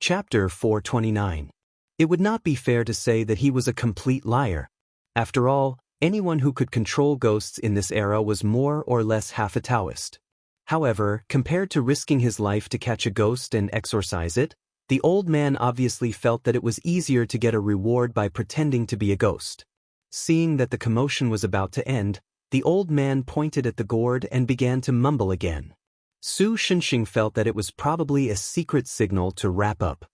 Chapter 429. It would not be fair to say that he was a complete liar. After all, anyone who could control ghosts in this era was more or less half a Taoist. However, compared to risking his life to catch a ghost and exorcise it, the old man obviously felt that it was easier to get a reward by pretending to be a ghost. Seeing that the commotion was about to end, the old man pointed at the gourd and began to mumble again. Su Shunxing felt that it was probably a secret signal to wrap up.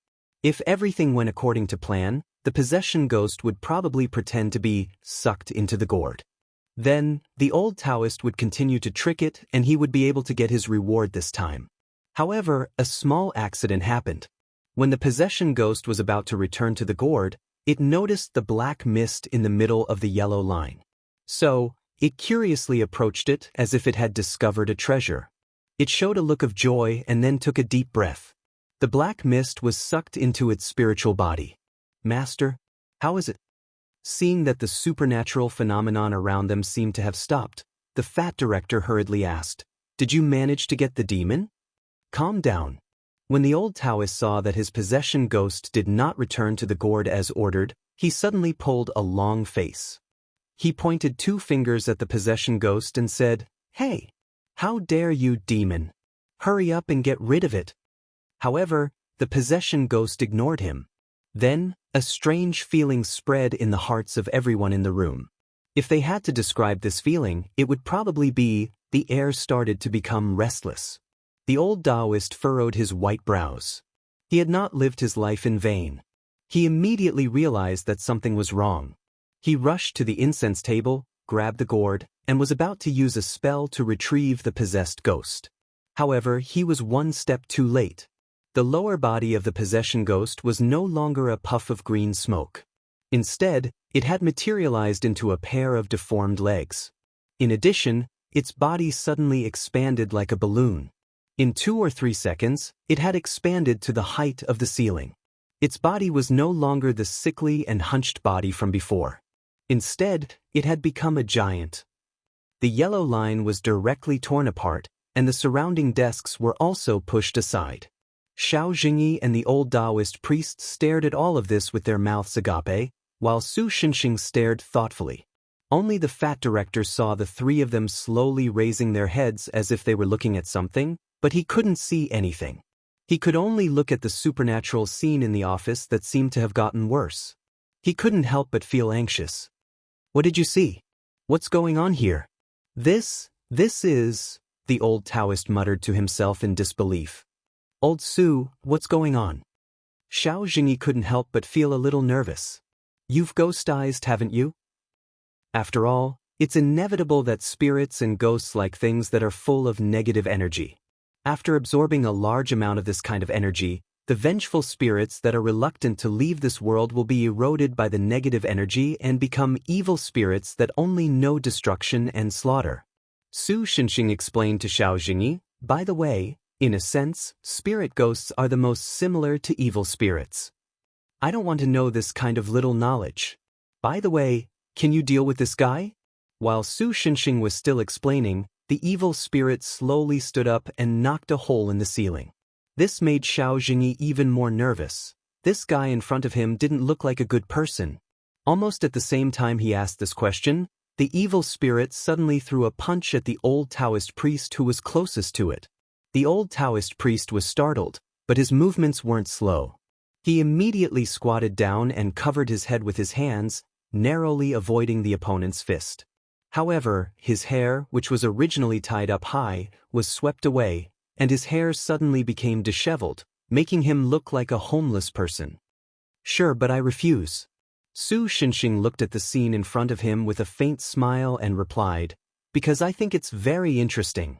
If everything went according to plan, the possession ghost would probably pretend to be sucked into the gourd. Then, the old Taoist would continue to trick it and he would be able to get his reward this time. However, a small accident happened. When the possession ghost was about to return to the gourd, it noticed the black mist in the middle of the yellow line. So, it curiously approached it as if it had discovered a treasure. It showed a look of joy and then took a deep breath. The black mist was sucked into its spiritual body. "Master, how is it?" Seeing that the supernatural phenomenon around them seemed to have stopped, the fat director hurriedly asked, "Did you manage to get the demon?" "Calm down." When the old Taoist saw that his possession ghost did not return to the gourd as ordered, he suddenly pulled a long face. He pointed 2 fingers at the possession ghost and said, "Hey! How dare you, demon? Hurry up and get rid of it." However, the possession ghost ignored him. Then, a strange feeling spread in the hearts of everyone in the room. If they had to describe this feeling, it would probably be, the air started to become restless. The old Taoist furrowed his white brows. He had not lived his life in vain. He immediately realized that something was wrong. He rushed to the incense table, grabbed the gourd, and was about to use a spell to retrieve the possessed ghost. However, he was one step too late. The lower body of the possession ghost was no longer a puff of green smoke. Instead, it had materialized into a pair of deformed legs. In addition, its body suddenly expanded like a balloon. In 2 or 3 seconds, it had expanded to the height of the ceiling. Its body was no longer the sickly and hunched body from before. Instead, it had become a giant. The yellow line was directly torn apart, and the surrounding desks were also pushed aside. Xiao Jingyi and the old Taoist priest stared at all of this with their mouths agape, while Su Shunxing stared thoughtfully. Only the fat director saw the 3 of them slowly raising their heads as if they were looking at something, but he couldn't see anything. He could only look at the supernatural scene in the office that seemed to have gotten worse. He couldn't help but feel anxious. "What did you see? What's going on here?" This is," the old Taoist muttered to himself in disbelief. "Old Su, what's going on?" Xiao Jingyi couldn't help but feel a little nervous. "You've ghost-ized, haven't you?" After all, it's inevitable that spirits and ghosts like things that are full of negative energy. After absorbing a large amount of this kind of energy, the vengeful spirits that are reluctant to leave this world will be eroded by the negative energy and become evil spirits that only know destruction and slaughter. Su Shunxing explained to Xiao Jingyi, "By the way, in a sense, spirit ghosts are the most similar to evil spirits." "I don't want to know this kind of little knowledge. By the way, can you deal with this guy?" While Su Shunxing was still explaining, the evil spirit slowly stood up and knocked a hole in the ceiling. This made Xiao Jingyi even more nervous. This guy in front of him didn't look like a good person. Almost at the same time he asked this question, the evil spirit suddenly threw a punch at the old Taoist priest who was closest to it. The old Taoist priest was startled, but his movements weren't slow. He immediately squatted down and covered his head with his hands, narrowly avoiding the opponent's fist. However, his hair, which was originally tied up high, was swept away, and his hair suddenly became disheveled, making him look like a homeless person. "Sure, but I refuse." Su Shunxing looked at the scene in front of him with a faint smile and replied, "Because I think it's very interesting."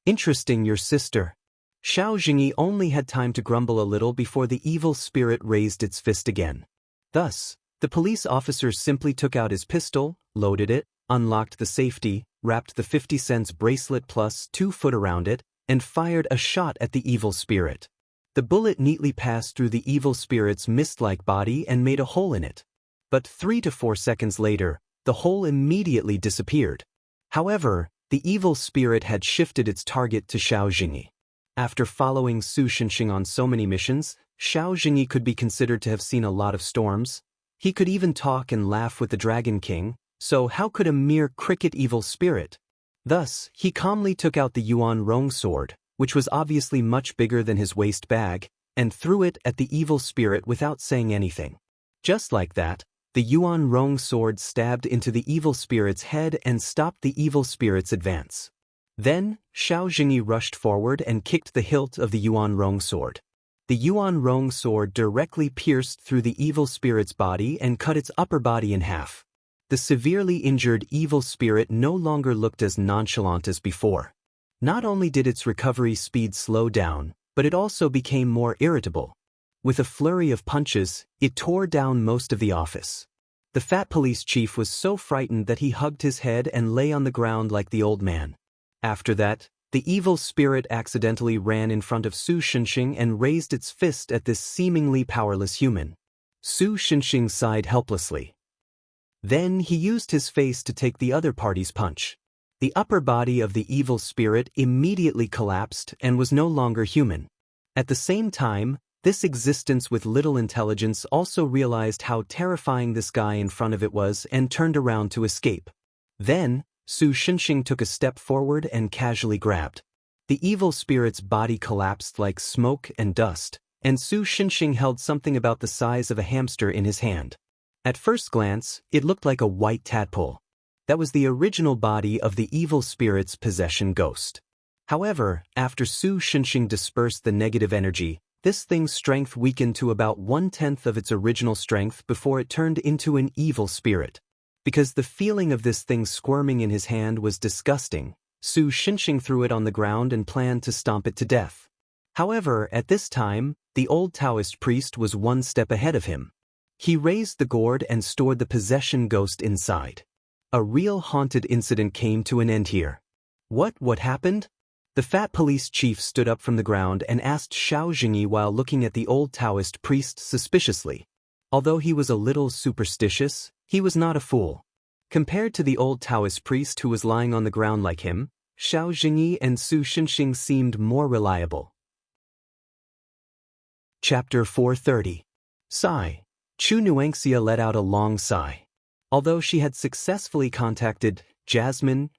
"Interesting, your sister." Xiao Jingyi only had time to grumble a little before the evil spirit raised its fist again. Thus, the police officer simply took out his pistol, loaded it, unlocked the safety, wrapped the 50 cents bracelet plus 2 foot around it, and fired a shot at the evil spirit. The bullet neatly passed through the evil spirit's mist-like body and made a hole in it. But 3 to 4 seconds later, the hole immediately disappeared. However, the evil spirit had shifted its target to Xiao Jingyi. After following Su Xinxing on so many missions, Xiao Jingyi could be considered to have seen a lot of storms. He could even talk and laugh with the Dragon King, so how could a mere cricket evil spirit? Thus, he calmly took out the Yuan Rong sword, which was obviously much bigger than his waist bag, and threw it at the evil spirit without saying anything. Just like that, the Yuan Rong sword stabbed into the evil spirit's head and stopped the evil spirit's advance. Then, Xiao Jingyi rushed forward and kicked the hilt of the Yuan Rong sword. The Yuan Rong sword directly pierced through the evil spirit's body and cut its upper body in half. The severely injured evil spirit no longer looked as nonchalant as before. Not only did its recovery speed slow down, but it also became more irritable. With a flurry of punches, it tore down most of the office. The fat police chief was so frightened that he hugged his head and lay on the ground like the old man. After that, the evil spirit accidentally ran in front of Su Xinxing and raised its fist at this seemingly powerless human. Su Xinxing sighed helplessly. Then he used his face to take the other party's punch. The upper body of the evil spirit immediately collapsed and was no longer human. At the same time, this existence with little intelligence also realized how terrifying this guy in front of it was and turned around to escape. Then, Su Xinxing took a step forward and casually grabbed. The evil spirit's body collapsed like smoke and dust, and Su Xinxing held something about the size of a hamster in his hand. At first glance, it looked like a white tadpole. That was the original body of the evil spirit's possession ghost. However, after Su Xinxing dispersed the negative energy, this thing's strength weakened to about 1/10 of its original strength before it turned into an evil spirit. Because the feeling of this thing squirming in his hand was disgusting, Su Xinxing threw it on the ground and planned to stomp it to death. However, at this time, the old Taoist priest was one step ahead of him. He raised the gourd and stored the possession ghost inside. A real haunted incident came to an end here. What happened? The fat police chief stood up from the ground and asked Xiao Jingyi while looking at the old Taoist priest suspiciously. Although he was a little superstitious, he was not a fool. Compared to the old Taoist priest who was lying on the ground like him, Xiao Jingyi and Su Xinxing seemed more reliable. Chapter 430. Sigh. Chu Nuangxia let out a long sigh. Although she had successfully contacted Jasmine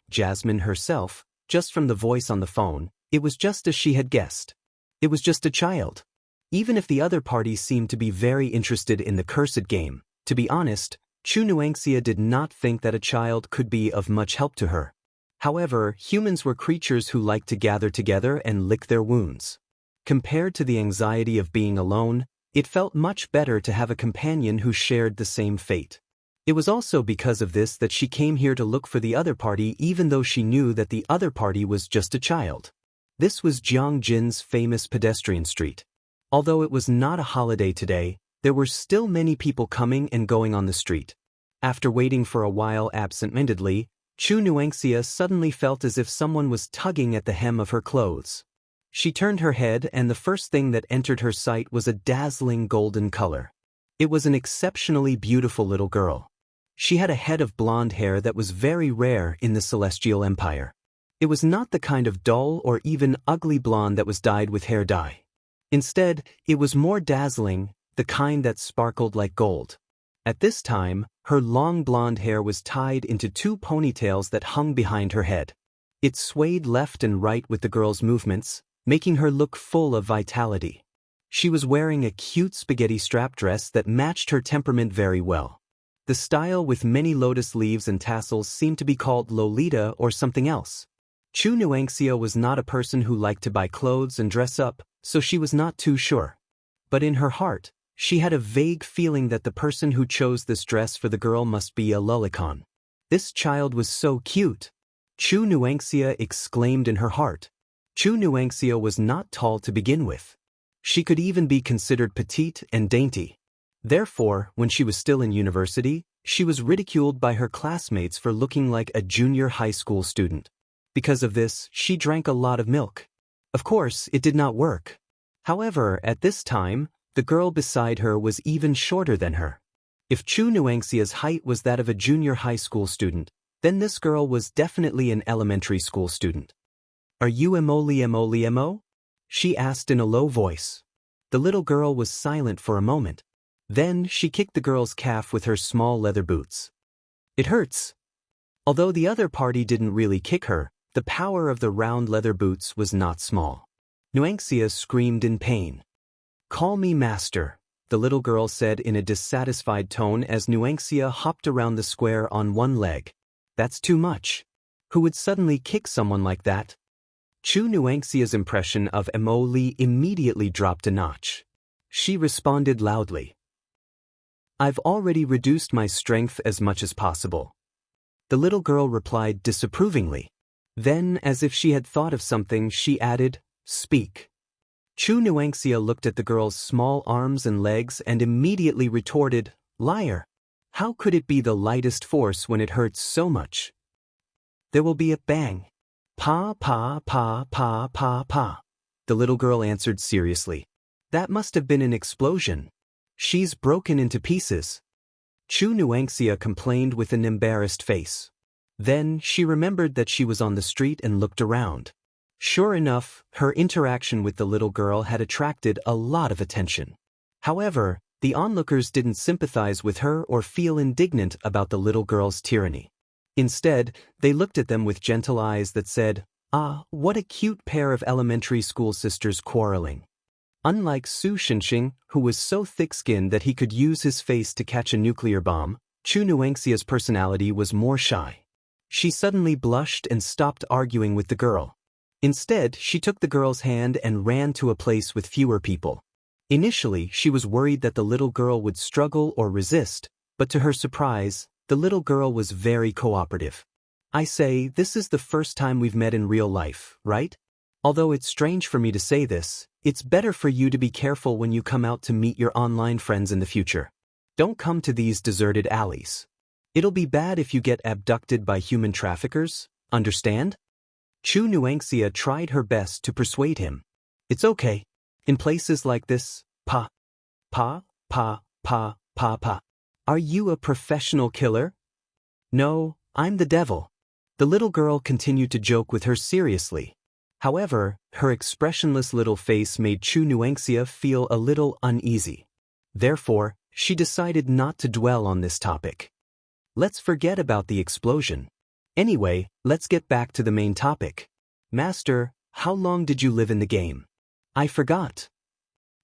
herself, just from the voice on the phone, it was just as she had guessed. It was just a child. Even if the other party seemed to be very interested in the cursed game, to be honest, Chu Nuangxia did not think that a child could be of much help to her. However, humans were creatures who liked to gather together and lick their wounds. Compared to the anxiety of being alone, it felt much better to have a companion who shared the same fate. It was also because of this that she came here to look for the other party even though she knew that the other party was just a child. This was Jiangjin's famous pedestrian street. Although it was not a holiday today, there were still many people coming and going on the street. After waiting for a while absent-mindedly, Chu Nuangxia suddenly felt as if someone was tugging at the hem of her clothes. She turned her head and the first thing that entered her sight was a dazzling golden color. It was an exceptionally beautiful little girl. She had a head of blonde hair that was very rare in the Celestial Empire. It was not the kind of dull or even ugly blonde that was dyed with hair dye. Instead, it was more dazzling, the kind that sparkled like gold. At this time, her long blonde hair was tied into 2 ponytails that hung behind her head. It swayed left and right with the girl's movements, making her look full of vitality. She was wearing a cute spaghetti strap dress that matched her temperament very well. The style with many lotus leaves and tassels seemed to be called Lolita or something else. Chu Nuangxia was not a person who liked to buy clothes and dress up, so she was not too sure. But in her heart, she had a vague feeling that the person who chose this dress for the girl must be a lolicon. This child was so cute! Chu Nuangxia exclaimed in her heart. Chu Nuangxia was not tall to begin with. She could even be considered petite and dainty. Therefore, when she was still in university, she was ridiculed by her classmates for looking like a junior high school student. Because of this, she drank a lot of milk. Of course, it did not work. However, at this time, the girl beside her was even shorter than her. If Chu Nuangxia's height was that of a junior high school student, then this girl was definitely an elementary school student. Are you Mo? she asked in a low voice. The little girl was silent for a moment. Then she kicked the girl's calf with her small leather boots. It hurts. Although the other party didn't really kick her, the power of the round leather boots was not small. Nuanxia screamed in pain. Call me master, the little girl said in a dissatisfied tone as Nuanxia hopped around the square on one leg. That's too much. Who would suddenly kick someone like that? Chu Nuanxia's impression of Emily immediately dropped a notch. She responded loudly. I've already reduced my strength as much as possible. The little girl replied disapprovingly. Then, as if she had thought of something, she added, Speak. Chu Nuanxia looked at the girl's small arms and legs and immediately retorted, Liar. How could it be the lightest force when it hurts so much? There will be a bang. Pa pa pa pa pa pa. The little girl answered seriously. That must have been an explosion. She's broken into pieces. Chu Nuanxia complained with an embarrassed face. Then she remembered that she was on the street and looked around. Sure enough, her interaction with the little girl had attracted a lot of attention. However, the onlookers didn't sympathize with her or feel indignant about the little girl's tyranny. Instead, they looked at them with gentle eyes that said, Ah, what a cute pair of elementary school sisters quarreling. Unlike Su Shenxing, who was so thick-skinned that he could use his face to catch a nuclear bomb, Chu Nuanxia's personality was more shy. She suddenly blushed and stopped arguing with the girl. Instead, she took the girl's hand and ran to a place with fewer people. Initially, she was worried that the little girl would struggle or resist, but to her surprise, the little girl was very cooperative. I say, this is the first time we've met in real life, right? Although it's strange for me to say this, it's better for you to be careful when you come out to meet your online friends in the future. Don't come to these deserted alleys. It'll be bad if you get abducted by human traffickers, understand? Chu Nuanxia tried her best to persuade him. It's okay. In places like this, pa, pa, pa, pa, pa, pa. Are you a professional killer? No, I'm the devil. The little girl continued to joke with her seriously. However, her expressionless little face made Chu Nuanxia feel a little uneasy. Therefore, she decided not to dwell on this topic. Let's forget about the explosion. Anyway, let's get back to the main topic. Master, how long did you live in the game? I forgot.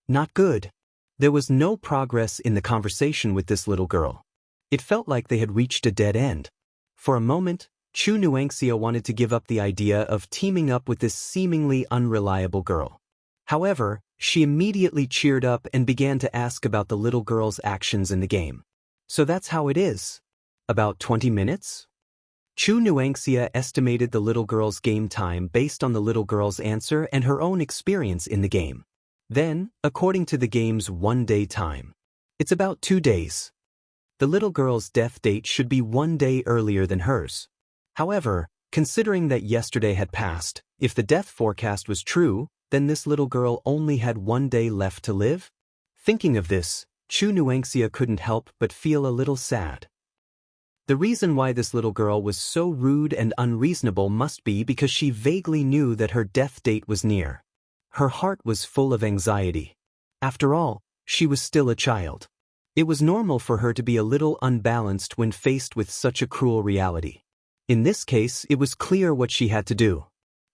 Not good. There was no progress in the conversation with this little girl. It felt like they had reached a dead end. For a moment, Chu Nuanxia wanted to give up the idea of teaming up with this seemingly unreliable girl. However, she immediately cheered up and began to ask about the little girl's actions in the game. So that's how it is. About 20 minutes? Chu Nuanxia estimated the little girl's game time based on the little girl's answer and her own experience in the game. Then, according to the game's one-day time, it's about 2 days. The little girl's death date should be 1 day earlier than hers. However, considering that yesterday had passed, if the death forecast was true, then this little girl only had 1 day left to live? Thinking of this, Chu Nuanxia couldn't help but feel a little sad. The reason why this little girl was so rude and unreasonable must be because she vaguely knew that her death date was near. Her heart was full of anxiety. After all, she was still a child. It was normal for her to be a little unbalanced when faced with such a cruel reality. In this case, it was clear what she had to do.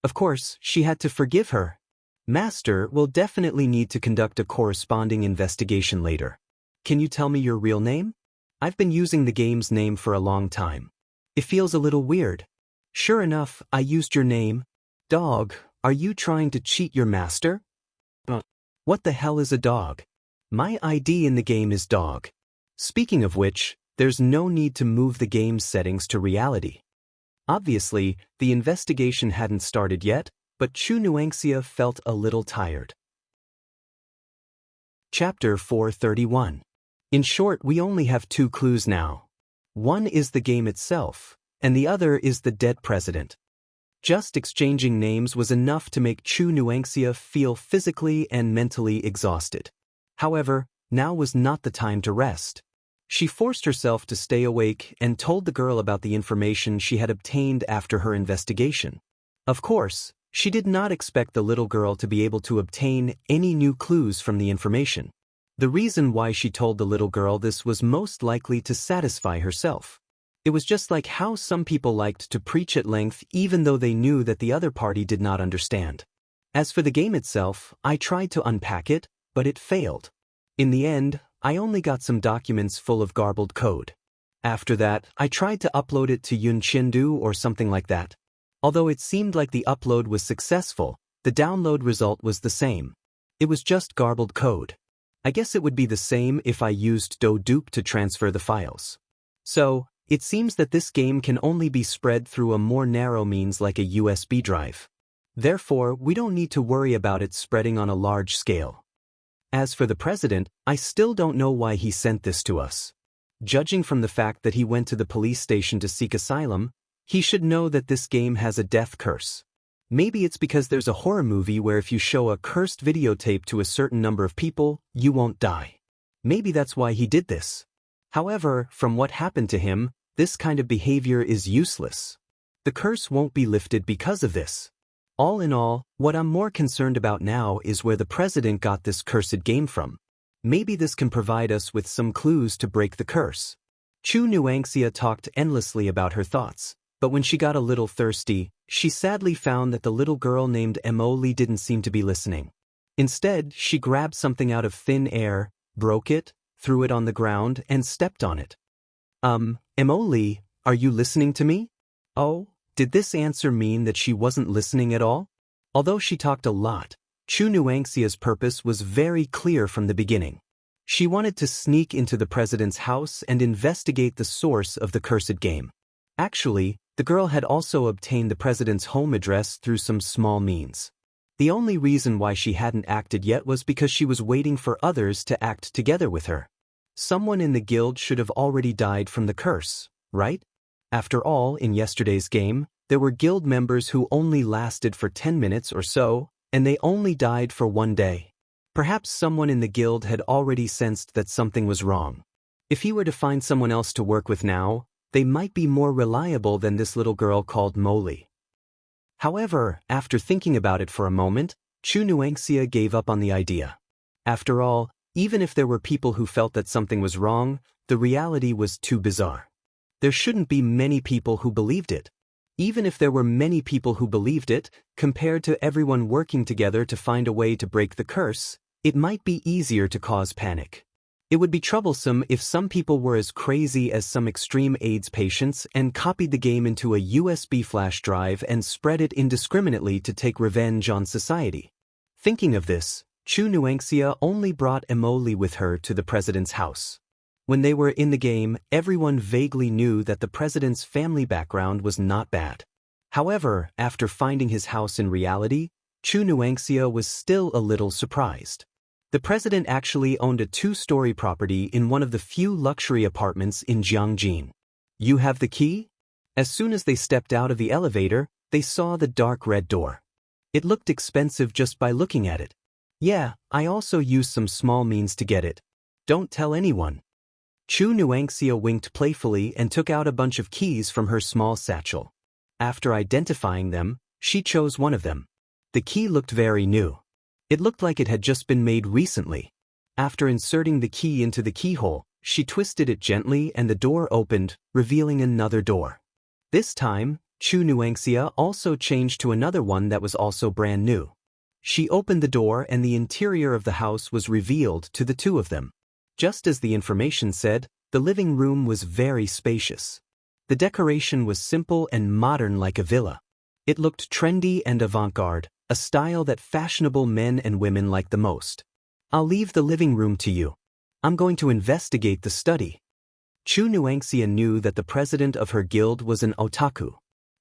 Of course, she had to forgive her. Master will definitely need to conduct a corresponding investigation later. Can you tell me your real name? I've been using the game's name for a long time. It feels a little weird. Sure enough, I used your name. Dog, are you trying to cheat your master? What the hell is a dog? My ID in the game is dog. Speaking of which, there's no need to move the game's settings to reality. Obviously, the investigation hadn't started yet, but Chu Nuanxia felt a little tired. Chapter 431. In short, we only have 2 clues now. One is the game itself, and the other is the dead president. Just exchanging names was enough to make Chu Nuanxia feel physically and mentally exhausted. However, now was not the time to rest. She forced herself to stay awake and told the girl about the information she had obtained after her investigation. Of course, She did not expect the little girl to be able to obtain any new clues from the information. The reason why she told the little girl this was most likely to satisfy herself. It was just like how some people liked to preach at length even though they knew that the other party did not understand. As for the game itself, I tried to unpack it, but it failed. In the end, I only got some documents full of garbled code. After that, I tried to upload it to Yunchindu or something like that. Although it seemed like the upload was successful, the download result was the same. It was just garbled code. I guess it would be the same if I used Audiobook to transfer the files. So, it seems that this game can only be spread through a more narrow means like a USB drive. Therefore, we don't need to worry about it spreading on a large scale. As for the president, I still don't know why he sent this to us. Judging from the fact that he went to the police station to seek asylum, he should know that this game has a death curse. Maybe it's because there's a horror movie where if you show a cursed videotape to a certain number of people, you won't die. Maybe that's why he did this. However, from what happened to him, this kind of behavior is useless. The curse won't be lifted because of this. All in all, what I'm more concerned about now is where the president got this cursed game from. Maybe this can provide us with some clues to break the curse. Chu Nuangxia talked endlessly about her thoughts, but when she got a little thirsty, she sadly found that the little girl named Emily didn't seem to be listening. Instead, she grabbed something out of thin air, broke it, threw it on the ground, and stepped on it. Emily, are you listening to me? Oh, did this answer mean that she wasn't listening at all? Although she talked a lot, Chu Nuangxia's purpose was very clear from the beginning. She wanted to sneak into the president's house and investigate the source of the cursed game. Actually, the girl had also obtained the president's home address through some small means. The only reason why she hadn't acted yet was because she was waiting for others to act together with her. Someone in the guild should have already died from the curse, right? After all, in yesterday's game, there were guild members who only lasted for 10 minutes or so, and they only died for 1 day. Perhaps someone in the guild had already sensed that something was wrong. If he were to find someone else to work with now, they might be more reliable than this little girl called Molly. However, after thinking about it for a moment, Chu Nuangxia gave up on the idea. After all, even if there were people who felt that something was wrong, the reality was too bizarre. There shouldn't be many people who believed it. Even if there were many people who believed it, compared to everyone working together to find a way to break the curse, it might be easier to cause panic. It would be troublesome if some people were as crazy as some extreme AIDS patients and copied the game into a USB flash drive and spread it indiscriminately to take revenge on society. Thinking of this, Chu Nuangxia only brought Emily with her to the president's house. When they were in the game, everyone vaguely knew that the president's family background was not bad. However, after finding his house in reality, Chu Nuangxia was still a little surprised. The president actually owned a 2-story property in one of the few luxury apartments in Jiangjin. You have the key? As soon as they stepped out of the elevator, they saw the dark red door. It looked expensive just by looking at it. Yeah, I also used some small means to get it. Don't tell anyone. Chu Nuangxia winked playfully and took out a bunch of keys from her small satchel. After identifying them, she chose one of them. The key looked very new. It looked like it had just been made recently. After inserting the key into the keyhole, she twisted it gently and the door opened, revealing another door. This time, Chu Nuangxia also changed to another one that was also brand new. She opened the door and the interior of the house was revealed to the two of them. Just as the information said, the living room was very spacious. The decoration was simple and modern like a villa. It looked trendy and avant-garde, a style that fashionable men and women like the most. I'll leave the living room to you. I'm going to investigate the study. Chu Nuangxia knew that the president of her guild was an otaku.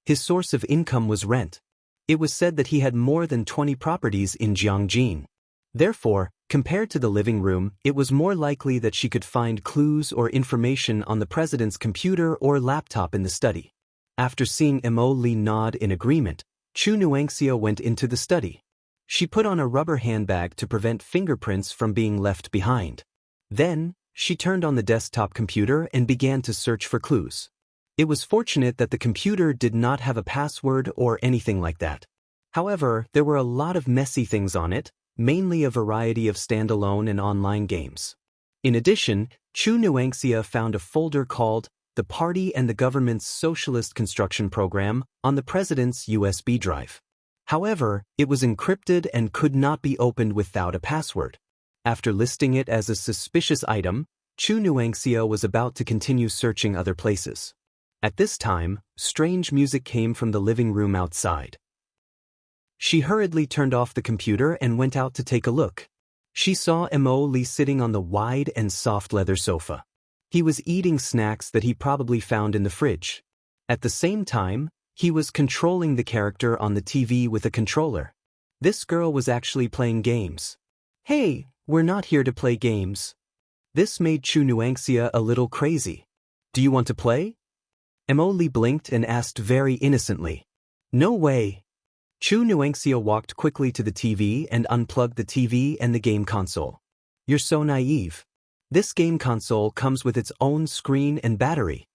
His source of income was rent. It was said that he had more than 20 properties in Jiangjin. Therefore, compared to the living room, it was more likely that she could find clues or information on the president's computer or laptop in the study. After seeing Emily nod in agreement, Chu Nuangxia went into the study. She put on a rubber handbag to prevent fingerprints from being left behind. Then, she turned on the desktop computer and began to search for clues. It was fortunate that the computer did not have a password or anything like that. However, there were a lot of messy things on it, mainly a variety of standalone and online games. In addition, Chu Nuangxia found a folder called The Party and the Government's Socialist Construction Program on the President's USB drive. However, it was encrypted and could not be opened without a password. After listing it as a suspicious item, Chu Nuangxia was about to continue searching other places. At this time, strange music came from the living room outside. She hurriedly turned off the computer and went out to take a look. She saw Mo Li sitting on the wide and soft leather sofa. He was eating snacks that he probably found in the fridge. At the same time, he was controlling the character on the TV with a controller. This girl was actually playing games. Hey, we're not here to play games. This made Chu Nuangxia a little crazy. Do you want to play? Mo Li blinked and asked very innocently. No way. Chu Nuangxia walked quickly to the TV and unplugged the TV and the game console. You're so naive. This game console comes with its own screen and battery.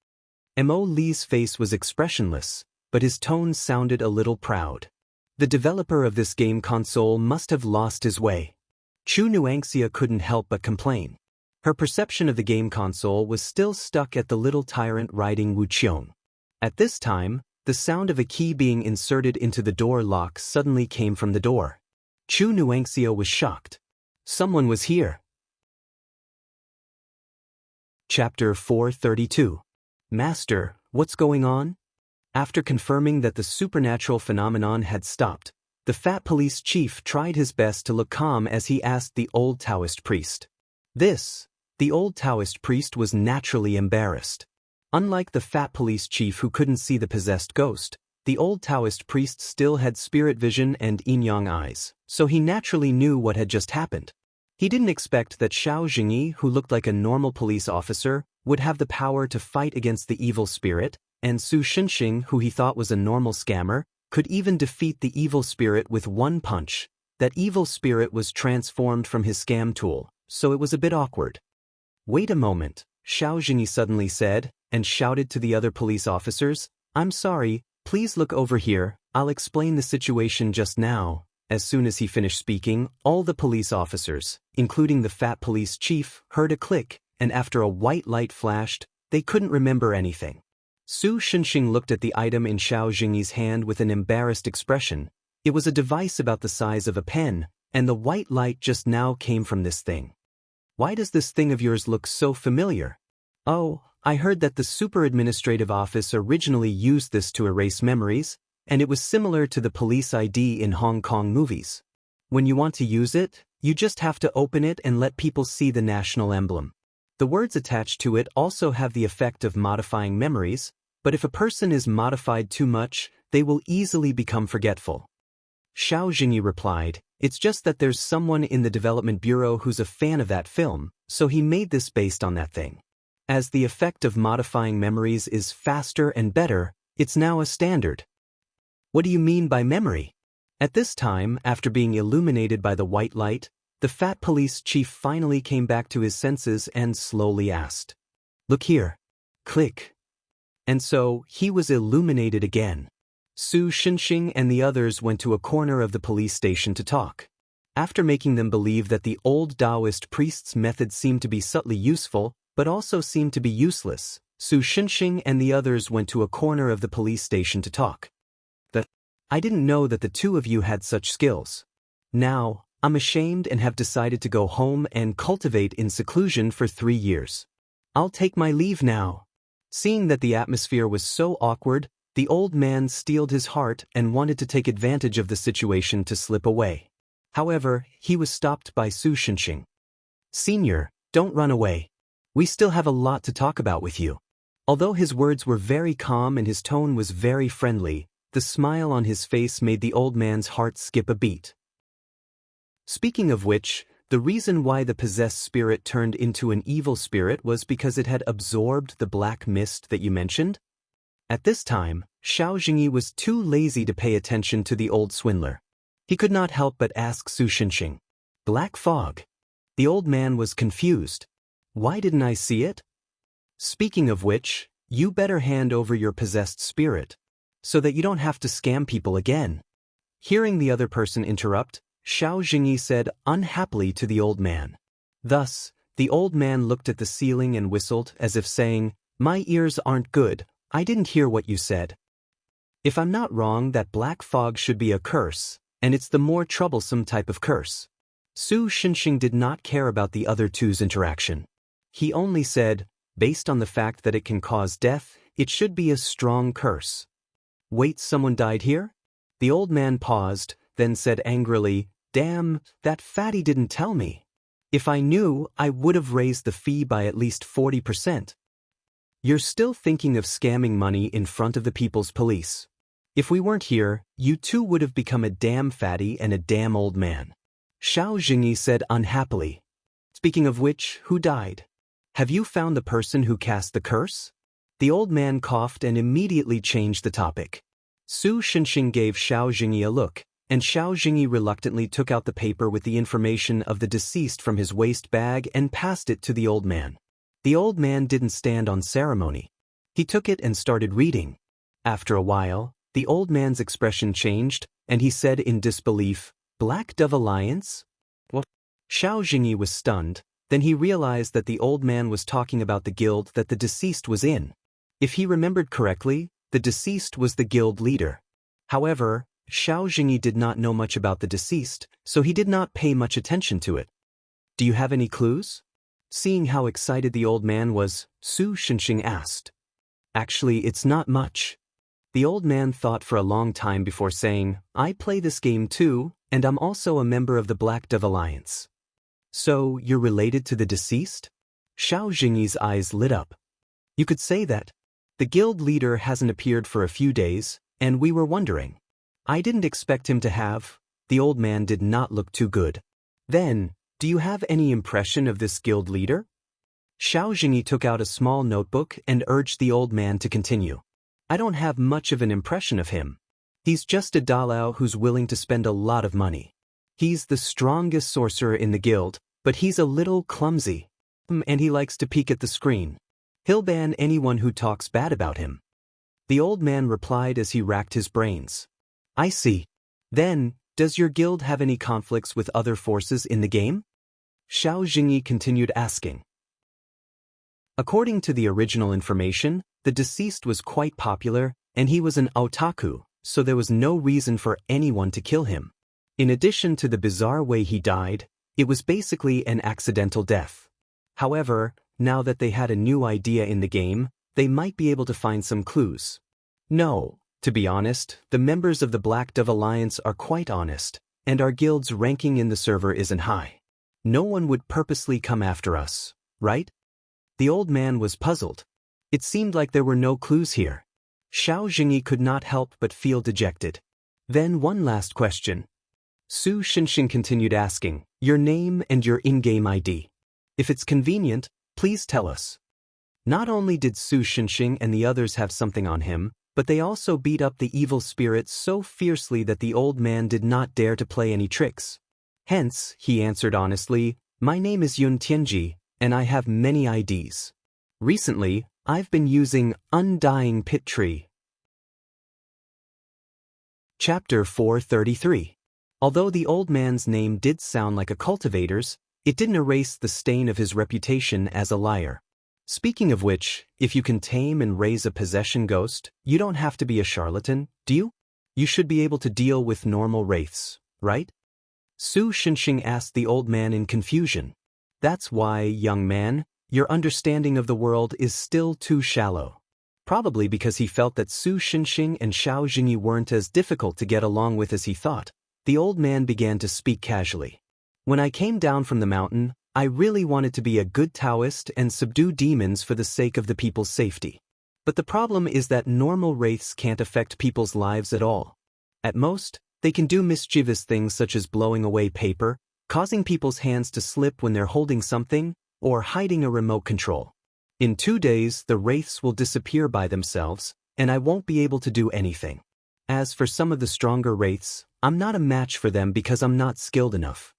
Mo Li's face was expressionless, but his tone sounded a little proud. The developer of this game console must have lost his way. Chu Nuangxia couldn't help but complain. Her perception of the game console was still stuck at the little tyrant riding Wu Qiong. At this time, the sound of a key being inserted into the door lock suddenly came from the door. Chu Nuangxia was shocked. Someone was here. Chapter 432. Master, what's going on? After confirming that the supernatural phenomenon had stopped, the fat police chief tried his best to look calm as he asked the old Taoist priest. The old Taoist priest was naturally embarrassed. Unlike the fat police chief who couldn't see the possessed ghost, the old Taoist priest still had spirit vision and yin-yang eyes, so he naturally knew what had just happened. He didn't expect that Xiao Jingyi, who looked like a normal police officer, would have the power to fight against the evil spirit, and Su Xinxing, who he thought was a normal scammer, could even defeat the evil spirit with one punch. That evil spirit was transformed from his scam tool, so it was a bit awkward. Wait a moment, Xiao Jingyi suddenly said, and shouted to the other police officers, I'm sorry, please look over here, I'll explain the situation just now. As soon as he finished speaking, all the police officers, including the fat police chief, heard a click, and after a white light flashed, they couldn't remember anything. Su Xinxing looked at the item in Xiao Jingyi's hand with an embarrassed expression. It was a device about the size of a pen, and the white light just now came from this thing. Why does this thing of yours look so familiar? Oh, I heard that the Super Administrative Office originally used this to erase memories, and it was similar to the police ID in Hong Kong movies. When you want to use it, you just have to open it and let people see the national emblem. The words attached to it also have the effect of modifying memories, but if a person is modified too much, they will easily become forgetful. Xiao Jingyi replied, it's just that there's someone in the development bureau who's a fan of that film, so he made this based on that thing. As the effect of modifying memories is faster and better, it's now a standard. What do you mean by memory? At this time, after being illuminated by the white light, the fat police chief finally came back to his senses and slowly asked. Look here. Click. And so, he was illuminated again. Su Xinxing and the others went to a corner of the police station to talk. After making them believe that the old Taoist priest's method seemed to be subtly useful, but also seemed to be useless, Su Xinxing and the others went to a corner of the police station to talk. I didn't know that the two of you had such skills. Now, I'm ashamed and have decided to go home and cultivate in seclusion for 3 years. I'll take my leave now. Seeing that the atmosphere was so awkward, the old man steeled his heart and wanted to take advantage of the situation to slip away. However, he was stopped by Su Xinxing. Senior, don't run away. We still have a lot to talk about with you. Although his words were very calm and his tone was very friendly, the smile on his face made the old man's heart skip a beat. Speaking of which, the reason why the possessed spirit turned into an evil spirit was because it had absorbed the black mist that you mentioned? At this time, Xiao Jingyi was too lazy to pay attention to the old swindler. He could not help but ask Su Xinxing. Black fog. The old man was confused. Why didn't I see it? Speaking of which, you better hand over your possessed spirit, so that you don't have to scam people again. Hearing the other person interrupt, Xiao Jingyi said unhappily to the old man. Thus, the old man looked at the ceiling and whistled as if saying, "My ears aren't good, I didn't hear what you said." If I'm not wrong, that black fog should be a curse, and it's the more troublesome type of curse. Su Xinxing did not care about the other two's interaction. He only said, based on the fact that it can cause death, it should be a strong curse. Wait, someone died here? The old man paused, then said angrily, "Damn, that fatty didn't tell me. If I knew, I would have raised the fee by at least 40%. You're still thinking of scamming money in front of the people's police. If we weren't here, you too would have become a damn fatty and a damn old man." Xiao Jingyi said unhappily. "Speaking of which, who died? Have you found the person who cast the curse?" The old man coughed and immediately changed the topic. Su Xinxing gave Xiao Jingyi a look, and Xiao Jingyi reluctantly took out the paper with the information of the deceased from his waist bag and passed it to the old man. The old man didn't stand on ceremony. He took it and started reading. After a while, the old man's expression changed, and he said in disbelief, "Black Dove Alliance? What?" Xiao Jingyi was stunned, then he realized that the old man was talking about the guild that the deceased was in. If he remembered correctly, the deceased was the guild leader. However, Xiao Jingyi did not know much about the deceased, so he did not pay much attention to it. "Do you have any clues?" Seeing how excited the old man was, Su Xinxing asked. "Actually, it's not much." The old man thought for a long time before saying, "I play this game too, and I'm also a member of the Black Dove Alliance." "So, you're related to the deceased?" Xiao Jingyi's eyes lit up. "You could say that. The guild leader hasn't appeared for a few days, and we were wondering. I didn't expect him to have." The old man did not look too good. "Then, do you have any impression of this guild leader?" Xiao Jingyi took out a small notebook and urged the old man to continue. "I don't have much of an impression of him. He's just a dalao who's willing to spend a lot of money. He's the strongest sorcerer in the guild, but he's a little clumsy. And he likes to peek at the screen. He'll ban anyone who talks bad about him." The old man replied as he racked his brains. "I see. Then, does your guild have any conflicts with other forces in the game?" Xiao Jingyi continued asking. According to the original information, the deceased was quite popular, and he was an otaku, so there was no reason for anyone to kill him. In addition to the bizarre way he died, it was basically an accidental death. However, now that they had a new idea in the game, they might be able to find some clues. No, to be honest, the members of the Black Dove Alliance are quite honest, and our guild's ranking in the server isn't high. No one would purposely come after us, right? The old man was puzzled. It seemed like there were no clues here. Xiao Jingyi could not help but feel dejected. "Then one last question." Su Xinxing continued asking, "Your name and your in-game ID. If it's convenient, please tell us." Not only did Su Xinxing and the others have something on him, but they also beat up the evil spirit so fiercely that the old man did not dare to play any tricks. Hence, he answered honestly, "My name is Yun Tianji, and I have many IDs. Recently, I've been using Undying Pit Tree." Chapter 433. Although the old man's name did sound like a cultivator's, it didn't erase the stain of his reputation as a liar. Speaking of which, if you can tame and raise a possession ghost, you don't have to be a charlatan, do you? You should be able to deal with normal wraiths, right? Su Xinxing asked the old man in confusion. "That's why, young man, your understanding of the world is still too shallow." Probably because he felt that Su Xinxing and Xiao Jingyi weren't as difficult to get along with as he thought, the old man began to speak casually. "When I came down from the mountain, I really wanted to be a good Taoist and subdue demons for the sake of the people's safety. But the problem is that normal wraiths can't affect people's lives at all. At most, they can do mischievous things such as blowing away paper, causing people's hands to slip when they're holding something, or hiding a remote control. In 2 days, the wraiths will disappear by themselves, and I won't be able to do anything. As for some of the stronger wraiths, I'm not a match for them because I'm not skilled enough.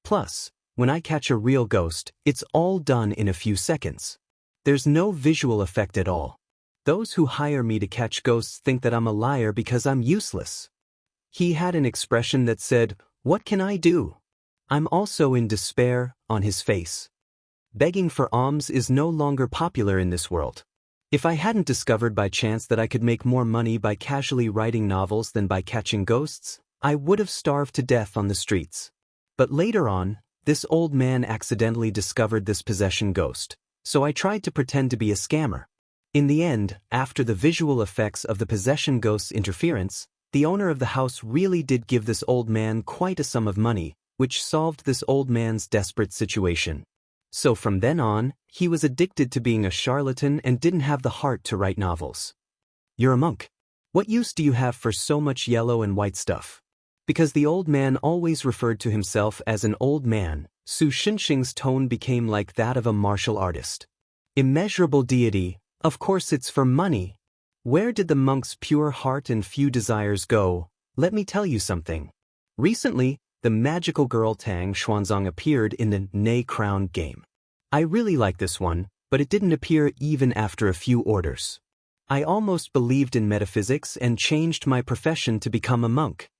Plus, when I catch a real ghost, it's all done in a few seconds. There's no visual effect at all. Those who hire me to catch ghosts think that I'm a liar because I'm useless." He had an expression that said, "What can I do? I'm also in despair," on his face. Begging for alms is no longer popular in this world. If I hadn't discovered by chance that I could make more money by casually writing novels than by catching ghosts, I would have starved to death on the streets. But later on, this old man accidentally discovered this possession ghost, so I tried to pretend to be a scammer. In the end, after the visual effects of the possession ghost's interference, the owner of the house really did give this old man quite a sum of money, which solved this old man's desperate situation. So from then on, he was addicted to being a charlatan and didn't have the heart to write novels. "You're a monk. What use do you have for so much yellow and white stuff?" Because the old man always referred to himself as an old man, Su Xinxing's tone became like that of a martial artist. "Immeasurable deity, of course it's for money. Where did the monk's pure heart and few desires go? Let me tell you something. Recently, the magical girl Tang Xuanzang appeared in the Nei Crown game. I really like this one, but it didn't appear even after a few orders. I almost believed in metaphysics and changed my profession to become a monk.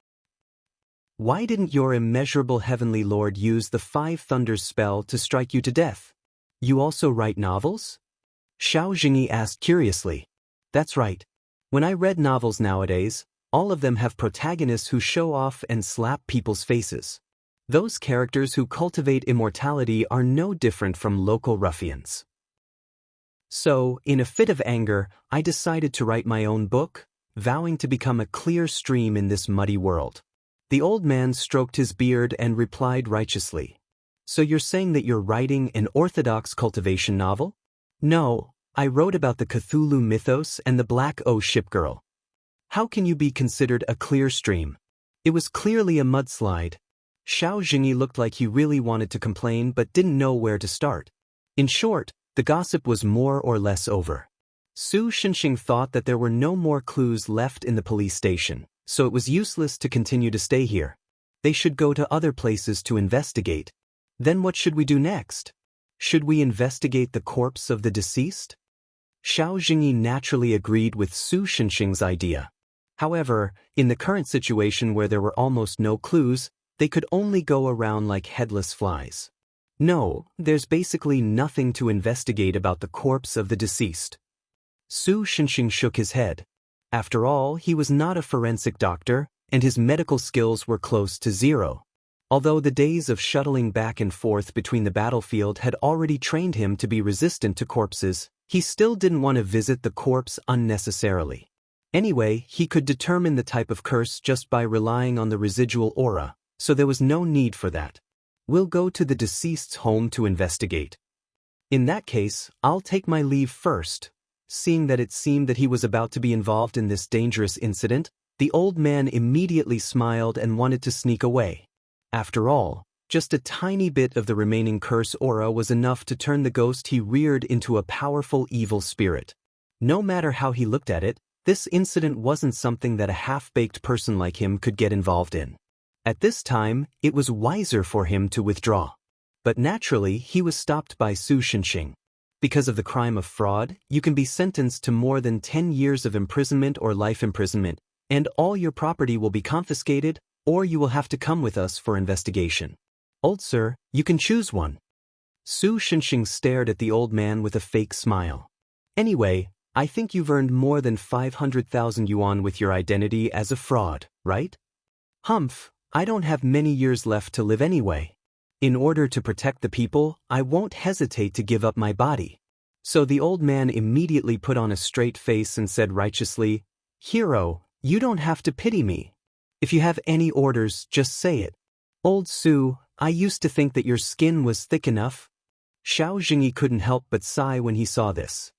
Why didn't your immeasurable heavenly lord use the Five Thunders spell to strike you to death? You also write novels?" Xiao Jingyi asked curiously. "That's right. When I read novels nowadays, all of them have protagonists who show off and slap people's faces. Those characters who cultivate immortality are no different from local ruffians. So, in a fit of anger, I decided to write my own book, vowing to become a clear stream in this muddy world." The old man stroked his beard and replied righteously. "So you're saying that you're writing an orthodox cultivation novel?" "No, I wrote about the Cthulhu mythos and the Black O ship girl." "How can you be considered a clear stream? It was clearly a mudslide." Xiao Jingyi looked like he really wanted to complain but didn't know where to start. In short, the gossip was more or less over. Su Xinxing thought that there were no more clues left in the police station, so it was useless to continue to stay here. They should go to other places to investigate. Then what should we do next? Should we investigate the corpse of the deceased? Xiao Jingyi naturally agreed with Su Xinxing's idea. However, in the current situation where there were almost no clues, they could only go around like headless flies. No, there's basically nothing to investigate about the corpse of the deceased. Su Xinxing shook his head. After all, he was not a forensic doctor, and his medical skills were close to zero. Although the days of shuttling back and forth between the battlefield had already trained him to be resistant to corpses, he still didn't want to visit the corpse unnecessarily. Anyway, he could determine the type of curse just by relying on the residual aura, so there was no need for that. We'll go to the deceased's home to investigate. In that case, I'll take my leave first. Seeing that it seemed that he was about to be involved in this dangerous incident, the old man immediately smiled and wanted to sneak away. After all, just a tiny bit of the remaining curse aura was enough to turn the ghost he reared into a powerful evil spirit. No matter how he looked at it, this incident wasn't something that a half-baked person like him could get involved in. At this time, it was wiser for him to withdraw. But naturally, he was stopped by Su Xinxing. Because of the crime of fraud, you can be sentenced to more than 10 years of imprisonment or life imprisonment, and all your property will be confiscated, or you will have to come with us for investigation. Old sir, you can choose one. Su Xinxing stared at the old man with a fake smile. Anyway, I think you've earned more than 500,000 yuan with your identity as a fraud, right? Humph, I don't have many years left to live anyway. In order to protect the people, I won't hesitate to give up my body. So the old man immediately put on a straight face and said righteously, "Hero, you don't have to pity me. If you have any orders, just say it." "Old Su, I used to think that your skin was thick enough." Xiao Jingyi couldn't help but sigh when he saw this.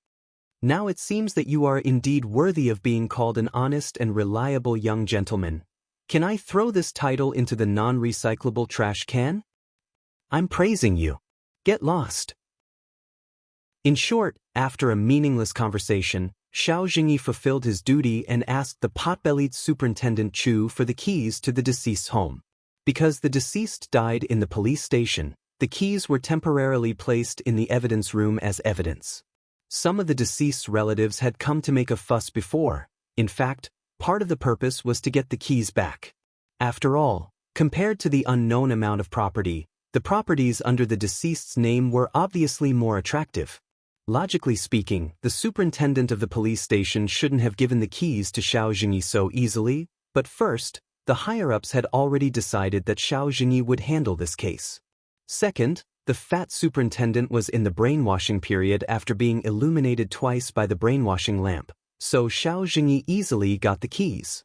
"Now it seems that you are indeed worthy of being called an honest and reliable young gentleman. Can I throw this title into the non-recyclable trash can? I'm praising you. Get lost." In short, after a meaningless conversation, Xiao Jingyi fulfilled his duty and asked the pot-bellied Superintendent Chu for the keys to the deceased's home. Because the deceased died in the police station, the keys were temporarily placed in the evidence room as evidence. Some of the deceased's relatives had come to make a fuss before. In fact, part of the purpose was to get the keys back. After all, compared to the unknown amount of property, the properties under the deceased's name were obviously more attractive. Logically speaking, the superintendent of the police station shouldn't have given the keys to Xiao Jingyi so easily, but first, the higher-ups had already decided that Xiao Jingyi would handle this case. Second, the fat superintendent was in the brainwashing period after being illuminated twice by the brainwashing lamp, so Xiao Jingyi easily got the keys.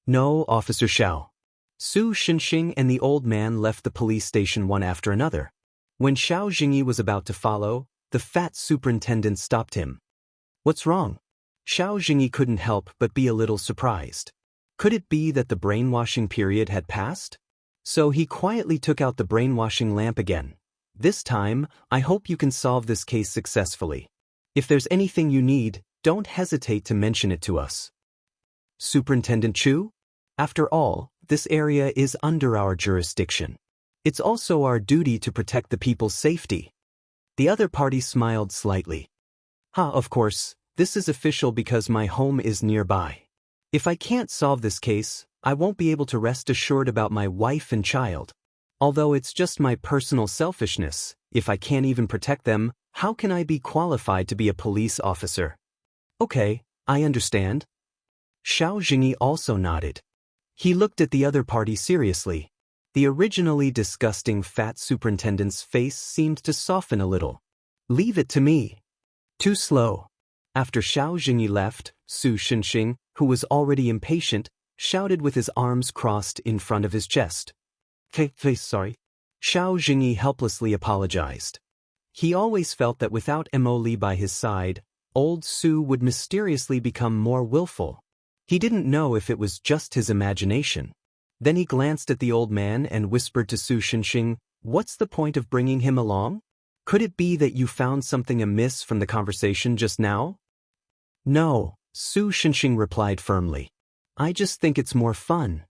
No, Officer Xiao. Su Xinxing and the old man left the police station one after another. When Xiao Jingyi was about to follow, the fat superintendent stopped him. What's wrong? Xiao Jingyi couldn't help but be a little surprised. Could it be that the brainwashing period had passed? So he quietly took out the brainwashing lamp again. This time, I hope you can solve this case successfully. If there's anything you need, don't hesitate to mention it to us. Superintendent Chu? After all, this area is under our jurisdiction. It's also our duty to protect the people's safety. The other party smiled slightly. Of course, this is official because my home is nearby. If I can't solve this case, I won't be able to rest assured about my wife and child. Although it's just my personal selfishness, if I can't even protect them, how can I be qualified to be a police officer? Okay, I understand. Xiao Jingyi also nodded. He looked at the other party seriously. The originally disgusting fat superintendent's face seemed to soften a little. Leave it to me. Too slow. After Xiao Jingyi left, Su Xinxing, who was already impatient, shouted with his arms crossed in front of his chest. Sorry. Xiao Jingyi helplessly apologized. He always felt that without Mo Li by his side, old Su would mysteriously become more willful. He didn't know if it was just his imagination. Then he glanced at the old man and whispered to Su Xinxing, "What's the point of bringing him along? Could it be that you found something amiss from the conversation just now?" "No," Su Xinxing replied firmly. "I just think it's more fun."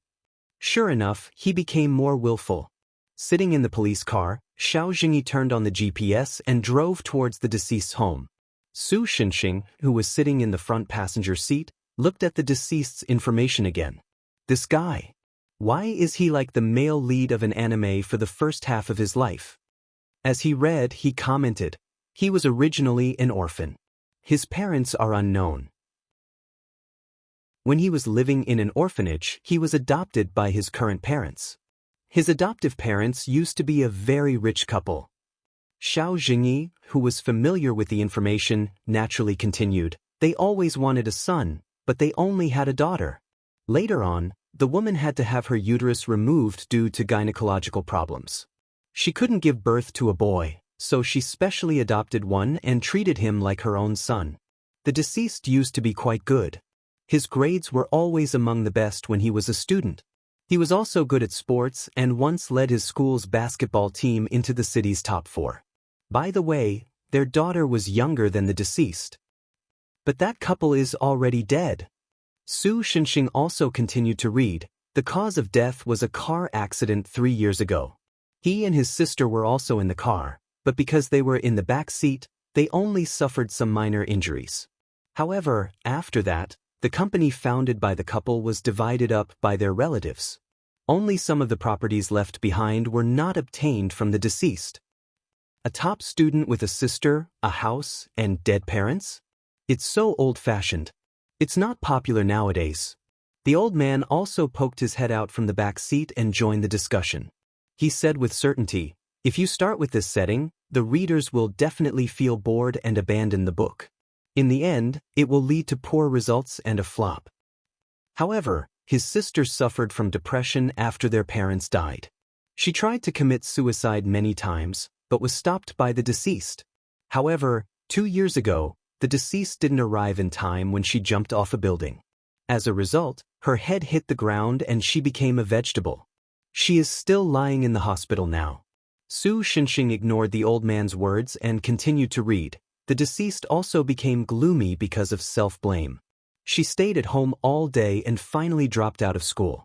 Sure enough, he became more willful. Sitting in the police car, Xiao Jingyi turned on the GPS and drove towards the deceased's home. Su Xinxing, who was sitting in the front passenger seat, looked at the deceased's information again. This guy. Why is he like the male lead of an anime for the first half of his life? As he read, he commented, he was originally an orphan. His parents are unknown. When he was living in an orphanage, he was adopted by his current parents. His adoptive parents used to be a very rich couple. Xiao Jingyi, who was familiar with the information, naturally continued, they always wanted a son, but they only had a daughter. Later on, the woman had to have her uterus removed due to gynecological problems. She couldn't give birth to a boy, so she specially adopted one and treated him like her own son. The deceased used to be quite good. His grades were always among the best when he was a student. He was also good at sports and once led his school's basketball team into the city's top 4. By the way, their daughter was younger than the deceased. But that couple is already dead. Su Xinxing also continued to read. The cause of death was a car accident 3 years ago. He and his sister were also in the car, but because they were in the back seat, they only suffered some minor injuries. However, after that, the company founded by the couple was divided up by their relatives. Only some of the properties left behind were not obtained from the deceased. A top student with a sister, a house, and dead parents? It's so old-fashioned. It's not popular nowadays. The old man also poked his head out from the back seat and joined the discussion. He said with certainty, if you start with this setting, the readers will definitely feel bored and abandon the book. In the end, it will lead to poor results and a flop. However, his sister suffered from depression after their parents died. She tried to commit suicide many times, but was stopped by the deceased. However, 2 years ago, the deceased didn't arrive in time when she jumped off a building. As a result, her head hit the ground and she became a vegetable. She is still lying in the hospital now. Su Xinxing ignored the old man's words and continued to read. The deceased also became gloomy because of self-blame. She stayed at home all day and finally dropped out of school.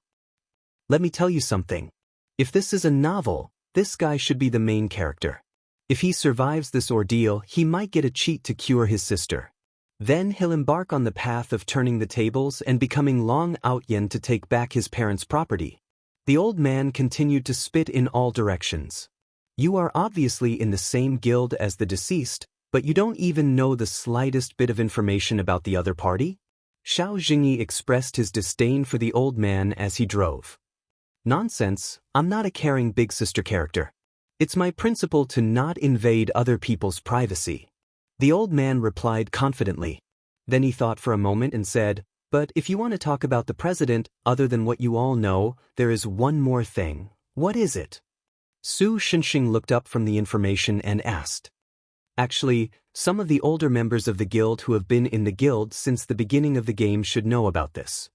Let me tell you something. If this is a novel, this guy should be the main character. If he survives this ordeal, he might get a cheat to cure his sister. Then he'll embark on the path of turning the tables and becoming Long Outyen to take back his parents' property. The old man continued to spit in all directions. You are obviously in the same guild as the deceased, but you don't even know the slightest bit of information about the other party? Xiao Jingyi expressed his disdain for the old man as he drove. Nonsense, I'm not a caring big sister character. It's my principle to not invade other people's privacy. The old man replied confidently. Then he thought for a moment and said, but if you want to talk about the president, other than what you all know, there is one more thing. What is it? Su Shinxing looked up from the information and asked. Actually, some of the older members of the guild who have been in the guild since the beginning of the game should know about this.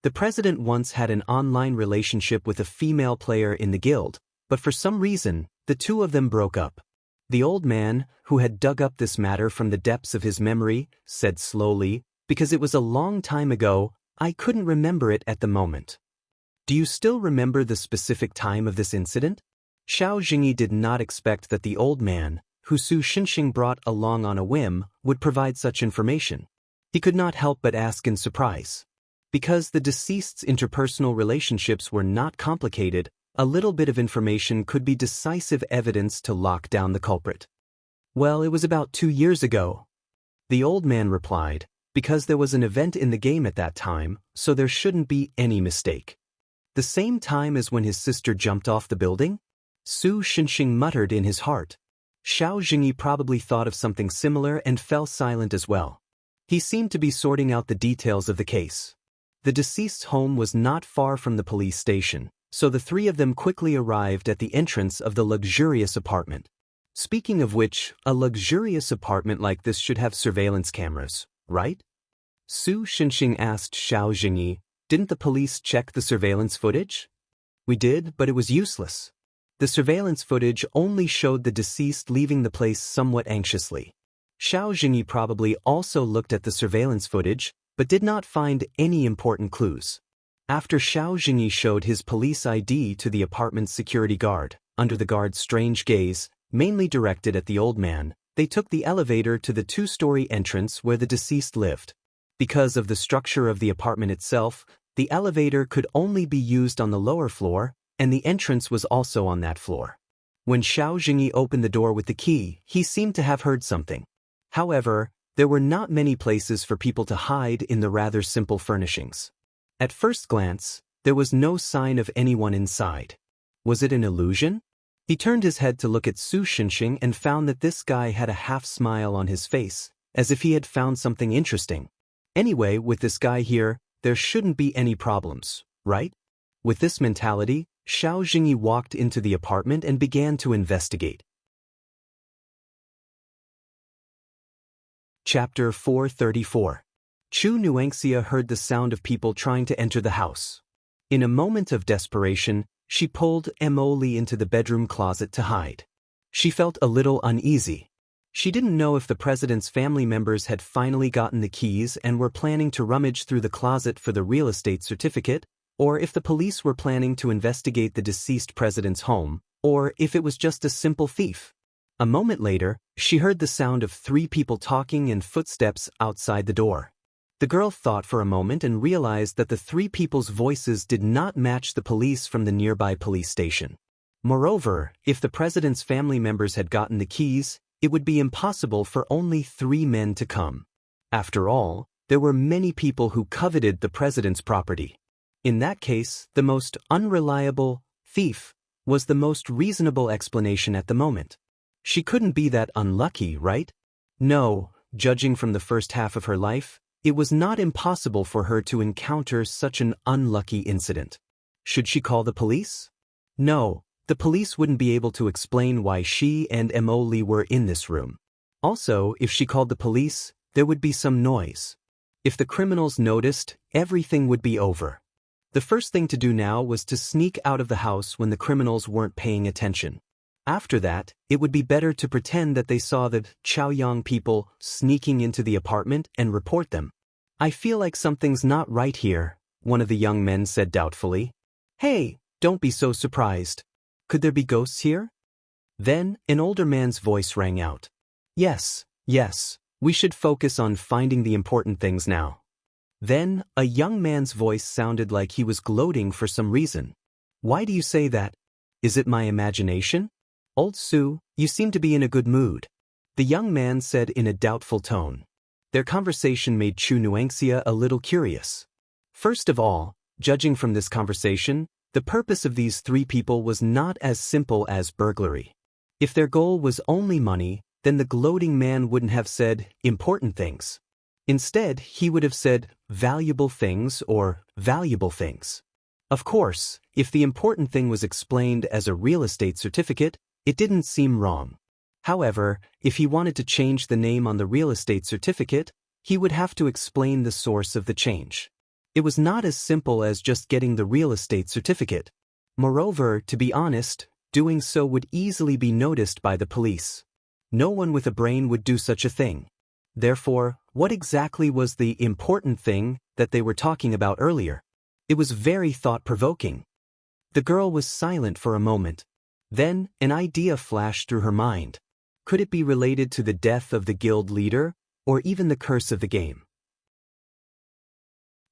The president once had an online relationship with a female player in the guild, but for some reason, the two of them broke up. The old man, who had dug up this matter from the depths of his memory, said slowly, because it was a long time ago, I couldn't remember it at the moment. Do you still remember the specific time of this incident? Xiao Jingyi did not expect that the old man, who Su Shinxing brought along on a whim, would provide such information. He could not help but ask in surprise. Because the deceased's interpersonal relationships were not complicated, a little bit of information could be decisive evidence to lock down the culprit. Well, it was about 2 years ago. The old man replied, because there was an event in the game at that time, so there shouldn't be any mistake. The same time as when his sister jumped off the building? Su Shinxing muttered in his heart. Xiao Jingyi probably thought of something similar and fell silent as well. He seemed to be sorting out the details of the case. The deceased's home was not far from the police station, so the three of them quickly arrived at the entrance of the luxurious apartment. Speaking of which, a luxurious apartment like this should have surveillance cameras, right? Su Shinxing asked Xiao Jingyi, didn't the police check the surveillance footage? We did, but it was useless. The surveillance footage only showed the deceased leaving the place somewhat anxiously. Xiao Jingyi probably also looked at the surveillance footage, but did not find any important clues. After Xiao Jingyi showed his police ID to the apartment's security guard, under the guard's strange gaze, mainly directed at the old man, they took the elevator to the 2-story entrance where the deceased lived. Because of the structure of the apartment itself, the elevator could only be used on the lower floor, and the entrance was also on that floor. When Xiao Jingyi opened the door with the key, he seemed to have heard something. However, there were not many places for people to hide in the rather simple furnishings. At first glance, there was no sign of anyone inside. Was it an illusion? He turned his head to look at Su Shinxing and found that this guy had a half smile on his face, as if he had found something interesting. Anyway, with this guy here, there shouldn't be any problems, right? With this mentality, Xiao Jingyi walked into the apartment and began to investigate. Chapter 434. Chu Nuangxia heard the sound of people trying to enter the house. In a moment of desperation, she pulled Mo Li into the bedroom closet to hide. She felt a little uneasy. She didn't know if the president's family members had finally gotten the keys and were planning to rummage through the closet for the real estate certificate, or if the police were planning to investigate the deceased president's home, or if it was just a simple thief. A moment later, she heard the sound of 3 people talking and footsteps outside the door. The girl thought for a moment and realized that the 3 people's voices did not match the police from the nearby police station. Moreover, if the president's family members had gotten the keys, it would be impossible for only 3 men to come. After all, there were many people who coveted the president's property. In that case, the most unreliable thief was the most reasonable explanation at the moment. She couldn't be that unlucky, right? No, judging from the first half of her life, it was not impossible for her to encounter such an unlucky incident. Should she call the police? No, the police wouldn't be able to explain why she and Mo Li were in this room. Also, if she called the police, there would be some noise. If the criminals noticed, everything would be over. The first thing to do now was to sneak out of the house when the criminals weren't paying attention. After that, it would be better to pretend that they saw the Chaoyang people sneaking into the apartment and report them. I feel like something's not right here, one of the young men said doubtfully. Hey, don't be so surprised. Could there be ghosts here? Then, an older man's voice rang out. Yes, We should focus on finding the important things now. Then, a young man's voice sounded like he was gloating for some reason. Why do you say that? Is it my imagination? Old Sue, you seem to be in a good mood, the young man said in a doubtful tone. Their conversation made Chu Nuangxia a little curious. First of all, judging from this conversation, the purpose of these three people was not as simple as burglary. If their goal was only money, then the gloating man wouldn't have said important things. Instead, he would have said valuable things or valuable things. Of course, if the important thing was explained as a real estate certificate, it didn't seem wrong. However, if he wanted to change the name on the real estate certificate, he would have to explain the source of the change. It was not as simple as just getting the real estate certificate. Moreover, to be honest, doing so would easily be noticed by the police. No one with a brain would do such a thing. Therefore, what exactly was the important thing that they were talking about earlier? It was very thought-provoking. The girl was silent for a moment. Then, an idea flashed through her mind. Could it be related to the death of the guild leader, or even the curse of the game?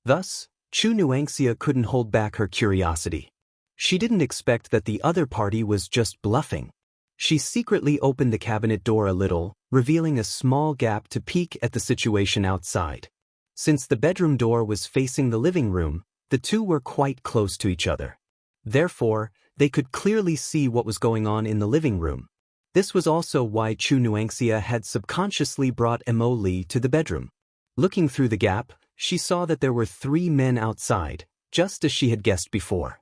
Thus, Chu Nuangxia couldn't hold back her curiosity. She didn't expect that the other party was just bluffing. She secretly opened the cabinet door a little, revealing a small gap to peek at the situation outside. Since the bedroom door was facing the living room, the two were quite close to each other. Therefore, they could clearly see what was going on in the living room. This was also why Chu Nuangxia had subconsciously brought Emily to the bedroom. Looking through the gap, she saw that there were 3 men outside, just as she had guessed before.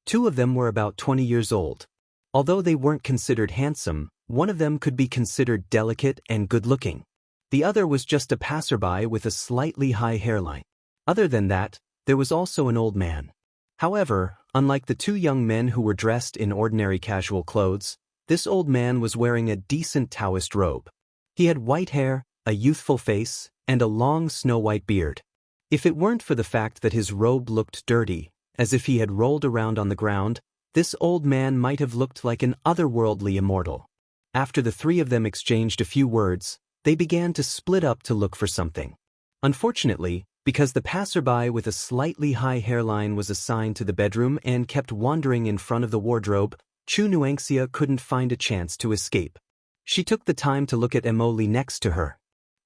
2 of them were about 20 years old. Although they weren't considered handsome, one of them could be considered delicate and good-looking. The other was just a passerby with a slightly high hairline. Other than that, there was also an old man. However, unlike the 2 young men who were dressed in ordinary casual clothes, this old man was wearing a decent Taoist robe. He had white hair, a youthful face, and a long snow-white beard. If it weren't for the fact that his robe looked dirty, as if he had rolled around on the ground, this old man might have looked like an otherworldly immortal. After the 3 of them exchanged a few words, they began to split up to look for something. Unfortunately, because the passerby with a slightly high hairline was assigned to the bedroom and kept wandering in front of the wardrobe, Chu Nuangxia couldn't find a chance to escape. She took the time to look at Emily next to her.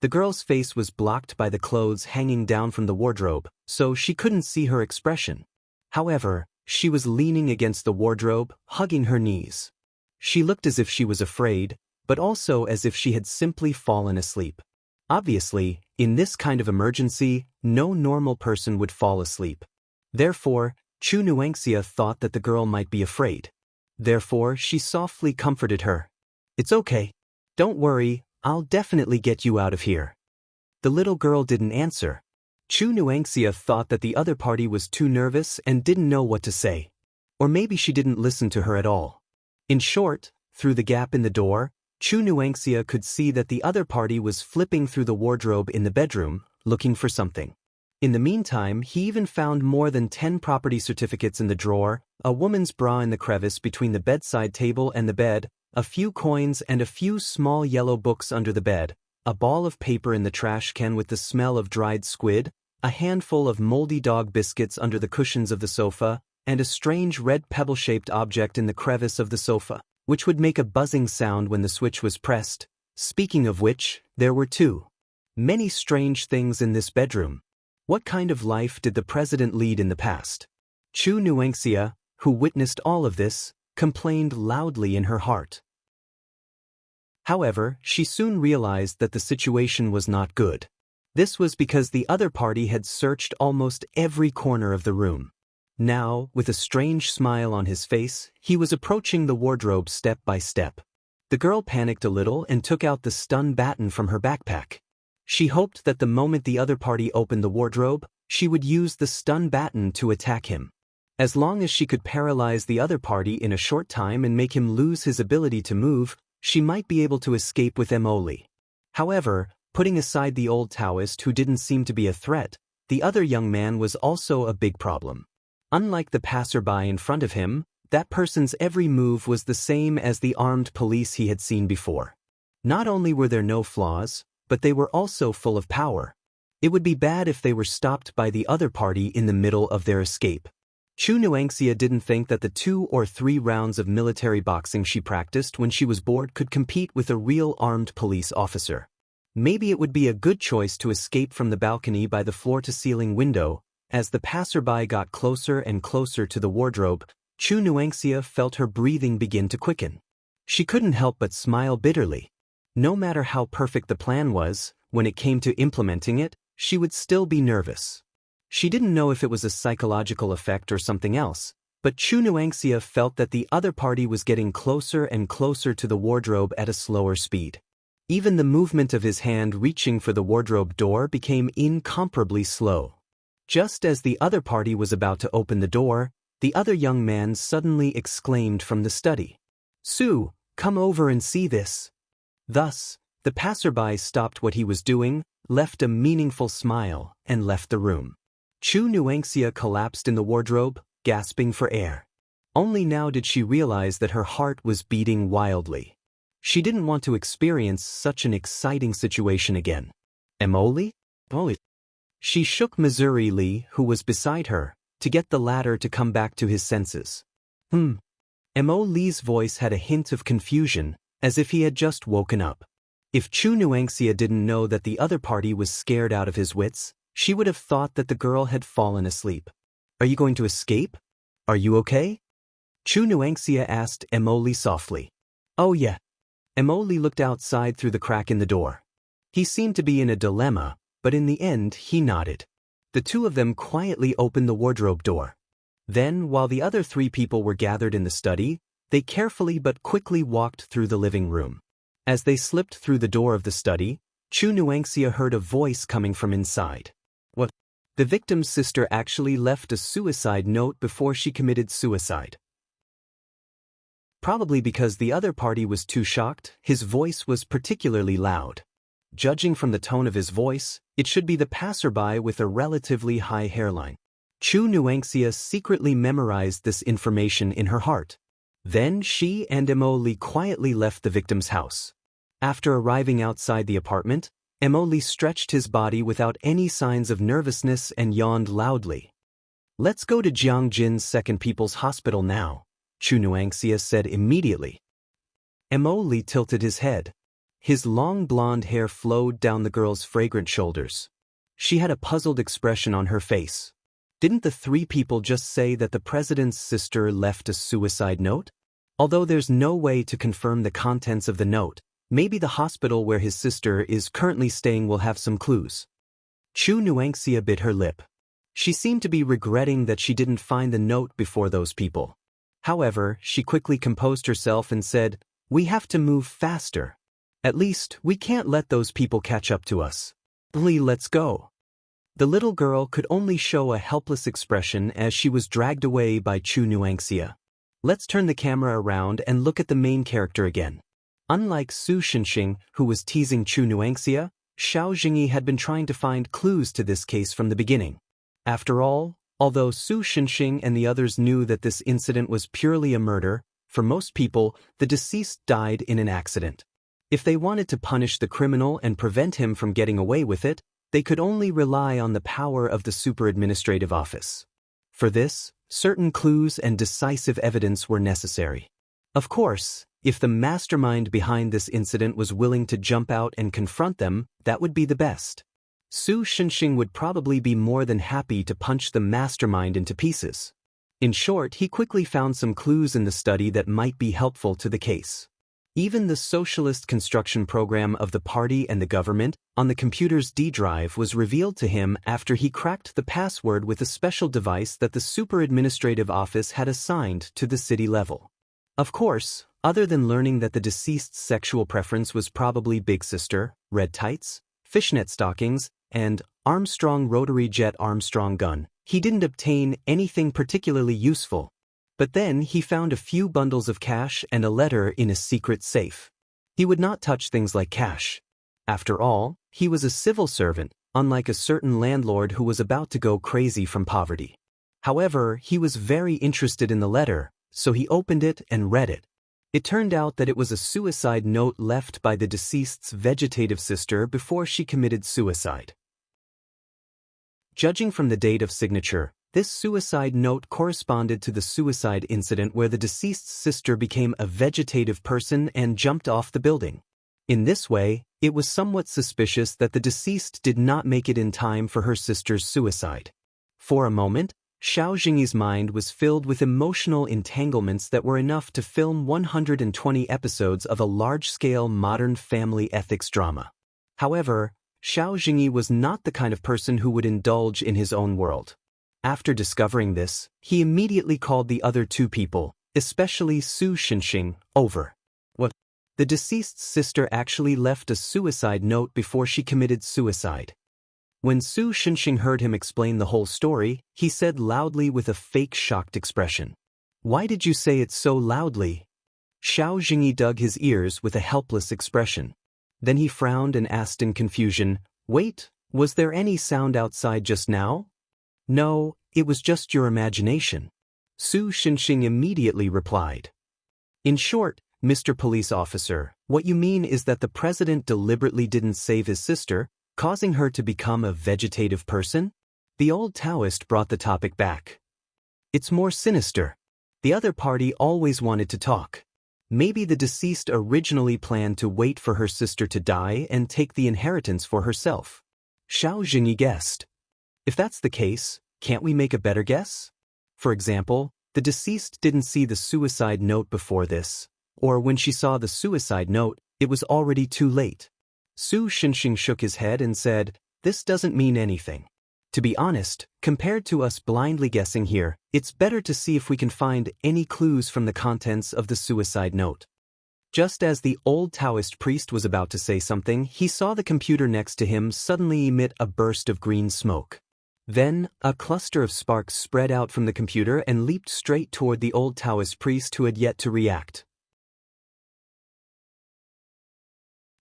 The girl's face was blocked by the clothes hanging down from the wardrobe, so she couldn't see her expression. However, she was leaning against the wardrobe, hugging her knees. She looked as if she was afraid, but also as if she had simply fallen asleep. Obviously, in this kind of emergency, no normal person would fall asleep. Therefore, Chu Nuangxia thought that the girl might be afraid. Therefore, she softly comforted her. "It's okay. Don't worry, I'll definitely get you out of here." The little girl didn't answer. Chu Nuangxia thought that the other party was too nervous and didn't know what to say. Or maybe she didn't listen to her at all. In short, through the gap in the door, Chu Nuangxia could see that the other party was flipping through the wardrobe in the bedroom, looking for something. In the meantime, he even found more than 10 property certificates in the drawer, a woman's bra in the crevice between the bedside table and the bed, a few coins and a few small yellow books under the bed, a ball of paper in the trash can with the smell of dried squid, a handful of moldy dog biscuits under the cushions of the sofa, and a strange red pebble-shaped object in the crevice of the sofa, which would make a buzzing sound when the switch was pressed. Speaking of which, there were 2. Many strange things in this bedroom. What kind of life did the president lead in the past? Chu Nuangxia, who witnessed all of this, complained loudly in her heart. However, she soon realized that the situation was not good. This was because the other party had searched almost every corner of the room. Now, with a strange smile on his face, he was approaching the wardrobe step by step. The girl panicked a little and took out the stun baton from her backpack. She hoped that the moment the other party opened the wardrobe, she would use the stun baton to attack him. As long as she could paralyze the other party in a short time and make him lose his ability to move, she might be able to escape with Emily. However, putting aside the old Taoist who didn't seem to be a threat, the other young man was also a big problem. Unlike the passerby in front of him, that person's every move was the same as the armed police he had seen before. Not only were there no flaws, but they were also full of power. It would be bad if they were stopped by the other party in the middle of their escape. Chu Nuangxia didn't think that the 2 or 3 rounds of military boxing she practiced when she was bored could compete with a real armed police officer. Maybe it would be a good choice to escape from the balcony by the floor-to-ceiling window. As the passerby got closer and closer to the wardrobe, Chu Nuangxia felt her breathing begin to quicken. She couldn't help but smile bitterly. No matter how perfect the plan was, when it came to implementing it, she would still be nervous. She didn't know if it was a psychological effect or something else, but Chu Nuangxia felt that the other party was getting closer and closer to the wardrobe at a slower speed. Even the movement of his hand reaching for the wardrobe door became incomparably slow. Just as the other party was about to open the door, the other young man suddenly exclaimed from the study, "Su, come over and see this." Thus, the passerby stopped what he was doing, left a meaningful smile, and left the room. Chu Nuangxia collapsed in the wardrobe, gasping for air. Only now did she realize that her heart was beating wildly. She didn't want to experience such an exciting situation again. Emily? Oh. She shook Missouri Lee, who was beside her, to get the latter to come back to his senses. Mo Lee's voice had a hint of confusion, as if he had just woken up. If Chu Nuangxia didn't know that the other party was scared out of his wits, she would have thought that the girl had fallen asleep. "Are you going to escape? Are you okay?" Chu Nuangxia asked Emoli softly. "Oh yeah." Emoli looked outside through the crack in the door. He seemed to be in a dilemma, but in the end he nodded. The 2 of them quietly opened the wardrobe door. Then, while the other 3 people were gathered in the study, they carefully but quickly walked through the living room. As they slipped through the door of the study, Chu Nuangxia heard a voice coming from inside. "What?" The victim's sister actually left a suicide note before she committed suicide. Probably because the other party was too shocked, his voice was particularly loud. Judging from the tone of his voice, it should be the passerby with a relatively high hairline. Chu Nuangxia secretly memorized this information in her heart. Then she and Emoli quietly left the victim's house. After arriving outside the apartment, Emoli stretched his body without any signs of nervousness and yawned loudly. "Let's go to Jiangjin's Second People's Hospital now," Chu Nuangxia said immediately. Emoli tilted his head. His long blonde hair flowed down the girl's fragrant shoulders. She had a puzzled expression on her face. Didn't the 3 people just say that the president's sister left a suicide note? Although there's no way to confirm the contents of the note, maybe the hospital where his sister is currently staying will have some clues. Chu Nuangxia bit her lip. She seemed to be regretting that she didn't find the note before those people. However, she quickly composed herself and said, "We have to move faster. At least, we can't let those people catch up to us. Let's go." The little girl could only show a helpless expression as she was dragged away by Chu Nuangxia. Let's turn the camera around and look at the main character again. Unlike Su Xinxing, who was teasing Chu Nuangxia, Xiao Jingyi had been trying to find clues to this case from the beginning. After all, although Su Xinxing and the others knew that this incident was purely a murder, for most people, the deceased died in an accident. If they wanted to punish the criminal and prevent him from getting away with it, they could only rely on the power of the super administrative office. For this, certain clues and decisive evidence were necessary. Of course, if the mastermind behind this incident was willing to jump out and confront them, that would be the best. Su Xinxing would probably be more than happy to punch the mastermind into pieces. In short, he quickly found some clues in the study that might be helpful to the case. Even the socialist construction program of the party and the government on the computer's D drive was revealed to him after he cracked the password with a special device that the super administrative office had assigned to the city level. Of course, other than learning that the deceased's sexual preference was probably Big Sister, red tights, fishnet stockings, and Armstrong rotary jet Armstrong gun, he didn't obtain anything particularly useful. But then he found a few bundles of cash and a letter in a secret safe. He would not touch things like cash. After all, he was a civil servant, unlike a certain landlord who was about to go crazy from poverty. However, he was very interested in the letter, so he opened it and read it. It turned out that it was a suicide note left by the deceased's vegetative sister before she committed suicide. Judging from the date of signature, this suicide note corresponded to the suicide incident where the deceased's sister became a vegetative person and jumped off the building. In this way, it was somewhat suspicious that the deceased did not make it in time for her sister's suicide. For a moment, Xiao Jingyi's mind was filled with emotional entanglements that were enough to film 120 episodes of a large-scale modern family ethics drama. However, Xiao Jingyi was not the kind of person who would indulge in his own world. After discovering this, he immediately called the other two people, especially Su Xinxing, over. What? The deceased's sister actually left a suicide note before she committed suicide. When Su Xinxing heard him explain the whole story, he said loudly with a fake shocked expression. "Why did you say it so loudly?" Xiao Jingyi dug his ears with a helpless expression. Then he frowned and asked in confusion, "Wait, was there any sound outside just now?" "No, it was just your imagination," Su Xinxing immediately replied. "In short, Mr. Police Officer, what you mean is that the president deliberately didn't save his sister, causing her to become a vegetative person?" The old Taoist brought the topic back. "It's more sinister. The other party always wanted to talk. Maybe the deceased originally planned to wait for her sister to die and take the inheritance for herself," Xiao Jingyi guessed. "If that's the case, can't we make a better guess? For example, the deceased didn't see the suicide note before this, or when she saw the suicide note, it was already too late." Su Xinxing shook his head and said, "This doesn't mean anything. To be honest, compared to us blindly guessing here, it's better to see if we can find any clues from the contents of the suicide note." Just as the old Taoist priest was about to say something, he saw the computer next to him suddenly emit a burst of green smoke. Then, a cluster of sparks spread out from the computer and leaped straight toward the old Taoist priest who had yet to react.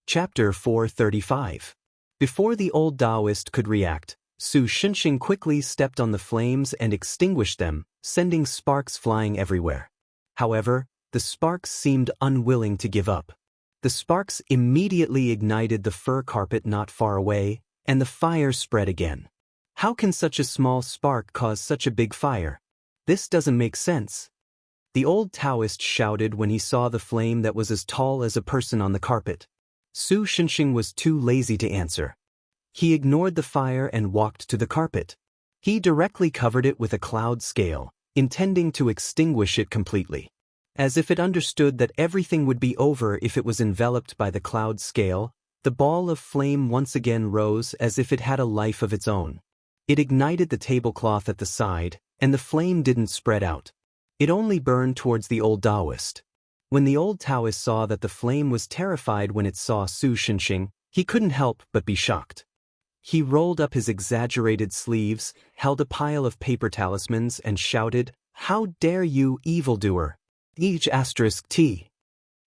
Chapter 435. Before the old Taoist could react, Su Xinxing quickly stepped on the flames and extinguished them, sending sparks flying everywhere. However, the sparks seemed unwilling to give up. The sparks immediately ignited the fur carpet not far away, and the fire spread again. How can such a small spark cause such a big fire? This doesn't make sense. The old Taoist shouted when he saw the flame that was as tall as a person on the carpet. Su Xinxing was too lazy to answer. He ignored the fire and walked to the carpet. He directly covered it with a cloud scale, intending to extinguish it completely. As if it understood that everything would be over if it was enveloped by the cloud scale, the ball of flame once again rose as if it had a life of its own. It ignited the tablecloth at the side, and the flame didn't spread out. It only burned towards the old Taoist. When the old Taoist saw that the flame was terrified when it saw Su Xinxing, he couldn't help but be shocked. He rolled up his exaggerated sleeves, held a pile of paper talismans, and shouted, "How dare you, evildoer! T."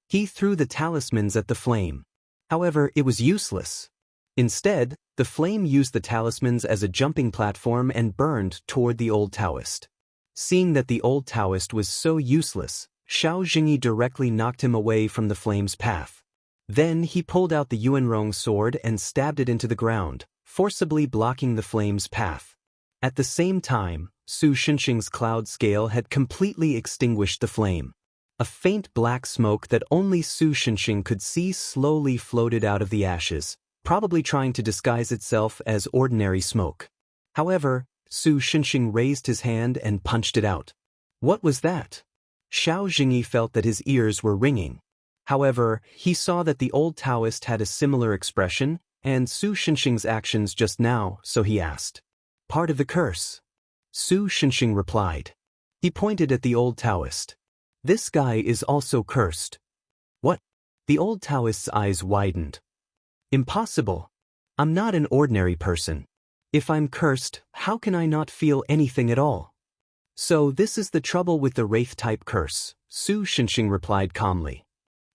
He threw the talismans at the flame. However, it was useless. Instead, the flame used the talismans as a jumping platform and burned toward the old Taoist. Seeing that the old Taoist was so useless, Xiao Jingyi directly knocked him away from the flame's path. Then he pulled out the Yuanrong sword and stabbed it into the ground, forcibly blocking the flame's path. At the same time, Su Xinxing's cloud scale had completely extinguished the flame. A faint black smoke that only Su Xinxing could see slowly floated out of the ashes, probably trying to disguise itself as ordinary smoke. However, Su Xinxing raised his hand and punched it out. What was that? Xiao Jingyi felt that his ears were ringing. However, he saw that the old Taoist had a similar expression, and Su Xinxing's actions just now, so he asked, "Part of the curse?" Su Xinxing replied. He pointed at the old Taoist. "This guy is also cursed." "What?" The old Taoist's eyes widened. "Impossible. I'm not an ordinary person. If I'm cursed, how can I not feel anything at all?" "So this is the trouble with the wraith-type curse," Su Xinxing replied calmly.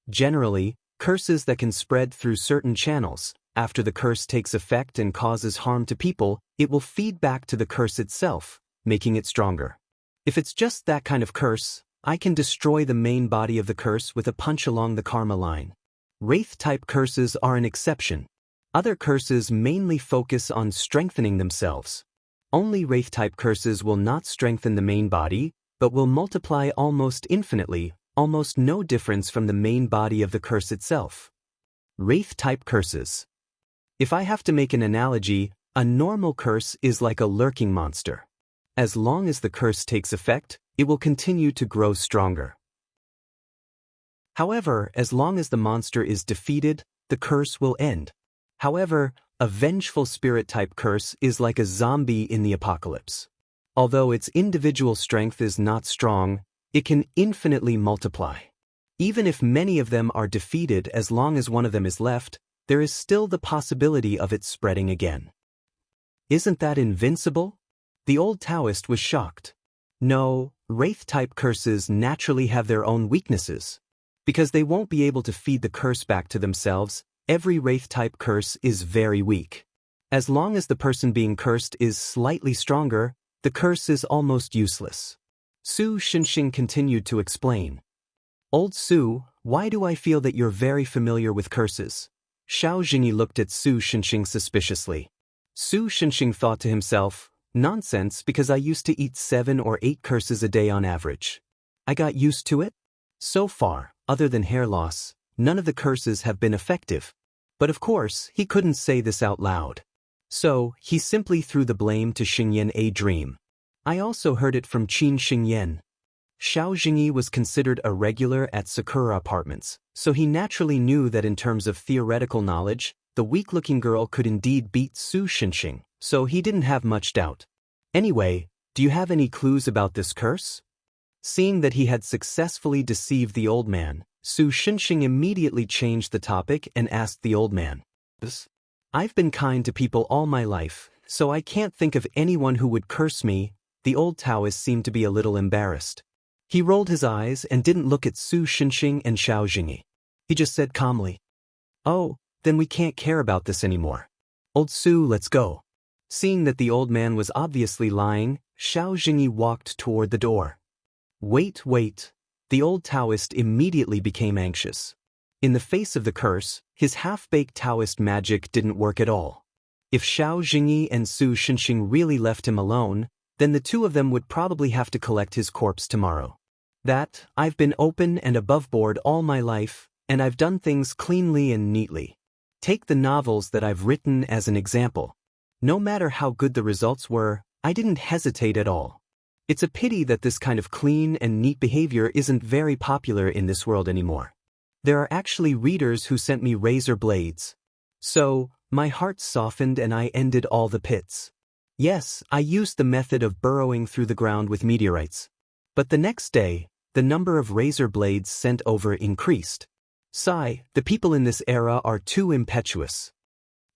"Generally, curses that can spread through certain channels, after the curse takes effect and causes harm to people, it will feed back to the curse itself, making it stronger. If it's just that kind of curse, I can destroy the main body of the curse with a punch along the karma line. Wraith-type curses are an exception. Other curses mainly focus on strengthening themselves. Only Wraith-type curses will not strengthen the main body, but will multiply almost infinitely, almost no difference from the main body of the curse itself. Wraith-type curses. If I have to make an analogy, a normal curse is like a lurking monster. As long as the curse takes effect, it will continue to grow stronger. However, as long as the monster is defeated, the curse will end. However, a vengeful spirit-type curse is like a zombie in the apocalypse. Although its individual strength is not strong, it can infinitely multiply. Even if many of them are defeated, as long as one of them is left, there is still the possibility of it spreading again. Isn't that invincible? The old Taoist was shocked. No, Wraith-type curses naturally have their own weaknesses. Because they won't be able to feed the curse back to themselves, every Wraith-type curse is very weak. As long as the person being cursed is slightly stronger, the curse is almost useless. Su Xinxing continued to explain. Old Su, why do I feel that you're very familiar with curses? Xiao Jingyi looked at Su Xinxing suspiciously. Su Xinxing thought to himself, nonsense, because I used to eat 7 or 8 curses a day on average. I got used to it. So far, other than hair loss, none of the curses have been effective. But of course, he couldn't say this out loud. So, he simply threw the blame to Xingyan a dream. I also heard it from Qin Xingyan. Xiao Jingyi was considered a regular at Sakura Apartments, so he naturally knew that in terms of theoretical knowledge, the weak-looking girl could indeed beat Su Xinxing, so he didn't have much doubt. Anyway, do you have any clues about this curse? Seeing that he had successfully deceived the old man, Su Xinxing immediately changed the topic and asked the old man. I've been kind to people all my life, so I can't think of anyone who would curse me. The old Taoist seemed to be a little embarrassed. He rolled his eyes and didn't look at Su Xinxing and Xiao Jingyi. He just said calmly, "Oh, then we can't care about this anymore. Old Su, let's go." Seeing that the old man was obviously lying, Xiao Jingyi walked toward the door. Wait. The old Taoist immediately became anxious. In the face of the curse, his half-baked Taoist magic didn't work at all. If Xiao Jingyi and Su Xinxing really left him alone, then the two of them would probably have to collect his corpse tomorrow. I've been open and above board all my life, and I've done things cleanly and neatly. Take the novels that I've written as an example. No matter how good the results were, I didn't hesitate at all. It's a pity that this kind of clean and neat behavior isn't very popular in this world anymore. There are actually readers who sent me razor blades. So, my heart softened and I ended all the pits. Yes, I used the method of burrowing through the ground with meteorites. But the next day, the number of razor blades sent over increased. Sigh, the people in this era are too impetuous.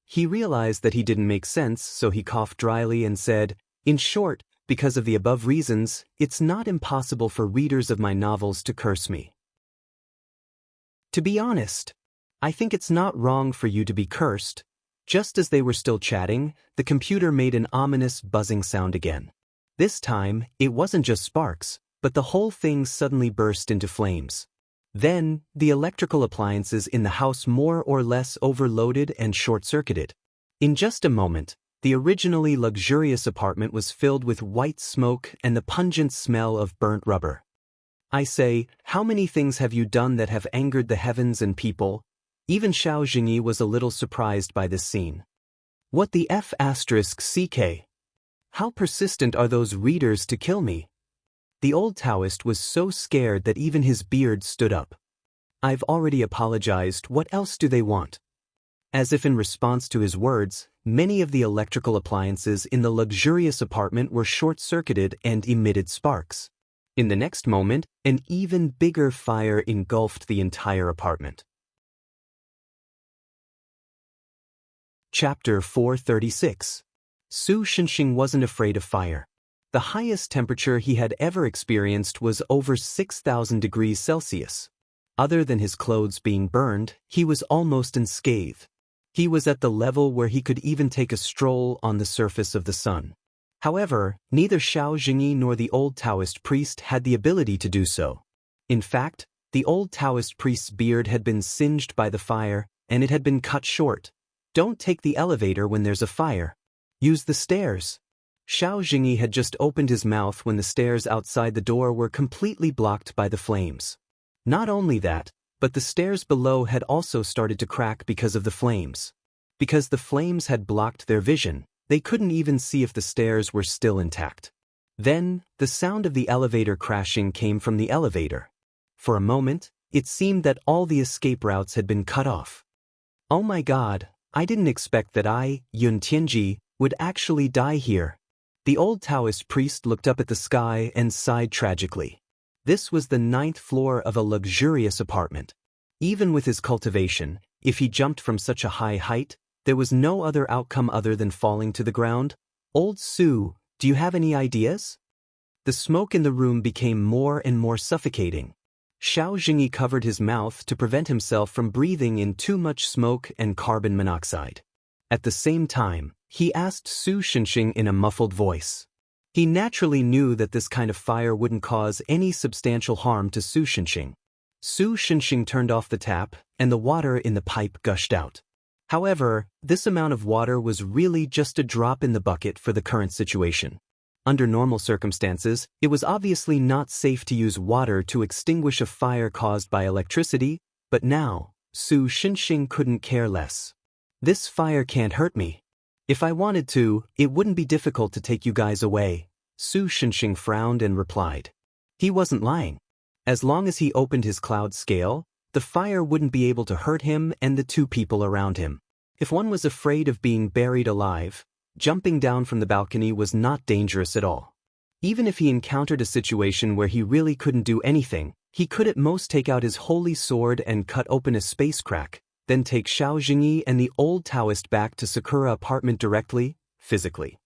He realized that he didn't make sense, so he coughed dryly and said, in short, because of the above reasons, it's not impossible for readers of my novels to curse me. To be honest, I think it's not wrong for you to be cursed. Just as they were still chatting, the computer made an ominous buzzing sound again. This time, it wasn't just sparks, but the whole thing suddenly burst into flames. Then, the electrical appliances in the house more or less overloaded and short-circuited. In just a moment, the originally luxurious apartment was filled with white smoke and the pungent smell of burnt rubber. I say, how many things have you done that have angered the heavens and people? Even Xiao Jingyi was a little surprised by this scene. What the F***CK? How persistent are those readers to kill me? The old Taoist was so scared that even his beard stood up. I've already apologized, what else do they want? As if in response to his words, many of the electrical appliances in the luxurious apartment were short-circuited and emitted sparks. In the next moment, an even bigger fire engulfed the entire apartment. Chapter 436. Su Xinxing wasn't afraid of fire. The highest temperature he had ever experienced was over 6,000 degrees Celsius. Other than his clothes being burned, he was almost unscathed. He was at the level where he could even take a stroll on the surface of the sun. However, neither Xiao Jingyi nor the old Taoist priest had the ability to do so. In fact, the old Taoist priest's beard had been singed by the fire, and it had been cut short. Don't take the elevator when there's a fire. Use the stairs. Xiao Jingyi had just opened his mouth when the stairs outside the door were completely blocked by the flames. Not only that, but the stairs below had also started to crack because of the flames. Because the flames had blocked their vision, they couldn't even see if the stairs were still intact. Then, the sound of the elevator crashing came from the elevator. For a moment, it seemed that all the escape routes had been cut off. Oh my God, I didn't expect that Yun Tianji, would actually die here. The old Taoist priest looked up at the sky and sighed tragically. This was the 9th floor of a luxurious apartment. Even with his cultivation, if he jumped from such a high height, there was no other outcome other than falling to the ground. Old Su, do you have any ideas? The smoke in the room became more and more suffocating. Xiao Jingyi covered his mouth to prevent himself from breathing in too much smoke and carbon monoxide. At the same time, he asked Su Shenxing in a muffled voice. He naturally knew that this kind of fire wouldn't cause any substantial harm to Su Shenxing. Su Shenxing turned off the tap, and the water in the pipe gushed out. However, this amount of water was really just a drop in the bucket for the current situation. Under normal circumstances, it was obviously not safe to use water to extinguish a fire caused by electricity, but now, Su Shenxing couldn't care less. This fire can't hurt me. If I wanted to, it wouldn't be difficult to take you guys away. Su Shenxing frowned and replied. He wasn't lying. As long as he opened his cloud scale, the fire wouldn't be able to hurt him and the 2 people around him. If one was afraid of being buried alive, jumping down from the balcony was not dangerous at all. Even if he encountered a situation where he really couldn't do anything, he could at most take out his holy sword and cut open a space crack, then take Xiao Jingyi and the old Taoist back to Sakura apartment directly, physically.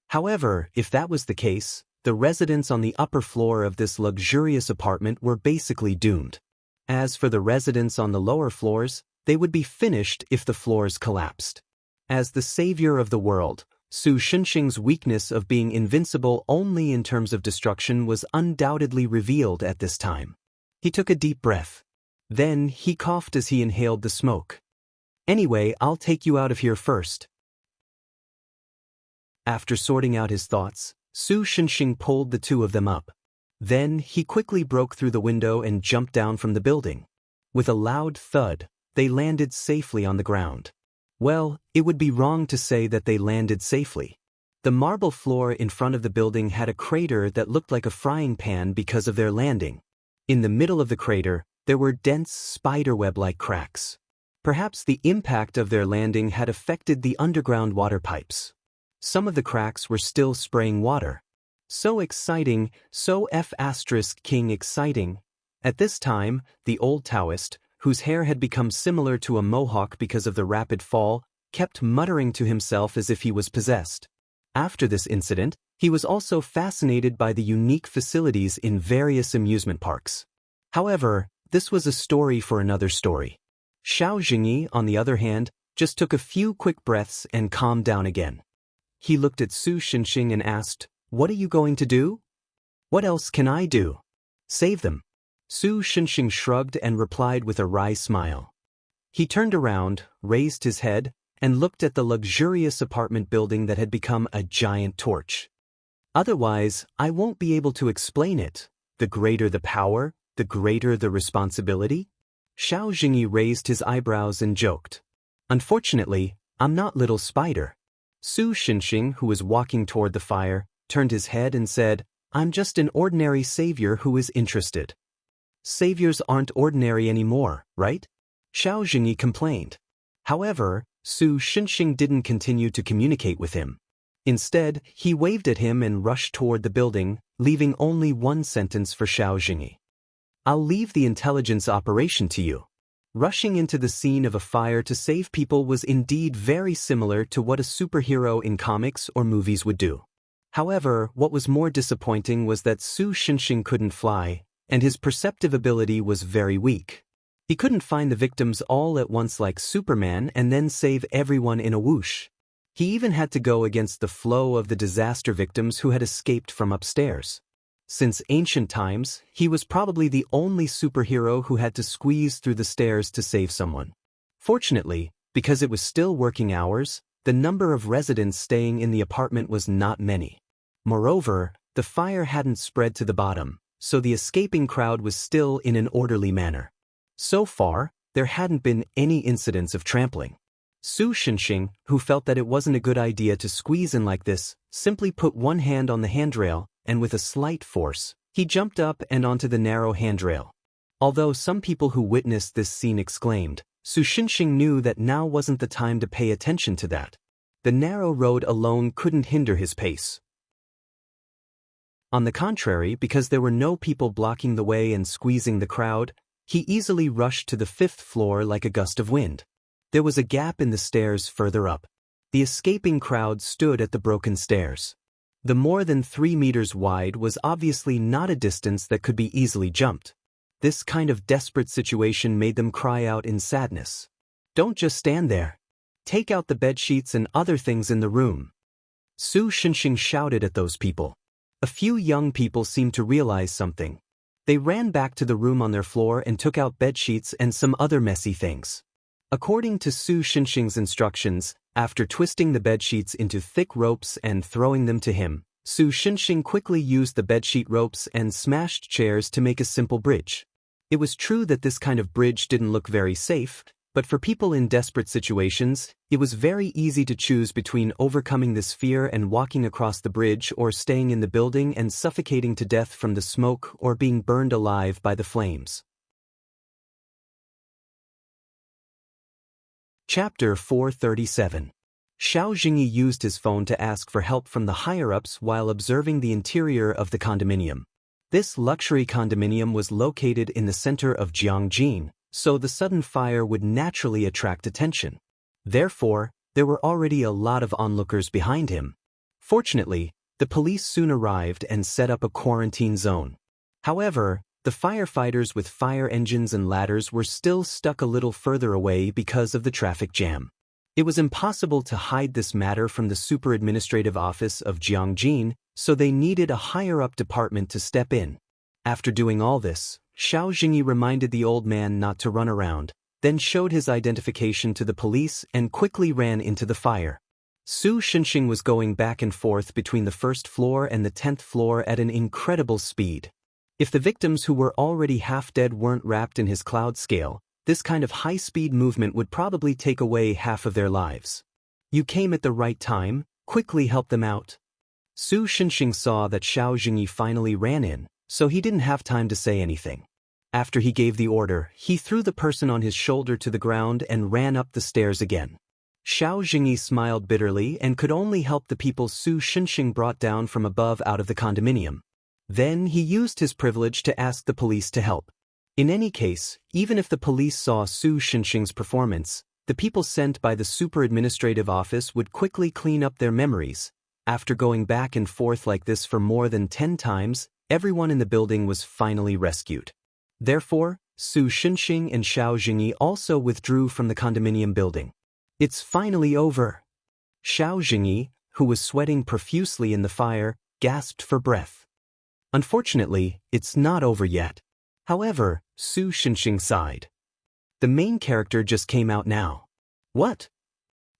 However, if that was the case, the residents on the upper floor of this luxurious apartment were basically doomed. As for the residents on the lower floors, they would be finished if the floors collapsed. As the savior of the world, Su Shenxing's weakness of being invincible only in terms of destruction was undoubtedly revealed at this time. He took a deep breath. Then he coughed as he inhaled the smoke. Anyway, I'll take you out of here first. After sorting out his thoughts, Su Shenxing pulled the 2 of them up. Then he quickly broke through the window and jumped down from the building. With a loud thud, they landed safely on the ground. Well, it would be wrong to say that they landed safely. The marble floor in front of the building had a crater that looked like a frying pan because of their landing. In the middle of the crater, there were dense spiderweb-like cracks. Perhaps the impact of their landing had affected the underground water pipes. Some of the cracks were still spraying water. So exciting, so King exciting. At this time, the old Taoist, whose hair had become similar to a mohawk because of the rapid fall, kept muttering to himself as if he was possessed. After this incident, he was also fascinated by the unique facilities in various amusement parks. However, this was a story for another story. Xiao Jingyi, on the other hand, just took a few quick breaths and calmed down again. He looked at Su Shenxing and asked, "What are you going to do?" "What else can I do? Save them." Su Shenxing shrugged and replied with a wry smile. He turned around, raised his head, and looked at the luxurious apartment building that had become a giant torch. "Otherwise, I won't be able to explain it. The greater the power, the greater the responsibility?" Xiao Jingyi raised his eyebrows and joked. "Unfortunately, I'm not Little Spider." Su Shenxing, who was walking toward the fire, turned his head and said, "I'm just an ordinary savior who is interested." "Saviors aren't ordinary anymore, right?" Xiao Jingyi complained. However, Su Shenxing didn't continue to communicate with him. Instead, he waved at him and rushed toward the building, leaving only one sentence for Xiao Jingyi. "I'll leave the intelligence operation to you." Rushing into the scene of a fire to save people was indeed very similar to what a superhero in comics or movies would do. However, what was more disappointing was that Su Shenxing couldn't fly, and his perceptive ability was very weak. He couldn't find the victims all at once like Superman and then save everyone in a whoosh. He even had to go against the flow of the disaster victims who had escaped from upstairs. Since ancient times, he was probably the only superhero who had to squeeze through the stairs to save someone. Fortunately, because it was still working hours, the number of residents staying in the apartment was not many. Moreover, the fire hadn't spread to the bottom, so the escaping crowd was still in an orderly manner. So far, there hadn't been any incidents of trampling. Su Xinxing, who felt that it wasn't a good idea to squeeze in like this, simply put one hand on the handrail, and with a slight force, he jumped up and onto the narrow handrail. Although some people who witnessed this scene exclaimed, Su Xinxing knew that now wasn't the time to pay attention to that. The narrow road alone couldn't hinder his pace. On the contrary, because there were no people blocking the way and squeezing the crowd, he easily rushed to the 5th floor like a gust of wind. There was a gap in the stairs further up. The escaping crowd stood at the broken stairs. The more than 3 meters wide was obviously not a distance that could be easily jumped. This kind of desperate situation made them cry out in sadness. "Don't just stand there. Take out the bedsheets and other things in the room." Su Xinxing shouted at those people. A few young people seemed to realize something. They ran back to the room on their floor and took out bedsheets and some other messy things. According to Su Xinxing's instructions, after twisting the bedsheets into thick ropes and throwing them to him, Su Xinxing quickly used the bedsheet ropes and smashed chairs to make a simple bridge. It was true that this kind of bridge didn't look very safe, but for people in desperate situations, it was very easy to choose between overcoming this fear and walking across the bridge or staying in the building and suffocating to death from the smoke or being burned alive by the flames. Chapter 437. Xiao Jingyi used his phone to ask for help from the higher-ups while observing the interior of the condominium. This luxury condominium was located in the center of Jiangjin, so the sudden fire would naturally attract attention. Therefore, there were already a lot of onlookers behind him. Fortunately, the police soon arrived and set up a quarantine zone. However, the firefighters with fire engines and ladders were still stuck a little further away because of the traffic jam. It was impossible to hide this matter from the super administrative office of Jiangjin, so they needed a higher-up department to step in. After doing all this, Xiao Jingyi reminded the old man not to run around, then showed his identification to the police and quickly ran into the fire. Su Xinxing was going back and forth between the 1st floor and the 10th floor at an incredible speed. If the victims who were already half dead weren't wrapped in his cloud scale, this kind of high-speed movement would probably take away half of their lives. "You came at the right time, quickly help them out." Su Xinxing saw that Xiao Jingyi finally ran in, so he didn't have time to say anything. After he gave the order, he threw the person on his shoulder to the ground and ran up the stairs again. Xiao Jingyi smiled bitterly and could only help the people Su Xinxing brought down from above out of the condominium. Then he used his privilege to ask the police to help. In any case, even if the police saw Su Xinxing's performance, the people sent by the super administrative office would quickly clean up their memories. After going back and forth like this for more than 10 times, everyone in the building was finally rescued. Therefore, Su Xinxing and Xiao Jingyi also withdrew from the condominium building. "It's finally over." Xiao Jingyi, who was sweating profusely in the fire, gasped for breath. "Unfortunately, it's not over yet." However, Su Xinxing sighed. "The main character just came out now." "What?"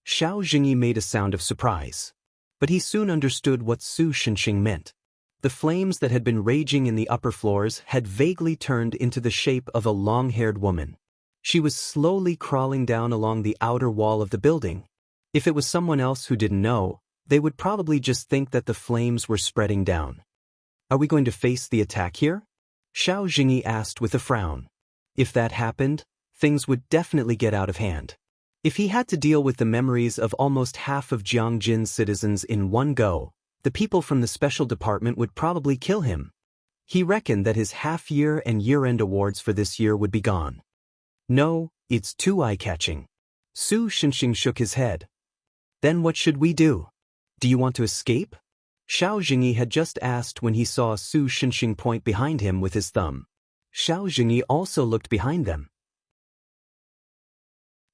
Xiao Jingyi made a sound of surprise. But he soon understood what Su Xinxing meant. The flames that had been raging in the upper floors had vaguely turned into the shape of a long-haired woman. She was slowly crawling down along the outer wall of the building. If it was someone else who didn't know, they would probably just think that the flames were spreading down. "Are we going to face the attack here?" Xiao Jingyi asked with a frown. If that happened, things would definitely get out of hand. If he had to deal with the memories of almost half of Jiangjin's citizens in one go, the people from the special department would probably kill him. He reckoned that his half-year and year-end awards for this year would be gone. "No, it's too eye-catching." Su Xinxing shook his head. "Then what should we do? Do you want to escape?" Xiao Jingyi had just asked when he saw Su Xinxing point behind him with his thumb. Xiao Jingyi also looked behind them.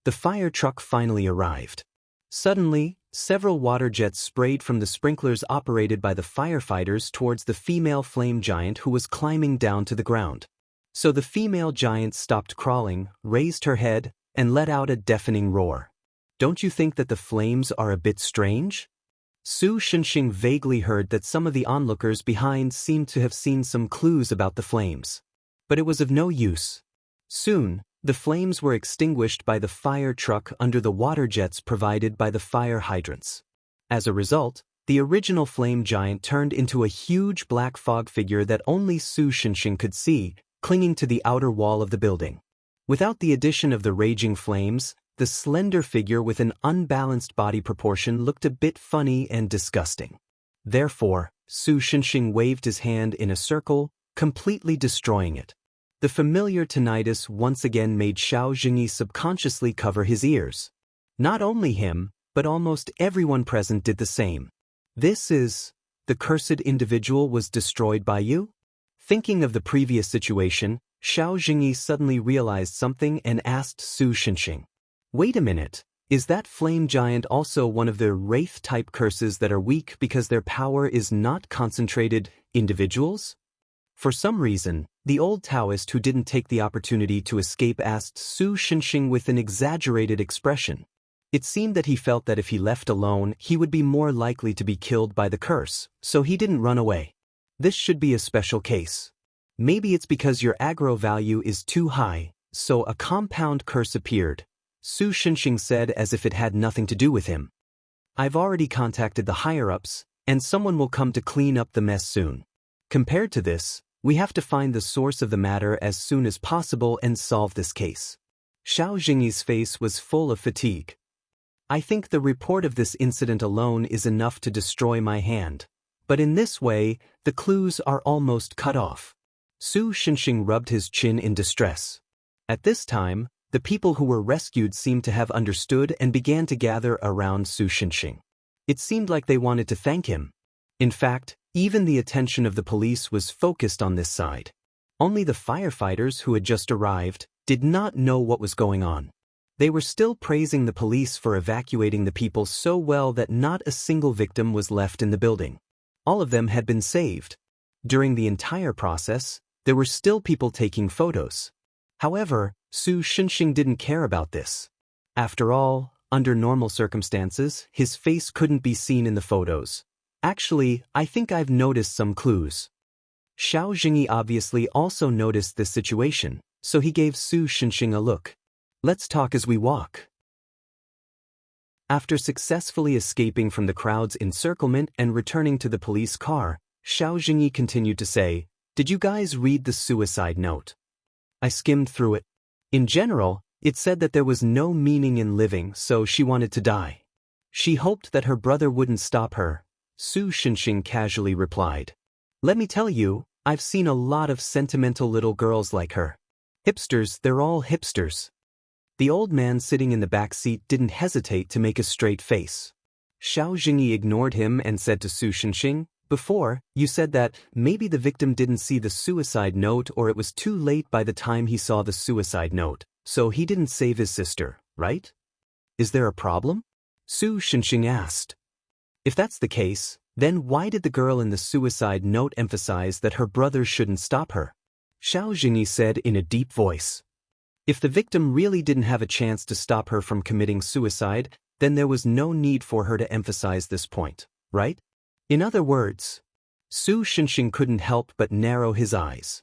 The fire truck finally arrived. Suddenly, several water jets sprayed from the sprinklers operated by the firefighters towards the female flame giant who was climbing down to the ground. So the female giant stopped crawling, raised her head, and let out a deafening roar. Don't you think that the flames are a bit strange? Su Shenxing vaguely heard that some of the onlookers behind seemed to have seen some clues about the flames. But it was of no use. Soon, the flames were extinguished by the fire truck under the water jets provided by the fire hydrants. As a result, the original flame giant turned into a huge black fog figure that only Su Shenxing could see, clinging to the outer wall of the building. Without the addition of the raging flames, the slender figure with an unbalanced body proportion looked a bit funny and disgusting. Therefore, Su Shenxing waved his hand in a circle, completely destroying it. The familiar tinnitus once again made Xiao Jingyi subconsciously cover his ears. Not only him, but almost everyone present did the same. The cursed individual was destroyed by you? Thinking of the previous situation, Xiao Jingyi suddenly realized something and asked Su Shenxing. Wait a minute, is that flame giant also one of the wraith-type curses that are weak because their power is not concentrated individuals? For some reason, the old Taoist who didn't take the opportunity to escape asked Su Shenxing with an exaggerated expression. It seemed that he felt that if he left alone, he would be more likely to be killed by the curse, so he didn't run away. This should be a special case. Maybe it's because your aggro value is too high, so a compound curse appeared, Su Shenxing said as if it had nothing to do with him. I've already contacted the higher-ups, and someone will come to clean up the mess soon. Compared to this, we have to find the source of the matter as soon as possible and solve this case. Xiao Jingyi's face was full of fatigue. I think the report of this incident alone is enough to destroy my hand. But in this way, the clues are almost cut off. Su Shenxing rubbed his chin in distress. At this time, the people who were rescued seemed to have understood and began to gather around Su Shenxing. It seemed like they wanted to thank him. In fact, even the attention of the police was focused on this side. Only the firefighters who had just arrived did not know what was going on. They were still praising the police for evacuating the people so well that not a single victim was left in the building. All of them had been saved. During the entire process, there were still people taking photos. However, Su Shenxing didn't care about this. After all, under normal circumstances, his face couldn't be seen in the photos. Actually, I think I've noticed some clues. Xiao Jingyi obviously also noticed this situation, so he gave Su Shenxing a look. Let's talk as we walk. After successfully escaping from the crowd's encirclement and returning to the police car, Xiao Jingyi continued to say, "Did you guys read the suicide note?" I skimmed through it. In general, it said that there was no meaning in living, so she wanted to die. She hoped that her brother wouldn't stop her, Su Shenxing casually replied. Let me tell you, I've seen a lot of sentimental little girls like her. Hipsters, they're all hipsters. The old man sitting in the back seat didn't hesitate to make a straight face. Xiao Jingyi ignored him and said to Su Shenxing, "Before, you said that maybe the victim didn't see the suicide note or it was too late by the time he saw the suicide note, so he didn't save his sister, right? Is there a problem?" Su Shenxing asked. If that's the case, then why did the girl in the suicide note emphasize that her brother shouldn't stop her? Xiao Jingyi said in a deep voice. If the victim really didn't have a chance to stop her from committing suicide, then there was no need for her to emphasize this point, right? In other words, Su Shenxing couldn't help but narrow his eyes.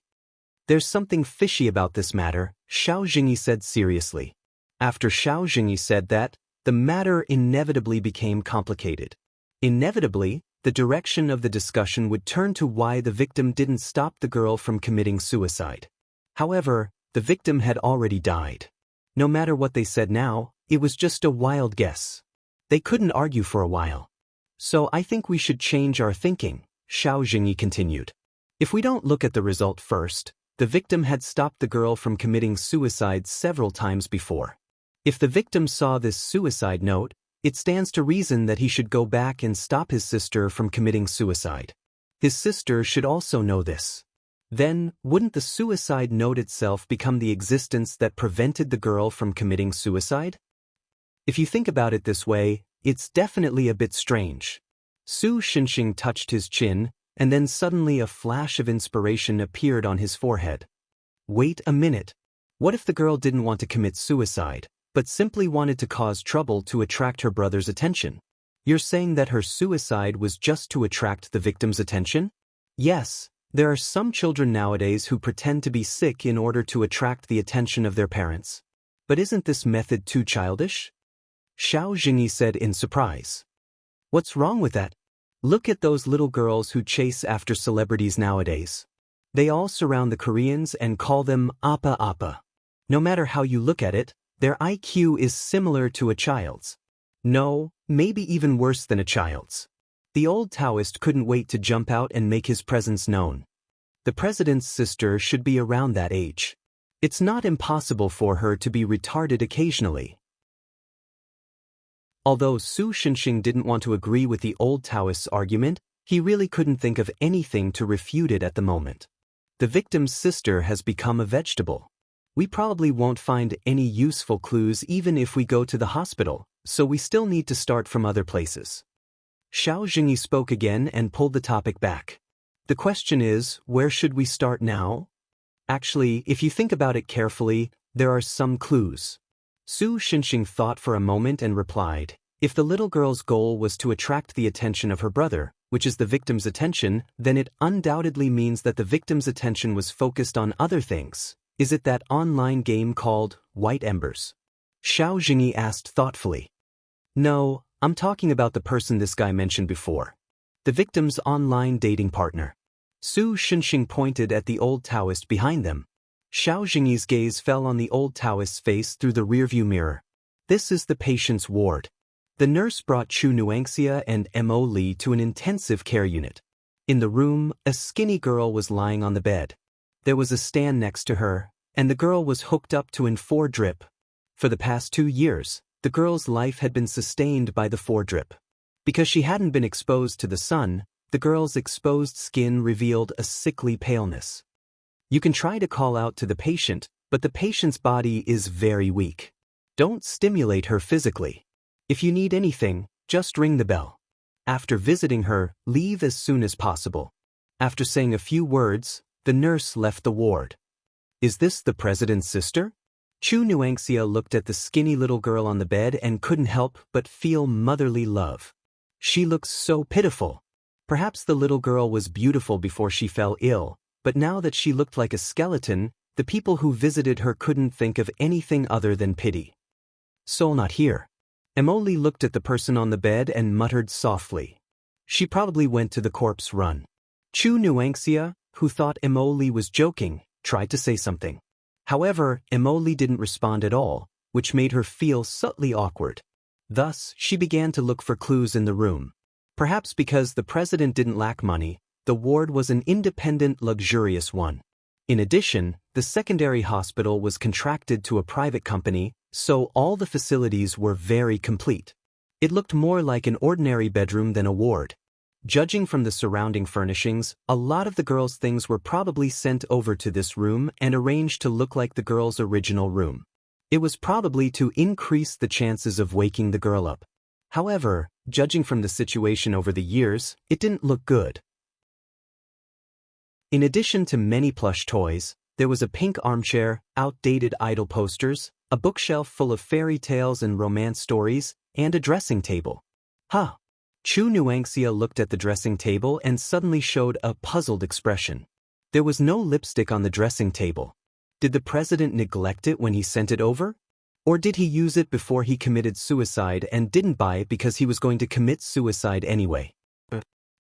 There's something fishy about this matter, Xiao Jingyi said seriously. After Xiao Jingyi said that, the matter inevitably became complicated. Inevitably, the direction of the discussion would turn to why the victim didn't stop the girl from committing suicide. However, the victim had already died. No matter what they said now, it was just a wild guess. They couldn't argue for a while. So I think we should change our thinking, Xiao Jingyi continued. If we don't look at the result first, the victim had stopped the girl from committing suicide several times before. If the victim saw this suicide note, it stands to reason that he should go back and stop his sister from committing suicide. His sister should also know this. Then, wouldn't the suicide note itself become the existence that prevented the girl from committing suicide? If you think about it this way, It's definitely a bit strange. Su Xinxing touched his chin, and then suddenly a flash of inspiration appeared on his forehead. Wait a minute. What if the girl didn't want to commit suicide, but simply wanted to cause trouble to attract her brother's attention? You're saying that her suicide was just to attract the victim's attention? Yes, there are some children nowadays who pretend to be sick in order to attract the attention of their parents. But isn't this method too childish? Xiao Jingyi said in surprise. What's wrong with that? Look at those little girls who chase after celebrities nowadays. They all surround the Koreans and call them Appa Appa. No matter how you look at it, their IQ is similar to a child's. No, maybe even worse than a child's. The old Taoist couldn't wait to jump out and make his presence known. The president's sister should be around that age. It's not impossible for her to be retarded occasionally. Although Su Xinxing didn't want to agree with the old Taoist's argument, he really couldn't think of anything to refute it at the moment. The victim's sister has become a vegetable. We probably won't find any useful clues even if we go to the hospital, so we still need to start from other places. Xiao Jingyi spoke again and pulled the topic back. The question is, where should we start now? Actually, if you think about it carefully, there are some clues. Su Xinxing thought for a moment and replied, if the little girl's goal was to attract the attention of her brother, which is the victim's attention, then it undoubtedly means that the victim's attention was focused on other things. Is it that online game called White Embers? Xiao Jingyi asked thoughtfully. No, I'm talking about the person this guy mentioned before. The victim's online dating partner. Su Xinxing pointed at the old Taoist behind them. Xiao Jingyi's gaze fell on the old Taoist's face through the rearview mirror. This is the patient's ward. The nurse brought Chu Nuangxia and Mo Li to an intensive care unit. In the room, a skinny girl was lying on the bed. There was a stand next to her, and the girl was hooked up to an 4-drip. For the past 2 years, the girl's life had been sustained by the 4-drip. Because she hadn't been exposed to the sun, the girl's exposed skin revealed a sickly paleness. You can try to call out to the patient, but the patient's body is very weak. Don't stimulate her physically. If you need anything, just ring the bell. After visiting her, leave as soon as possible. After saying a few words, the nurse left the ward. Is this the president's sister? Chu Nuangxia looked at the skinny little girl on the bed and couldn't help but feel motherly love. She looks so pitiful. Perhaps the little girl was beautiful before she fell ill, but now that she looked like a skeleton, the people who visited her couldn't think of anything other than pity. Soul not here. Emoli looked at the person on the bed and muttered softly. She probably went to the corpse run. Chu Nuangxia, who thought Emoli was joking, tried to say something. However, Emoli didn't respond at all, which made her feel subtly awkward. Thus, she began to look for clues in the room. Perhaps because the president didn't lack money, the ward was an independent, luxurious one. In addition, the secondary hospital was contracted to a private company, so all the facilities were very complete. It looked more like an ordinary bedroom than a ward. Judging from the surrounding furnishings, a lot of the girl's things were probably sent over to this room and arranged to look like the girl's original room. It was probably to increase the chances of waking the girl up. However, judging from the situation over the years, it didn't look good. In addition to many plush toys, there was a pink armchair, outdated idol posters, a bookshelf full of fairy tales and romance stories, and a dressing table. Huh. Chu Nuangxia looked at the dressing table and suddenly showed a puzzled expression. There was no lipstick on the dressing table. Did the president neglect it when he sent it over? Or did he use it before he committed suicide and didn't buy it because he was going to commit suicide anyway?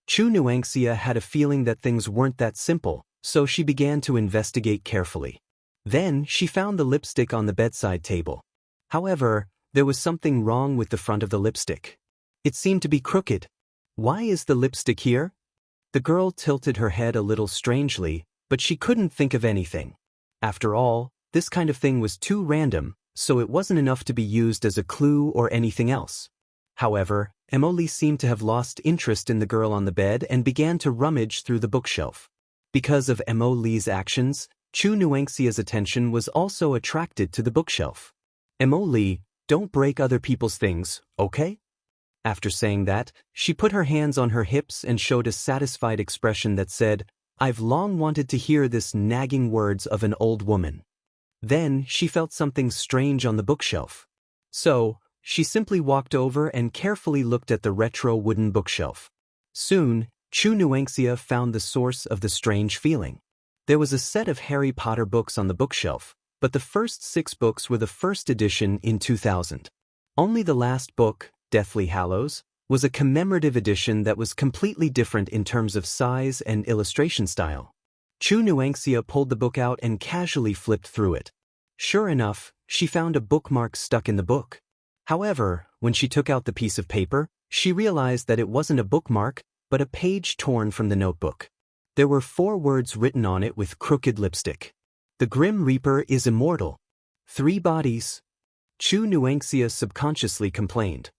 Chu Nuangxia had a feeling that things weren't that simple, so she began to investigate carefully. Then she found the lipstick on the bedside table. However, there was something wrong with the front of the lipstick. It seemed to be crooked. Why is the lipstick here? The girl tilted her head a little strangely, but she couldn't think of anything. After all, this kind of thing was too random, so it wasn't enough to be used as a clue or anything else. However, Emoli seemed to have lost interest in the girl on the bed and began to rummage through the bookshelf. Because of Emoli's actions, Chu Nuangxia's attention was also attracted to the bookshelf. Emoli, don't break other people's things, okay? After saying that, she put her hands on her hips and showed a satisfied expression that said, "I've long wanted to hear this nagging words of an old woman." Then she felt something strange on the bookshelf. So, she simply walked over and carefully looked at the retro wooden bookshelf. Soon, Chu Nuangxia found the source of the strange feeling. There was a set of Harry Potter books on the bookshelf, but the first 6 books were the first edition in 2000. Only the last book, Deathly Hallows, was a commemorative edition that was completely different in terms of size and illustration style. Chu Nuangxia pulled the book out and casually flipped through it. Sure enough, she found a bookmark stuck in the book. However, when she took out the piece of paper, she realized that it wasn't a bookmark, but a page torn from the notebook. There were 4 words written on it with crooked lipstick. "The Grim Reaper is immortal. 3 bodies." Chu Nuangxia subconsciously complained.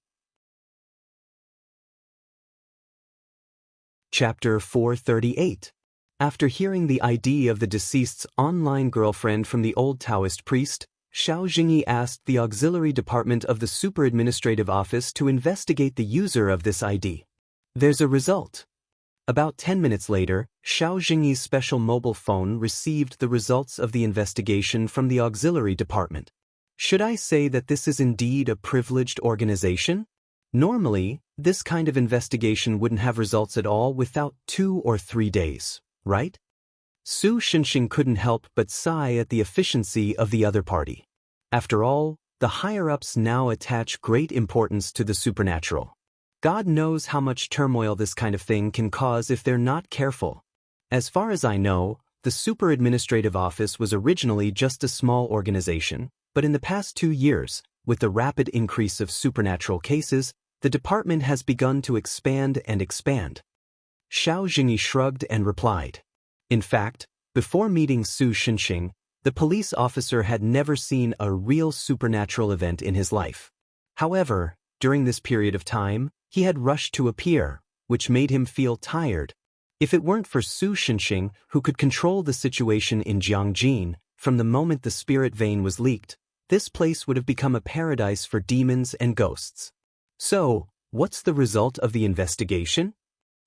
Chapter 438. After hearing the ID of the deceased's online girlfriend from the old Taoist priest, Xiao Jingyi asked the auxiliary department of the super administrative office to investigate the user of this ID. There's a result. About 10 minutes later, Xiao Jingyi's special mobile phone received the results of the investigation from the auxiliary department. Should I say that this is indeed a privileged organization? Normally, this kind of investigation wouldn't have results at all without 2 or 3 days, right? Su Xinxing couldn't help but sigh at the efficiency of the other party. After all, the higher-ups now attach great importance to the supernatural. God knows how much turmoil this kind of thing can cause if they're not careful. As far as I know, the super administrative office was originally just a small organization, but in the past 2 years, with the rapid increase of supernatural cases, the department has begun to expand and expand. Xiao Jingyi shrugged and replied. In fact, before meeting Su Xinxing, the police officer had never seen a real supernatural event in his life. However, during this period of time, he had rushed to appear, which made him feel tired. If it weren't for Su Xinxing, who could control the situation in Jiangjin, from the moment the spirit vein was leaked, this place would have become a paradise for demons and ghosts. So, what's the result of the investigation?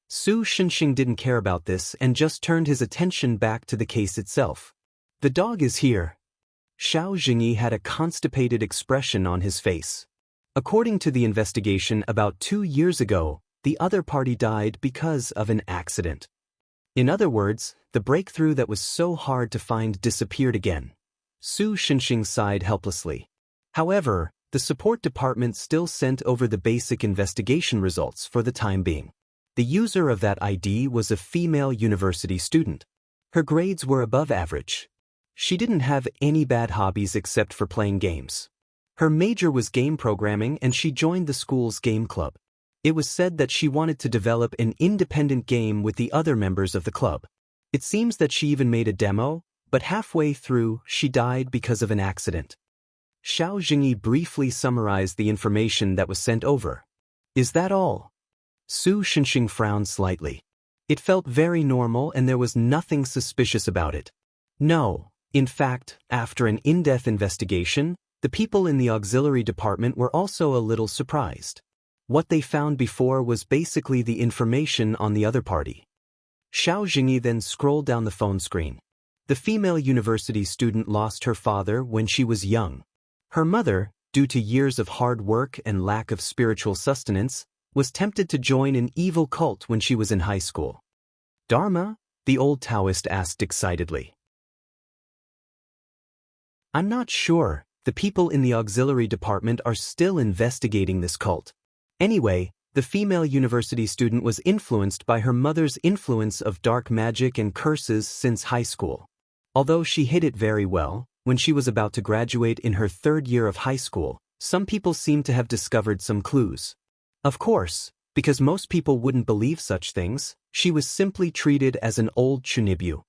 Su Xinxing didn't care about this and just turned his attention back to the case itself. The dog is here. Xiao Jingyi had a constipated expression on his face. According to the investigation about 2 years ago, the other party died because of an accident. In other words, the breakthrough that was so hard to find disappeared again. Su Xinxing sighed helplessly. However, the support department still sent over the basic investigation results for the time being. The user of that ID was a female university student. Her grades were above average. She didn't have any bad hobbies except for playing games. Her major was game programming and she joined the school's game club. It was said that she wanted to develop an independent game with the other members of the club. It seems that she even made a demo, but halfway through, she died because of an accident. Xiao Jingyi briefly summarized the information that was sent over. Is that all? Su Xinxing frowned slightly. It felt very normal and there was nothing suspicious about it. No, in fact, after an in-depth investigation, the people in the auxiliary department were also a little surprised. What they found before was basically the information on the other party. Xiao Jingyi then scrolled down the phone screen. The female university student lost her father when she was young. Her mother, due to years of hard work and lack of spiritual sustenance, was tempted to join an evil cult when she was in high school. Dharma? The old Taoist asked excitedly. I'm not sure. The people in the auxiliary department are still investigating this cult. Anyway, the female university student was influenced by her mother's influence of dark magic and curses since high school. Although she hid it very well, when she was about to graduate in her 3rd year of high school, some people seem to have discovered some clues. Of course, because most people wouldn't believe such things, she was simply treated as an old chunibyu.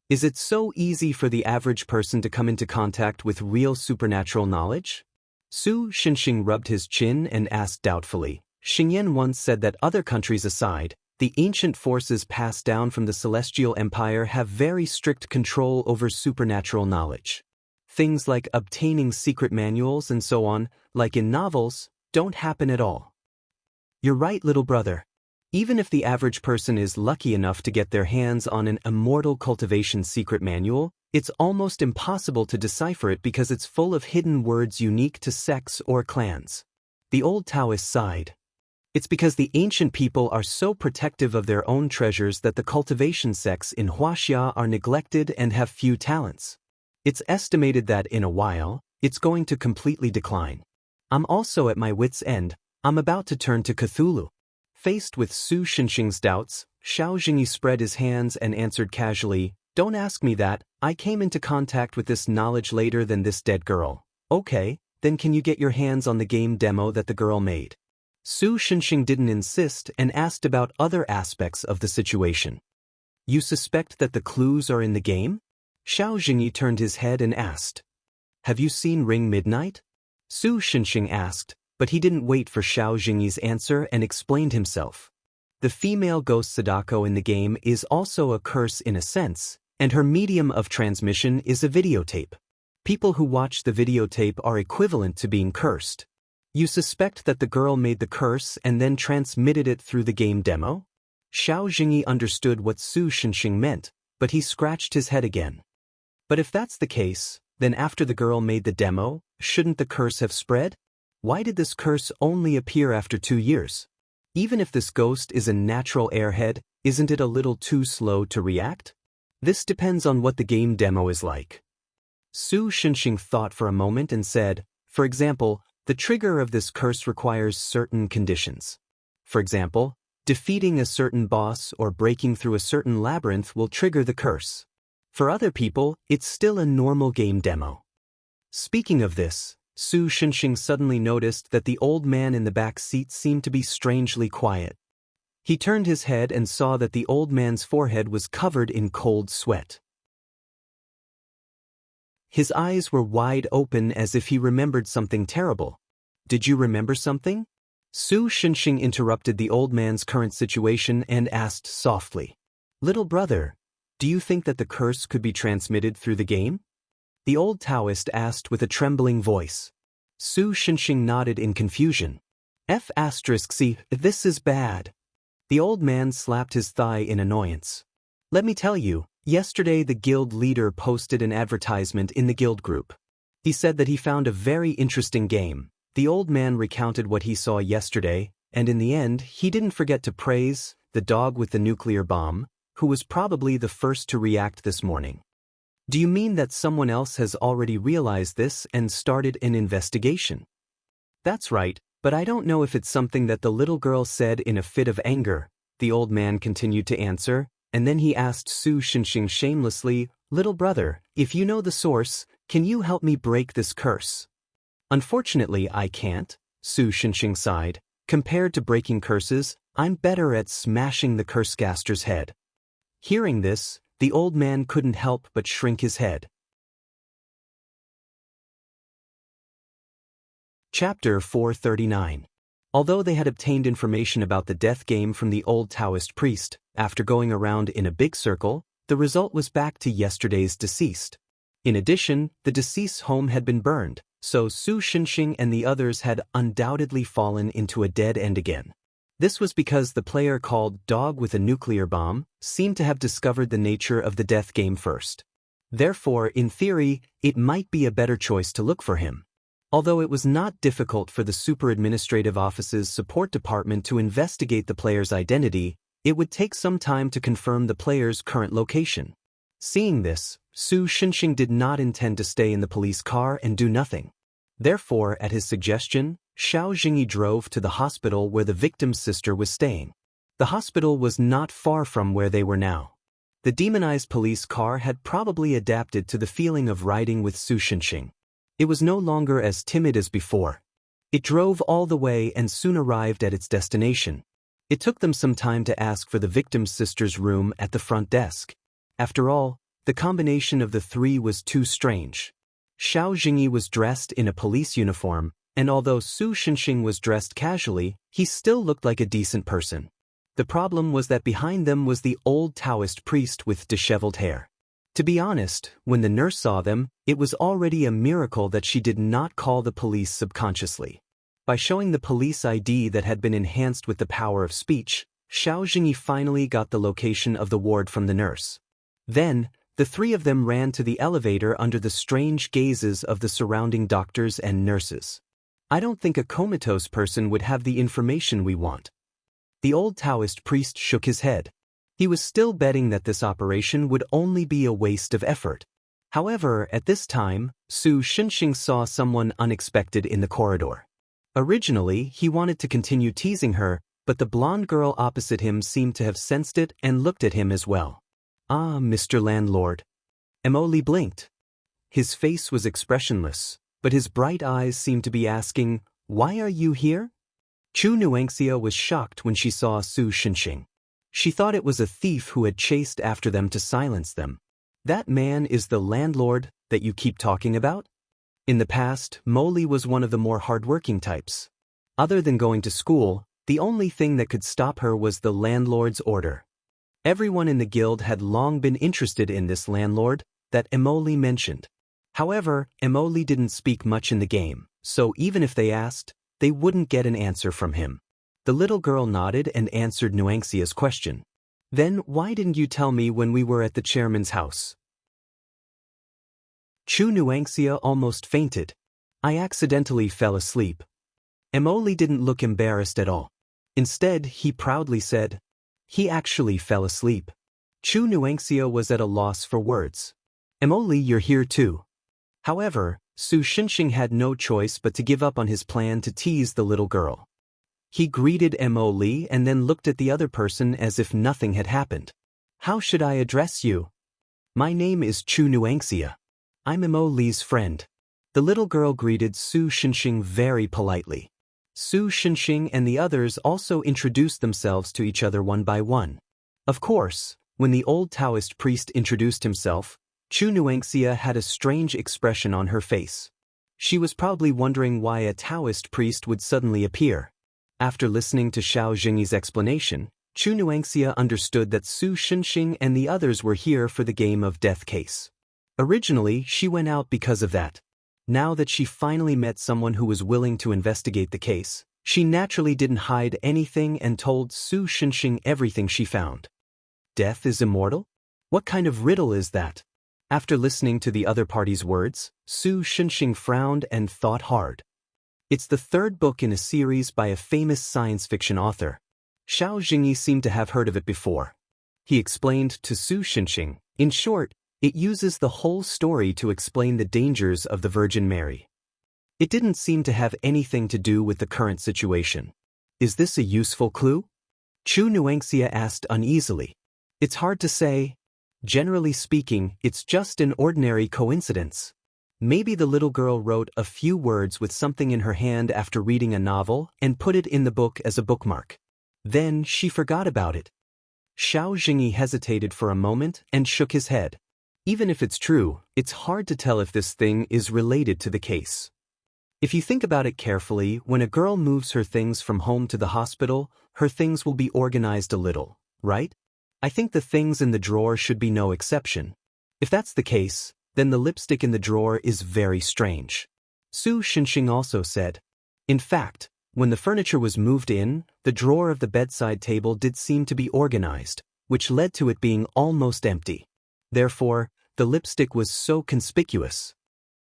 Is it so easy for the average person to come into contact with real supernatural knowledge? Su Xinxing rubbed his chin and asked doubtfully. Xingyan once said that other countries aside, the ancient forces passed down from the Celestial Empire have very strict control over supernatural knowledge. Things like obtaining secret manuals and so on, like in novels, don't happen at all. You're right, little brother. Even if the average person is lucky enough to get their hands on an immortal cultivation secret manual, it's almost impossible to decipher it because it's full of hidden words unique to sects or clans. The old Taoist sighed. It's because the ancient people are so protective of their own treasures that the cultivation sects in Huaxia are neglected and have few talents. It's estimated that in a while, it's going to completely decline. I'm also at my wit's end. I'm about to turn to Cthulhu. Faced with Su Xinxing's doubts, Xiao Jingyi spread his hands and answered casually, "Don't ask me that, I came into contact with this knowledge later than this dead girl." "Okay, then can you get your hands on the game demo that the girl made?" Su Xinxing didn't insist and asked about other aspects of the situation. "You suspect that the clues are in the game?" Xiao Jingyi turned his head and asked. "Have you seen Ring Midnight?" Su Xinxing asked, but he didn't wait for Xiao Jingyi's answer and explained himself. The female ghost Sadako in the game is also a curse in a sense, and her medium of transmission is a videotape. People who watch the videotape are equivalent to being cursed. You suspect that the girl made the curse and then transmitted it through the game demo? Xiao Jingyi understood what Su Xinxing meant, but he scratched his head again. But if that's the case, then after the girl made the demo, shouldn't the curse have spread? Why did this curse only appear after 2 years? Even if this ghost is a natural airhead, isn't it a little too slow to react? This depends on what the game demo is like. Su Xinxing thought for a moment and said, for example, the trigger of this curse requires certain conditions. For example, defeating a certain boss or breaking through a certain labyrinth will trigger the curse. For other people, it's still a normal game demo. Speaking of this, Su Xinxing suddenly noticed that the old man in the back seat seemed to be strangely quiet. He turned his head and saw that the old man's forehead was covered in cold sweat. His eyes were wide open as if he remembered something terrible. "Did you remember something?" Su Xinxing interrupted the old man's current situation and asked softly, "Little brother, do you think that the curse could be transmitted through the game?" The old Taoist asked with a trembling voice. Su Xinxing nodded in confusion. "F***, this is bad." The old man slapped his thigh in annoyance. "Let me tell you, yesterday the guild leader posted an advertisement in the guild group. He said that he found a very interesting game." The old man recounted what he saw yesterday, and in the end, he didn't forget to praise the dog with the nuclear bomb, who was probably the first to react this morning. "Do you mean that someone else has already realized this and started an investigation?" "That's right, but I don't know if it's something that the little girl said in a fit of anger," the old man continued to answer, and then he asked Su Xinxing shamelessly, "Little brother, if you know the source, can you help me break this curse?" "Unfortunately, I can't," Su Xinxing sighed. "Compared to breaking curses, I'm better at smashing the cursecaster's head." Hearing this, the old man couldn't help but shrink his head. Chapter 439. Although they had obtained information about the death game from the old Taoist priest, after going around in a big circle, the result was back to yesterday's deceased. In addition, the deceased's home had been burned, so Su Xinxing and the others had undoubtedly fallen into a dead end again. This was because the player called Dog with a Nuclear Bomb seemed to have discovered the nature of the death game first. Therefore, in theory, it might be a better choice to look for him. Although it was not difficult for the Super Administrative Office's support department to investigate the player's identity, it would take some time to confirm the player's current location. Seeing this, Su Xinxing did not intend to stay in the police car and do nothing. Therefore, at his suggestion, Xiao Jingyi drove to the hospital where the victim's sister was staying. The hospital was not far from where they were now. The demonized police car had probably adapted to the feeling of riding with Su Xinxing. It was no longer as timid as before. It drove all the way and soon arrived at its destination. It took them some time to ask for the victim's sister's room at the front desk. After all, the combination of the three was too strange. Xiao Jingyi was dressed in a police uniform, and although Su Xinxing was dressed casually, he still looked like a decent person. The problem was that behind them was the old Taoist priest with disheveled hair. To be honest, when the nurse saw them, it was already a miracle that she did not call the police subconsciously. By showing the police ID that had been enhanced with the power of speech, Xiao Jingyi finally got the location of the ward from the nurse. Then, the three of them ran to the elevator under the strange gazes of the surrounding doctors and nurses. I don't think a comatose person would have the information we want. The old Taoist priest shook his head. He was still betting that this operation would only be a waste of effort. However, at this time, Su Xinxing saw someone unexpected in the corridor. Originally, he wanted to continue teasing her, but the blonde girl opposite him seemed to have sensed it and looked at him as well. "Ah, Mr. Landlord." Emoli blinked. His face was expressionless, but his bright eyes seemed to be asking, "Why are you here?" Chu Nuangxia was shocked when she saw Su Xinxing. She thought it was a thief who had chased after them to silence them. "That man is the landlord that you keep talking about?" In the past, Moli was one of the more hardworking types. Other than going to school, the only thing that could stop her was the landlord's order. Everyone in the guild had long been interested in this landlord that Emoli mentioned. However, Emoli didn't speak much in the game, so even if they asked, they wouldn't get an answer from him. The little girl nodded and answered Nuangxia's question. "Then why didn't you tell me when we were at the chairman's house?" Chu Nuangxia almost fainted. "I accidentally fell asleep." Emoli didn't look embarrassed at all. Instead, he proudly said, "He actually fell asleep." Chu Nuangxia was at a loss for words. "Emoli, you're here too." However, Su Xinxing had no choice but to give up on his plan to tease the little girl. He greeted Emoli and then looked at the other person as if nothing had happened. "How should I address you?" "My name is Chu Nuangxia. I'm Emoli's friend." The little girl greeted Su Xinxing very politely. Su Xinxing and the others also introduced themselves to each other one by one. Of course, when the old Taoist priest introduced himself, Chu Nuangxia had a strange expression on her face. She was probably wondering why a Taoist priest would suddenly appear. After listening to Xiao Jingyi's explanation, Chu Nuangxia understood that Su Xinxing and the others were here for the game of death case. Originally, she went out because of that. Now that she finally met someone who was willing to investigate the case, she naturally didn't hide anything and told Su Xinxing everything she found. Death is immortal? What kind of riddle is that? After listening to the other party's words, Su Xinxing frowned and thought hard. It's the third book in a series by a famous science fiction author. Xiao Jingyi seemed to have heard of it before. He explained to Su Xinxing, in short, it uses the whole story to explain the dangers of the Virgin Mary. It didn't seem to have anything to do with the current situation. Is this a useful clue? Chu Nuangxia asked uneasily. It's hard to say. Generally speaking, it's just an ordinary coincidence. Maybe the little girl wrote a few words with something in her hand after reading a novel and put it in the book as a bookmark. Then she forgot about it. Xiao Jingyi hesitated for a moment and shook his head. Even if it's true, it's hard to tell if this thing is related to the case. If you think about it carefully, when a girl moves her things from home to the hospital, her things will be organized a little, right? I think the things in the drawer should be no exception. If that's the case, then the lipstick in the drawer is very strange. Su Xinxing also said. In fact, when the furniture was moved in, the drawer of the bedside table did seem to be organized, which led to it being almost empty. Therefore, the lipstick was so conspicuous.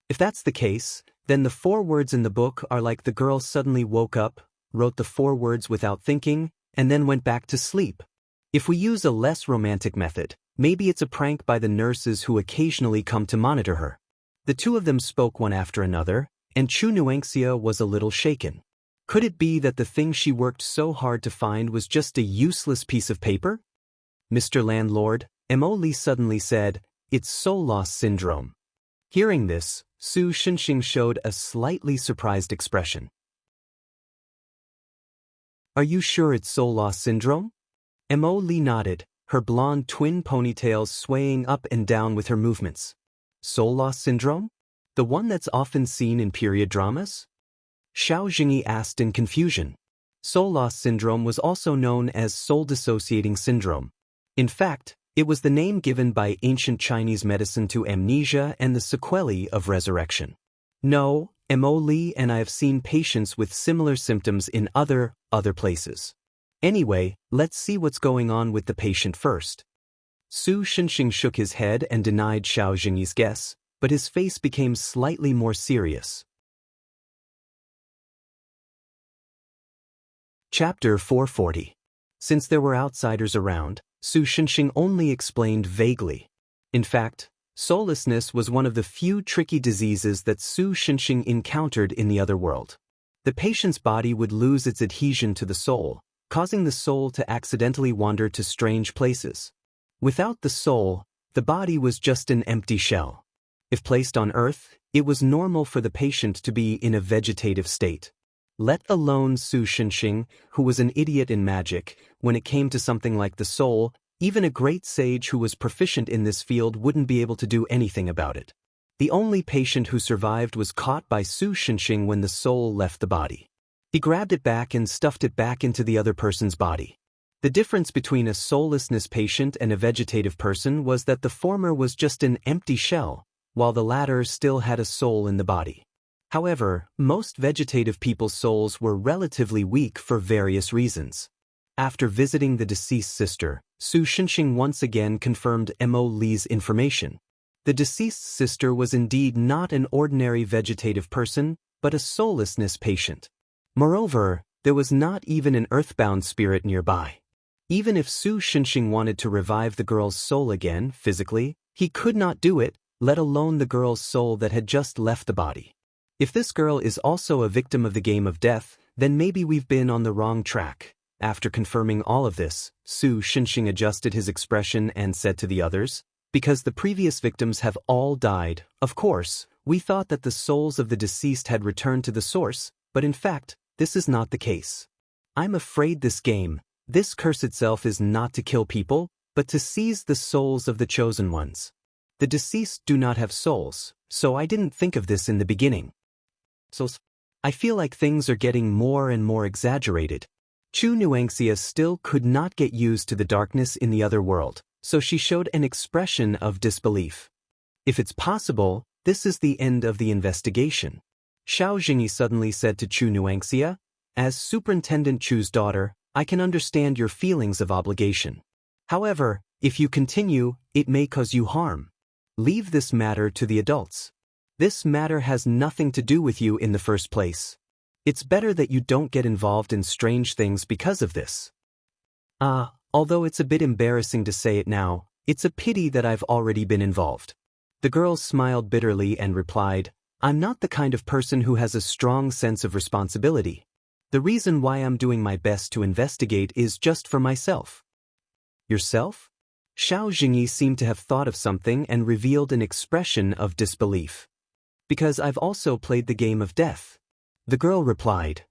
If that's the case, then the 4 words in the book are like the girl suddenly woke up, wrote the 4 words without thinking, and then went back to sleep. If we use a less romantic method, maybe it's a prank by the nurses who occasionally come to monitor her. The two of them spoke one after another, and Chu Nuangxia was a little shaken. Could it be that the thing she worked so hard to find was just a useless piece of paper? "Mr. Landlord," Emoli suddenly said, "it's soul loss syndrome." Hearing this, Su Xinxing showed a slightly surprised expression. "Are you sure it's soul loss syndrome?" Emoli nodded, her blonde twin ponytails swaying up and down with her movements. "Soul loss syndrome? The one that's often seen in period dramas?" Xiao Jingyi asked in confusion. Soul loss syndrome was also known as soul dissociating syndrome. In fact, it was the name given by ancient Chinese medicine to amnesia and the sequelae of resurrection. No, Mo Lee and I have seen patients with similar symptoms in other places. Anyway, let's see what's going on with the patient first. Su Shenxing shook his head and denied Xiao Jingyi's guess, but his face became slightly more serious. Chapter 440. Since there were outsiders around, Su Shenxing only explained vaguely. In fact, soullessness was one of the few tricky diseases that Su Shenxing encountered in the other world. The patient's body would lose its adhesion to the soul, causing the soul to accidentally wander to strange places. Without the soul, the body was just an empty shell. If placed on Earth, it was normal for the patient to be in a vegetative state. Let alone Su Shenxing, who was an idiot in magic. When it came to something like the soul, even a great sage who was proficient in this field wouldn't be able to do anything about it. The only patient who survived was caught by Su Shenxing when the soul left the body. He grabbed it back and stuffed it back into the other person's body. The difference between a soullessness patient and a vegetative person was that the former was just an empty shell, while the latter still had a soul in the body. However, most vegetative people's souls were relatively weak for various reasons. After visiting the deceased sister, Su Shenxing once again confirmed Mo Li's information. The deceased sister was indeed not an ordinary vegetative person, but a soullessness patient. Moreover, there was not even an earthbound spirit nearby. Even if Su Shenxing wanted to revive the girl's soul again, physically, he could not do it, let alone the girl's soul that had just left the body. If this girl is also a victim of the game of death, then maybe we've been on the wrong track. After confirming all of this, Su Shenxing adjusted his expression and said to the others, "Because the previous victims have all died, of course, we thought that the souls of the deceased had returned to the source, but in fact, this is not the case. I'm afraid this curse itself is not to kill people, but to seize the souls of the chosen ones. The deceased do not have souls, so I didn't think of this in the beginning. So, I feel like things are getting more and more exaggerated." Chu Nuangxia still could not get used to the darkness in the other world, so she showed an expression of disbelief. "If it's possible, this is the end of the investigation." Xiao Jingyi suddenly said to Chu Nuangxia, "As Superintendent Chu's daughter, I can understand your feelings of obligation. However, if you continue, it may cause you harm. Leave this matter to the adults. This matter has nothing to do with you in the first place. It's better that you don't get involved in strange things because of this." Although it's a bit embarrassing to say it now, it's a pity that I've already been involved. The girl smiled bitterly and replied, "I'm not the kind of person who has a strong sense of responsibility. The reason why I'm doing my best to investigate is just for myself." "Yourself?" Xiao Jingyi seemed to have thought of something and revealed an expression of disbelief. "Because I've also played the game of death," the girl replied.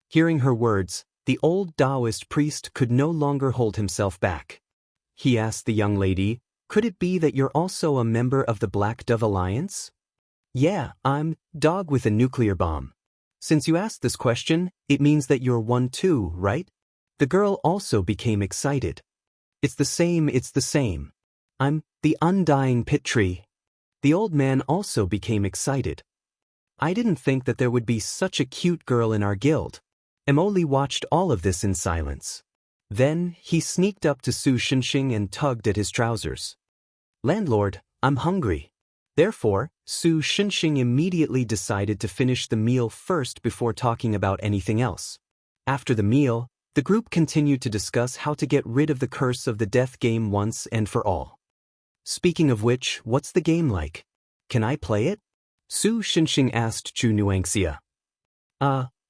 Hearing her words, the old Taoist priest could no longer hold himself back. He asked the young lady, "Could it be that you're also a member of the Black Dove Alliance?" "Yeah, I'm dog with a nuclear bomb." "Since you asked this question, it means that you're one too, right?" The girl also became excited. It's the same. I'm the undying pit tree." The old man also became excited. "I didn't think that there would be such a cute girl in our guild." Emoli watched all of this in silence. Then, he sneaked up to Su Shenxing and tugged at his trousers. "Landlord, I'm hungry." Therefore, Su Shenxing immediately decided to finish the meal first before talking about anything else. After the meal, the group continued to discuss how to get rid of the curse of the death game once and for all. "Speaking of which, what's the game like? Can I play it?" Su Shenxing asked Chu Nuangxia.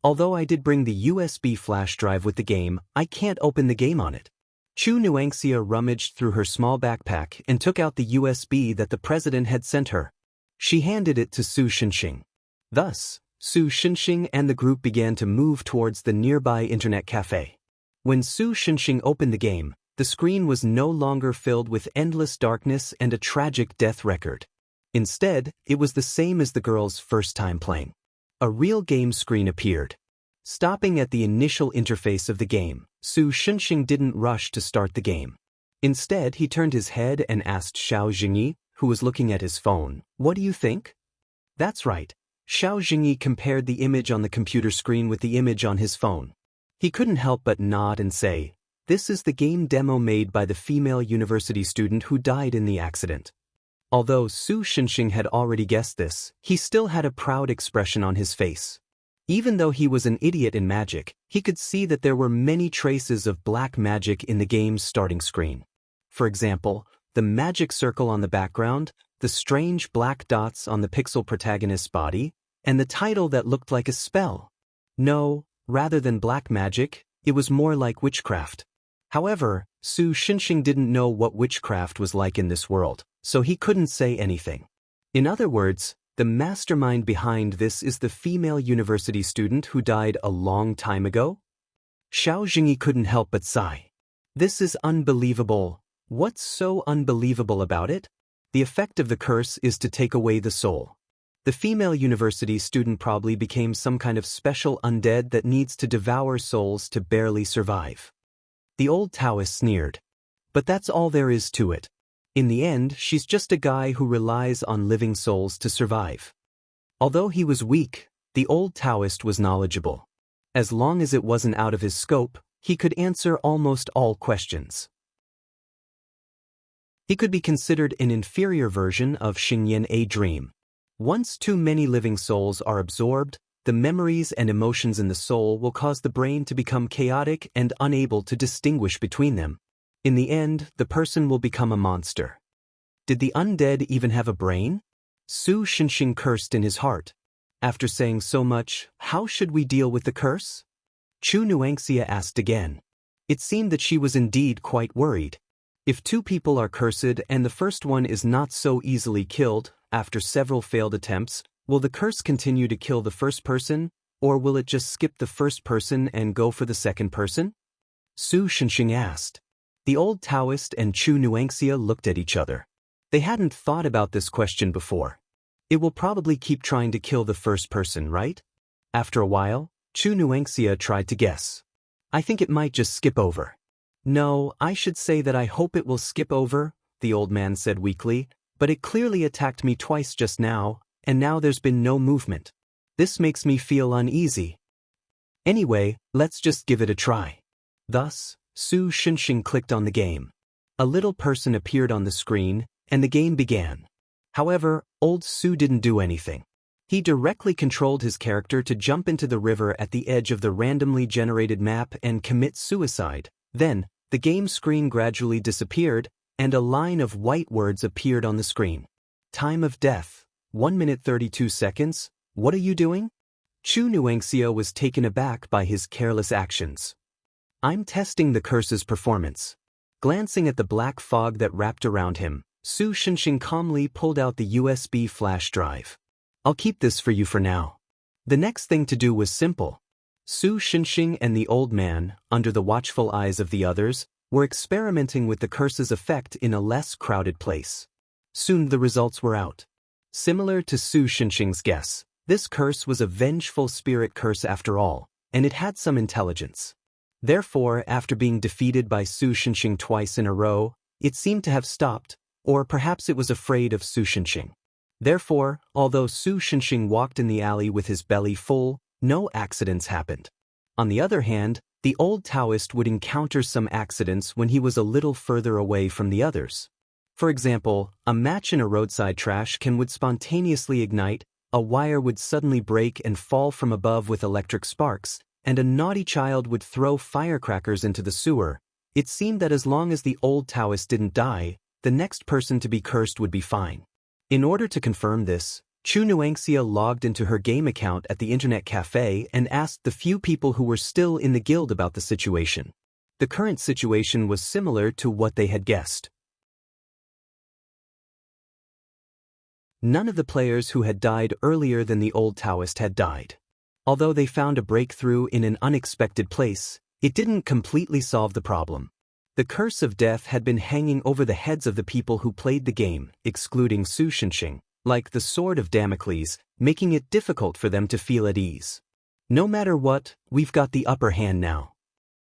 Although I did bring the USB flash drive with the game, I can't open the game on it." Chu Nuangxia rummaged through her small backpack and took out the USB that the president had sent her. She handed it to Su Shenxing. Thus, Su Shenxing and the group began to move towards the nearby internet cafe. When Su Shenxing opened the game, the screen was no longer filled with endless darkness and a tragic death record. Instead, it was the same as the girl's first time playing. A real game screen appeared. Stopping at the initial interface of the game, Su Shenxing didn't rush to start the game. Instead, he turned his head and asked Xiao Jingyi, who was looking at his phone, "What do you think?" That's right. Xiao Jingyi compared the image on the computer screen with the image on his phone. He couldn't help but nod and say, "This is the game demo made by the female university student who died in the accident." Although Su Xinxing had already guessed this, he still had a proud expression on his face. Even though he was an idiot in magic, he could see that there were many traces of black magic in the game's starting screen. For example, the magic circle on the background, the strange black dots on the pixel protagonist's body, and the title that looked like a spell. No, rather than black magic, it was more like witchcraft. However, Su Xinxing didn't know what witchcraft was like in this world, so he couldn't say anything. In other words, the mastermind behind this is the female university student who died a long time ago? Xiao Jingyi couldn't help but sigh. This is unbelievable. What's so unbelievable about it? The effect of the curse is to take away the soul. The female university student probably became some kind of special undead that needs to devour souls to barely survive. The old Taoist sneered. But that's all there is to it. In the end, she's just a guy who relies on living souls to survive. Although he was weak, the old Taoist was knowledgeable. As long as it wasn't out of his scope, he could answer almost all questions. He could be considered an inferior version of Xingyan a dream. Once too many living souls are absorbed, the memories and emotions in the soul will cause the brain to become chaotic and unable to distinguish between them. In the end, the person will become a monster. Did the undead even have a brain? Su Xinxing cursed in his heart. After saying so much, how should we deal with the curse? Chu Nuangxia asked again. It seemed that she was indeed quite worried. If two people are cursed and the first one is not so easily killed, after several failed attempts, will the curse continue to kill the first person, or will it just skip the first person and go for the second person? Su Xinxing asked. The old Taoist and Chu Nuangxia looked at each other. They hadn't thought about this question before. It will probably keep trying to kill the first person, right? After a while, Chu Nuangxia tried to guess. I think it might just skip over. No, I should say that I hope it will skip over, the old man said weakly, but it clearly attacked me twice just now, and now there's been no movement. This makes me feel uneasy. Anyway, let's just give it a try. Thus, Su Xinxing clicked on the game. A little person appeared on the screen, and the game began. However, old Su didn't do anything. He directly controlled his character to jump into the river at the edge of the randomly generated map and commit suicide. Then, the game screen gradually disappeared, and a line of white words appeared on the screen. Time of death, 1 minute 32 seconds, what are you doing? Chu Nuangxia was taken aback by his careless actions. I'm testing the curse's performance. Glancing at the black fog that wrapped around him, Su Xinxing calmly pulled out the USB flash drive. I'll keep this for you for now. The next thing to do was simple. Su Xinxing and the old man, under the watchful eyes of the others, were experimenting with the curse's effect in a less crowded place. Soon the results were out. Similar to Su Xinxing's guess, this curse was a vengeful spirit curse after all, and it had some intelligence. Therefore, after being defeated by Su Xinxing twice in a row, it seemed to have stopped, or perhaps it was afraid of Su Xinxing. Therefore, although Su Xinxing walked in the alley with his belly full, no accidents happened. On the other hand, the old Taoist would encounter some accidents when he was a little further away from the others. For example, a match in a roadside trash can would spontaneously ignite, a wire would suddenly break and fall from above with electric sparks, and a naughty child would throw firecrackers into the sewer. It seemed that as long as the old Taoist didn't die, the next person to be cursed would be fine. In order to confirm this, Chu Nuangxia logged into her game account at the internet cafe and asked the few people who were still in the guild about the situation. The current situation was similar to what they had guessed. None of the players who had died earlier than the old Taoist had died. Although they found a breakthrough in an unexpected place, it didn't completely solve the problem. The curse of death had been hanging over the heads of the people who played the game, excluding Su Xinxing, like the sword of Damocles, making it difficult for them to feel at ease. No matter what, we've got the upper hand now.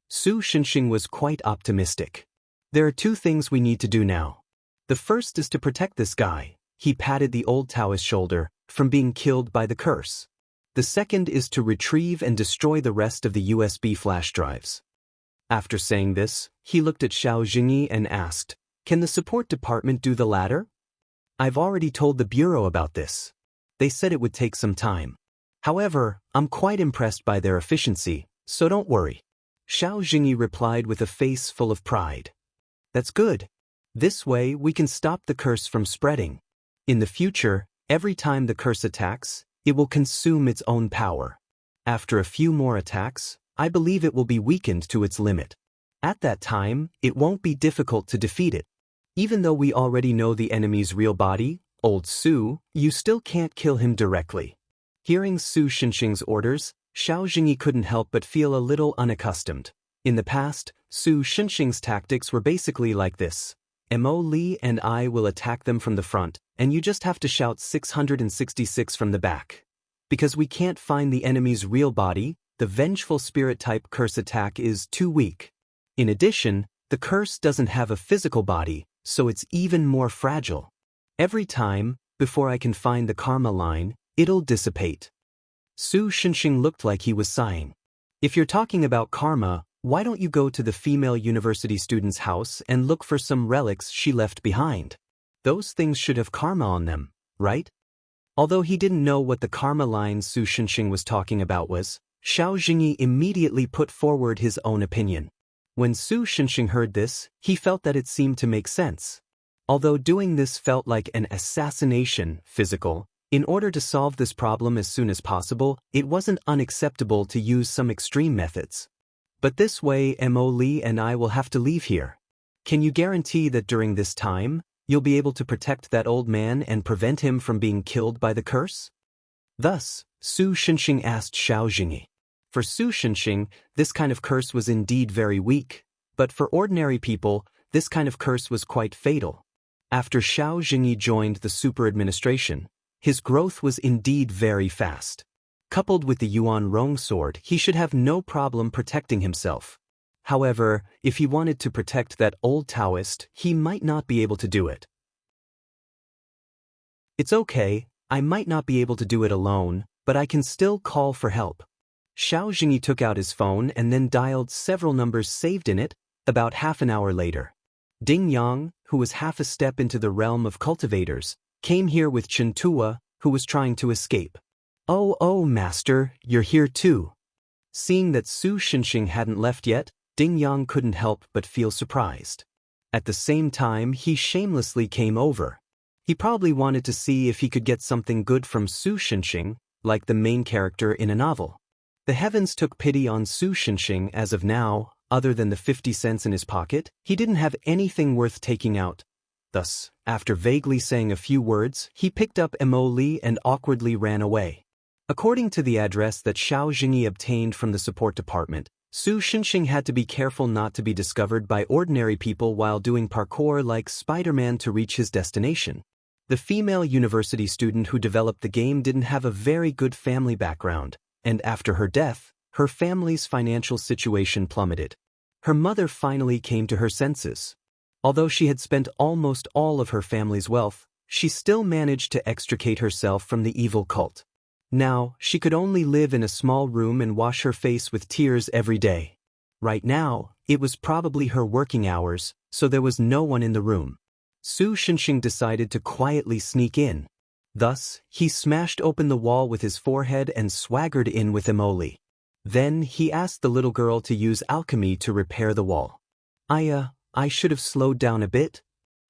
Su Xinxing was quite optimistic. There are two things we need to do now. The first is to protect this guy, he patted the old Taoist's shoulder, from being killed by the curse. The second is to retrieve and destroy the rest of the USB flash drives. After saying this, he looked at Xiao Jingyi and asked, "Can the support department do the latter?" "I've already told the bureau about this. They said it would take some time. However, I'm quite impressed by their efficiency, so don't worry." Xiao Jingyi replied with a face full of pride. "That's good. This way we can stop the curse from spreading. In the future, every time the curse attacks, it will consume its own power. After a few more attacks, I believe it will be weakened to its limit. At that time, it won't be difficult to defeat it. Even though we already know the enemy's real body, old Su, you still can't kill him directly." Hearing Su Xinxing's orders, Xiao Jingyi couldn't help but feel a little unaccustomed. In the past, Su Xinxing's tactics were basically like this. Mo Li and I will attack them from the front, and you just have to shout 666 from the back. Because we can't find the enemy's real body, the vengeful spirit-type curse attack is too weak. In addition, the curse doesn't have a physical body, so it's even more fragile. Every time, before I can find the karma line, it'll dissipate. Su Xinxing looked like he was sighing. "If you're talking about karma, why don't you go to the female university student's house and look for some relics she left behind? Those things should have karma on them, right?" Although he didn't know what the karma line Su Xinxing was talking about was, Xiao Jingyi immediately put forward his own opinion. When Su Xinxing heard this, he felt that it seemed to make sense. Although doing this felt like an assassination, physical, in order to solve this problem as soon as possible, it wasn't unacceptable to use some extreme methods. "But this way Mo Li and I will have to leave here. Can you guarantee that during this time, you'll be able to protect that old man and prevent him from being killed by the curse?" Thus, Su Xinxing asked Xiao Jingyi. For Su Xinxing, this kind of curse was indeed very weak, but for ordinary people, this kind of curse was quite fatal. After Xiao Jingyi joined the super administration, his growth was indeed very fast. Coupled with the Yuan Rong sword, he should have no problem protecting himself. However, if he wanted to protect that old Taoist, he might not be able to do it. "It's okay, I might not be able to do it alone, but I can still call for help." Xiao Jingyi took out his phone and then dialed several numbers saved in it. About half an hour later, Ding Yang, who was half a step into the realm of cultivators, came here with Chen Tua, who was trying to escape. Oh, master, you're here too." Seeing that Su Xinxing hadn't left yet, Ding Yang couldn't help but feel surprised. At the same time, he shamelessly came over. He probably wanted to see if he could get something good from Su Xinxing, like the main character in a novel. The heavens took pity on Su Xinxing as of now. Other than the 50 cents in his pocket, he didn't have anything worth taking out. Thus, after vaguely saying a few words, he picked up Mo Li and awkwardly ran away. According to the address that Xiao Jingyi obtained from the support department, Su Xinxing had to be careful not to be discovered by ordinary people while doing parkour like Spider-Man to reach his destination. The female university student who developed the game didn't have a very good family background, and after her death, her family's financial situation plummeted. Her mother finally came to her senses. Although she had spent almost all of her family's wealth, she still managed to extricate herself from the evil cult. Now, she could only live in a small room and wash her face with tears every day. Right now, it was probably her working hours, so there was no one in the room. Su Xinxing decided to quietly sneak in. Thus, he smashed open the wall with his forehead and swaggered in with Mo Li. Then, he asked the little girl to use alchemy to repair the wall. I should have slowed down a bit."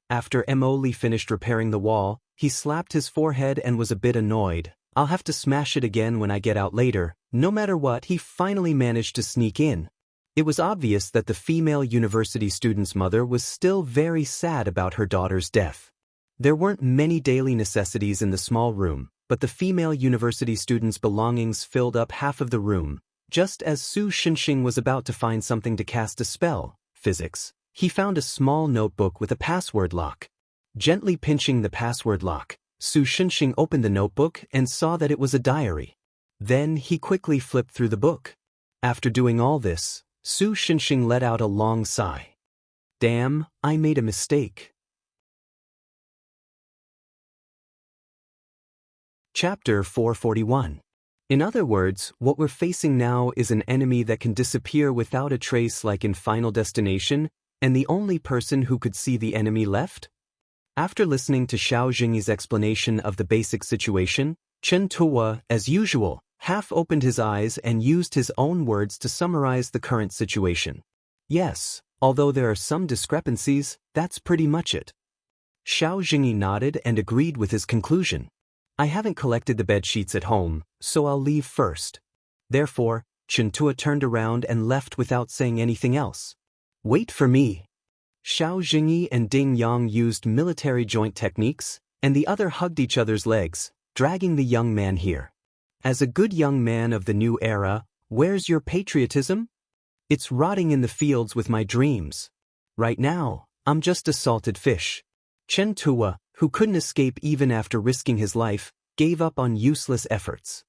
After Mo Li finished repairing the wall, he slapped his forehead and was a bit annoyed. "I'll have to smash it again when I get out later." No matter what, he finally managed to sneak in. It was obvious that the female university student's mother was still very sad about her daughter's death. There weren't many daily necessities in the small room, but the female university student's belongings filled up half of the room. Just as Su Xinxing was about to find something to cast a spell, physics, he found a small notebook with a password lock. Gently pinching the password lock, Su Xinxing opened the notebook and saw that it was a diary. Then he quickly flipped through the book. After doing all this, Su Xinxing let out a long sigh. "Damn, I made a mistake." Chapter 441. In other words, what we're facing now is an enemy that can disappear without a trace like in Final Destination, and the only person who could see the enemy left? After listening to Xiao Jingyi's explanation of the basic situation, Chen Tuo, as usual, half opened his eyes and used his own words to summarize the current situation. Yes, although there are some discrepancies, that's pretty much it. Xiao Jingyi nodded and agreed with his conclusion. I haven't collected the bedsheets at home, so I'll leave first. Therefore, Chen Tuo turned around and left without saying anything else. Wait for me. Xiao Jingyi and Ding Yang used military joint techniques, and the other hugged each other's legs, dragging the young man here. As a good young man of the new era, where's your patriotism? It's rotting in the fields with my dreams. Right now, I'm just a salted fish. Chen Tuo, who couldn't escape even after risking his life, gave up on useless efforts.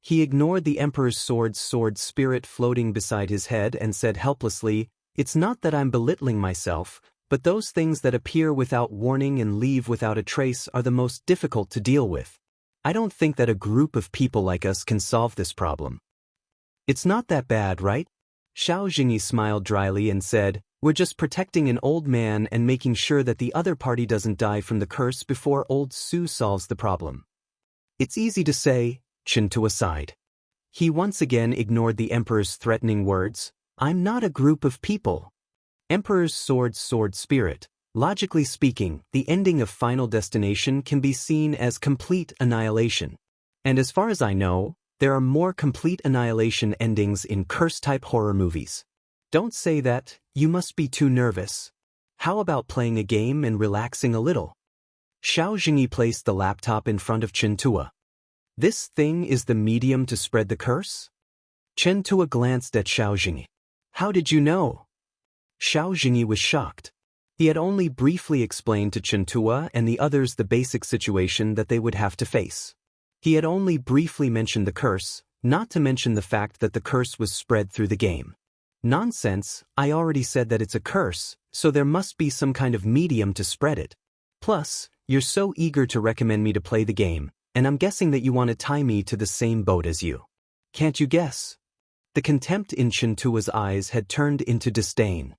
He ignored the Emperor's sword spirit floating beside his head and said helplessly, "It's not that I'm belittling myself, but those things that appear without warning and leave without a trace are the most difficult to deal with. I don't think that a group of people like us can solve this problem." It's not that bad, right? Xiao Jingyi smiled dryly and said, "We're just protecting an old man and making sure that the other party doesn't die from the curse before old Su solves the problem." It's easy to say, Chen Tuo sighed. He once again ignored the Emperor's threatening words. I'm not a group of people. Emperor's sword spirit. Logically speaking, the ending of Final Destination can be seen as complete annihilation. And as far as I know, there are more complete annihilation endings in curse-type horror movies. Don't say that, you must be too nervous. How about playing a game and relaxing a little? Xiao Jingyi placed the laptop in front of Chen Tuo. This thing is the medium to spread the curse? Chen Tuo glanced at Xiao Jingyi. How did you know? Xiao Jingyi was shocked. He had only briefly explained to Chen Tuo and the others the basic situation that they would have to face. He had only briefly mentioned the curse, not to mention the fact that the curse was spread through the game. Nonsense, I already said that it's a curse, so there must be some kind of medium to spread it. Plus, you're so eager to recommend me to play the game, and I'm guessing that you want to tie me to the same boat as you. Can't you guess? The contempt in Chen Tuo's eyes had turned into disdain.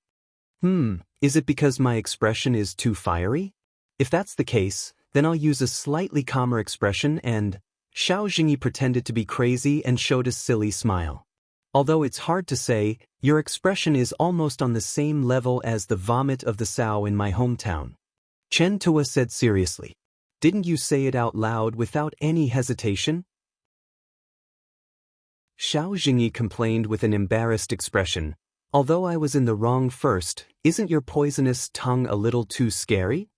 Is it because my expression is too fiery? If that's the case, then I'll use a slightly calmer expression and… Xiao Jingyi pretended to be crazy and showed a silly smile. Although it's hard to say, your expression is almost on the same level as the vomit of the sow in my hometown. Chen Tuo said seriously. Didn't you say it out loud without any hesitation? Xiao Jingyi complained with an embarrassed expression. Although I was in the wrong first, isn't your poisonous tongue a little too scary?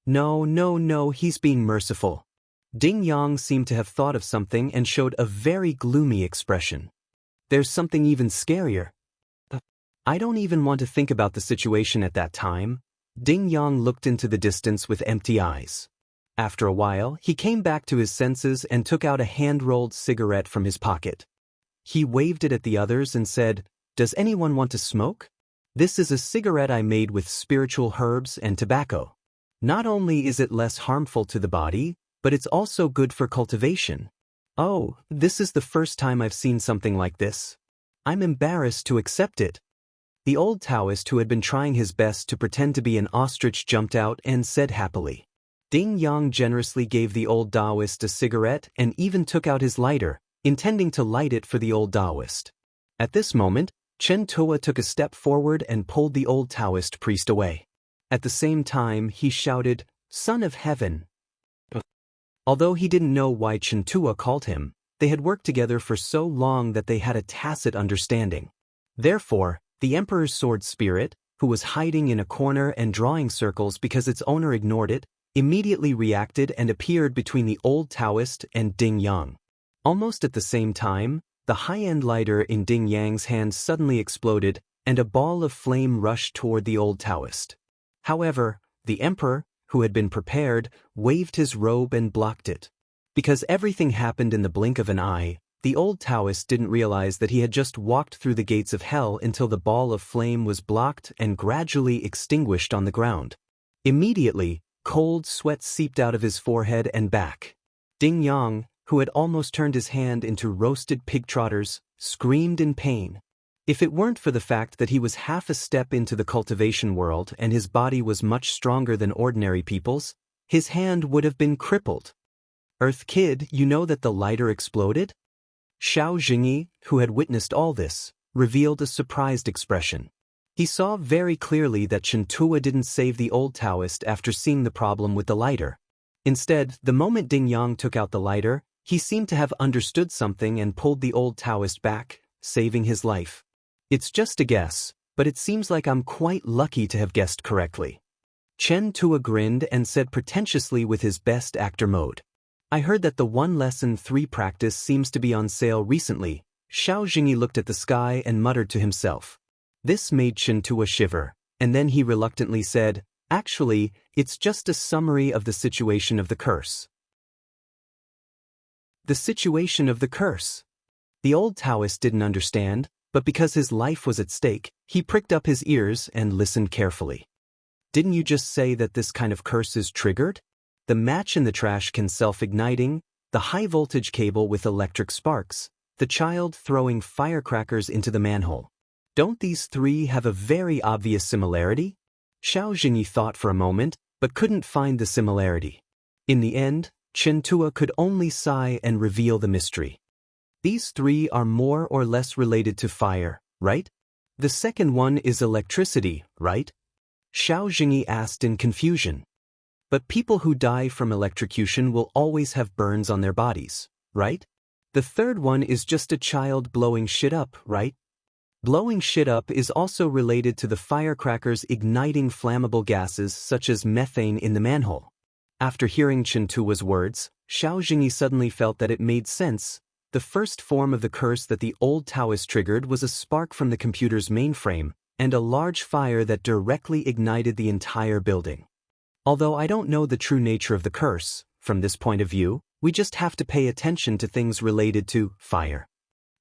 No, he's being merciful. Ding Yang seemed to have thought of something and showed a very gloomy expression. There's something even scarier. I don't even want to think about the situation at that time. Ding Yang looked into the distance with empty eyes. After a while, he came back to his senses and took out a hand-rolled cigarette from his pocket. He waved it at the others and said, "Does anyone want to smoke? This is a cigarette I made with spiritual herbs and tobacco. Not only is it less harmful to the body, but it's also good for cultivation." Oh, this is the first time I've seen something like this. I'm embarrassed to accept it. The old Taoist who had been trying his best to pretend to be an ostrich jumped out and said happily. Ding Yang generously gave the old Taoist a cigarette and even took out his lighter, intending to light it for the old Taoist. At this moment, Chen Tuo took a step forward and pulled the old Taoist priest away. At the same time, he shouted, "Son of Heaven!" Although he didn't know why Chen Tuo called him, they had worked together for so long that they had a tacit understanding. Therefore, the Emperor's sword spirit, who was hiding in a corner and drawing circles because its owner ignored it, immediately reacted and appeared between the old Taoist and Ding Yang. Almost at the same time, the high-end lighter in Ding Yang's hand suddenly exploded, and a ball of flame rushed toward the old Taoist. However, the Emperor, who had been prepared, waved his robe and blocked it. Because everything happened in the blink of an eye, the old Taoist didn't realize that he had just walked through the gates of hell until the ball of flame was blocked and gradually extinguished on the ground. Immediately, cold sweat seeped out of his forehead and back. Ding Yang, who had almost turned his hand into roasted pig trotters, screamed in pain. If it weren't for the fact that he was half a step into the cultivation world and his body was much stronger than ordinary people's, his hand would have been crippled. Earth Kid, you know that the lighter exploded? Xiao Jingyi, who had witnessed all this, revealed a surprised expression. He saw very clearly that Chintua didn't save the old Taoist after seeing the problem with the lighter. Instead, the moment Ding Yang took out the lighter, he seemed to have understood something and pulled the old Taoist back, saving his life. It's just a guess, but it seems like I'm quite lucky to have guessed correctly. Chen Tua grinned and said pretentiously with his best actor mode. I heard that the 1 lesson 3 practice seems to be on sale recently. Xiao Jingyi looked at the sky and muttered to himself. This made Chen Tua shiver, and then he reluctantly said, actually, it's just a summary of the situation of the curse. The situation of the curse. The old Taoist didn't understand, but because his life was at stake, he pricked up his ears and listened carefully. Didn't you just say that this kind of curse is triggered? The match in the trash can self-igniting, the high-voltage cable with electric sparks, the child throwing firecrackers into the manhole. Don't these 3 have a very obvious similarity? Xiao Jingyi thought for a moment, but couldn't find the similarity. In the end, Chen Tua could only sigh and reveal the mystery. These 3 are more or less related to fire, right? The second one is electricity, right? Xiao Jingyi asked in confusion. But people who die from electrocution will always have burns on their bodies, right? The third one is just a child blowing shit up, right? Blowing shit up is also related to the firecrackers igniting flammable gases such as methane in the manhole. After hearing Chen Tua's words, Xiao Jingyi suddenly felt that it made sense. The first form of the curse that the old Taoist triggered was a spark from the computer's mainframe, and a large fire that directly ignited the entire building. Although I don't know the true nature of the curse, from this point of view, we just have to pay attention to things related to fire.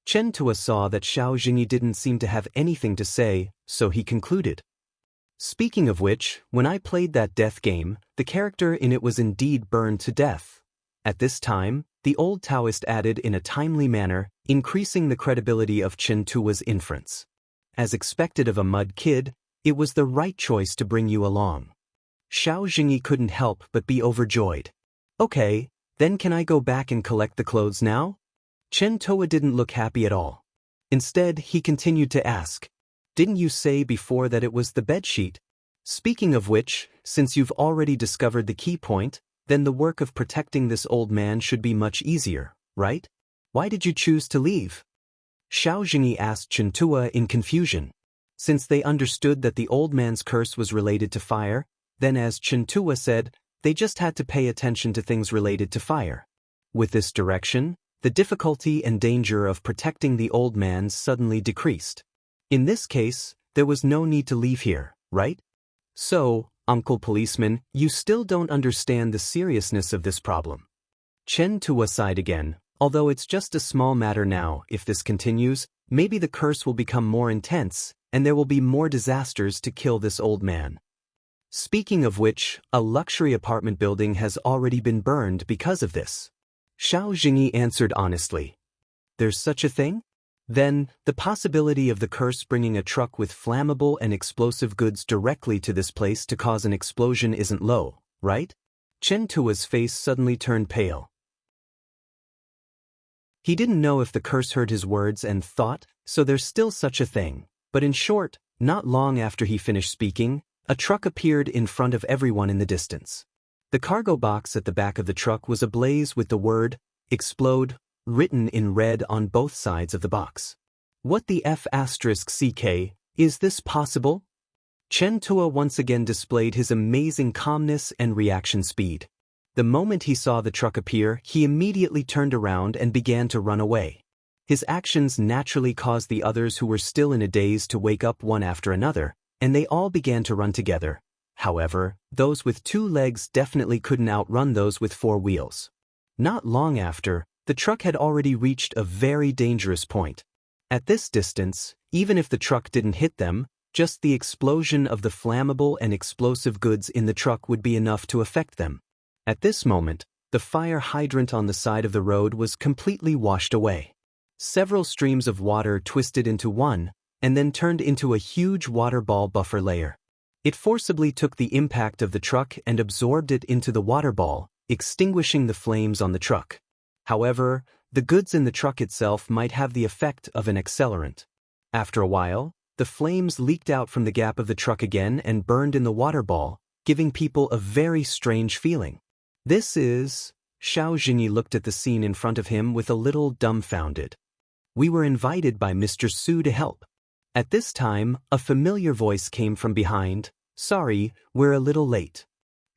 Chen Tua saw that Xiao Jingyi didn't seem to have anything to say, so he concluded. Speaking of which, when I played that death game, the character in it was indeed burned to death. At this time, the old Taoist added in a timely manner, increasing the credibility of Chen Tua's inference. As expected of a mud kid, it was the right choice to bring you along. Xiao Jingyi couldn't help but be overjoyed. Okay, then can I go back and collect the clothes now? Chen Tua didn't look happy at all. Instead, he continued to ask, didn't you say before that it was the bedsheet? Speaking of which, since you've already discovered the key point, then the work of protecting this old man should be much easier, right? Why did you choose to leave? Xiao Jingyi asked Chen Tua in confusion. Since they understood that the old man's curse was related to fire, then as Chen Tua said, they just had to pay attention to things related to fire. With this direction, the difficulty and danger of protecting the old man suddenly decreased. In this case, there was no need to leave here, right? So, Uncle Policeman, you still don't understand the seriousness of this problem. Chen Tua sighed again. Although it's just a small matter now, if this continues, maybe the curse will become more intense, and there will be more disasters to kill this old man. Speaking of which, a luxury apartment building has already been burned because of this. Xiao Jingyi answered honestly. There's such a thing? Then, the possibility of the curse bringing a truck with flammable and explosive goods directly to this place to cause an explosion isn't low, right? Chen Tua's face suddenly turned pale. He didn't know if the curse heard his words and thought, so there's still such a thing. But in short, not long after he finished speaking, a truck appeared in front of everyone in the distance. The cargo box at the back of the truck was ablaze with the word, explode, written in red on both sides of the box. What the F***CK, is this possible? Chen Tua once again displayed his amazing calmness and reaction speed. The moment he saw the truck appear, he immediately turned around and began to run away. His actions naturally caused the others who were still in a daze to wake up one after another, and they all began to run together. However, those with 2 legs definitely couldn't outrun those with 4 wheels. Not long after, the truck had already reached a very dangerous point. At this distance, even if the truck didn't hit them, just the explosion of the flammable and explosive goods in the truck would be enough to affect them. At this moment, the fire hydrant on the side of the road was completely washed away. Several streams of water twisted into one, and then turned into a huge water ball buffer layer. It forcibly took the impact of the truck and absorbed it into the water ball, extinguishing the flames on the truck. However, the goods in the truck itself might have the effect of an accelerant. After a while, the flames leaked out from the gap of the truck again and burned in the water ball, giving people a very strange feeling. This is... Xiao Jingyi looked at the scene in front of him with a little dumbfounded. We were invited by Mr. Su to help. At this time, a familiar voice came from behind. Sorry, we're a little late.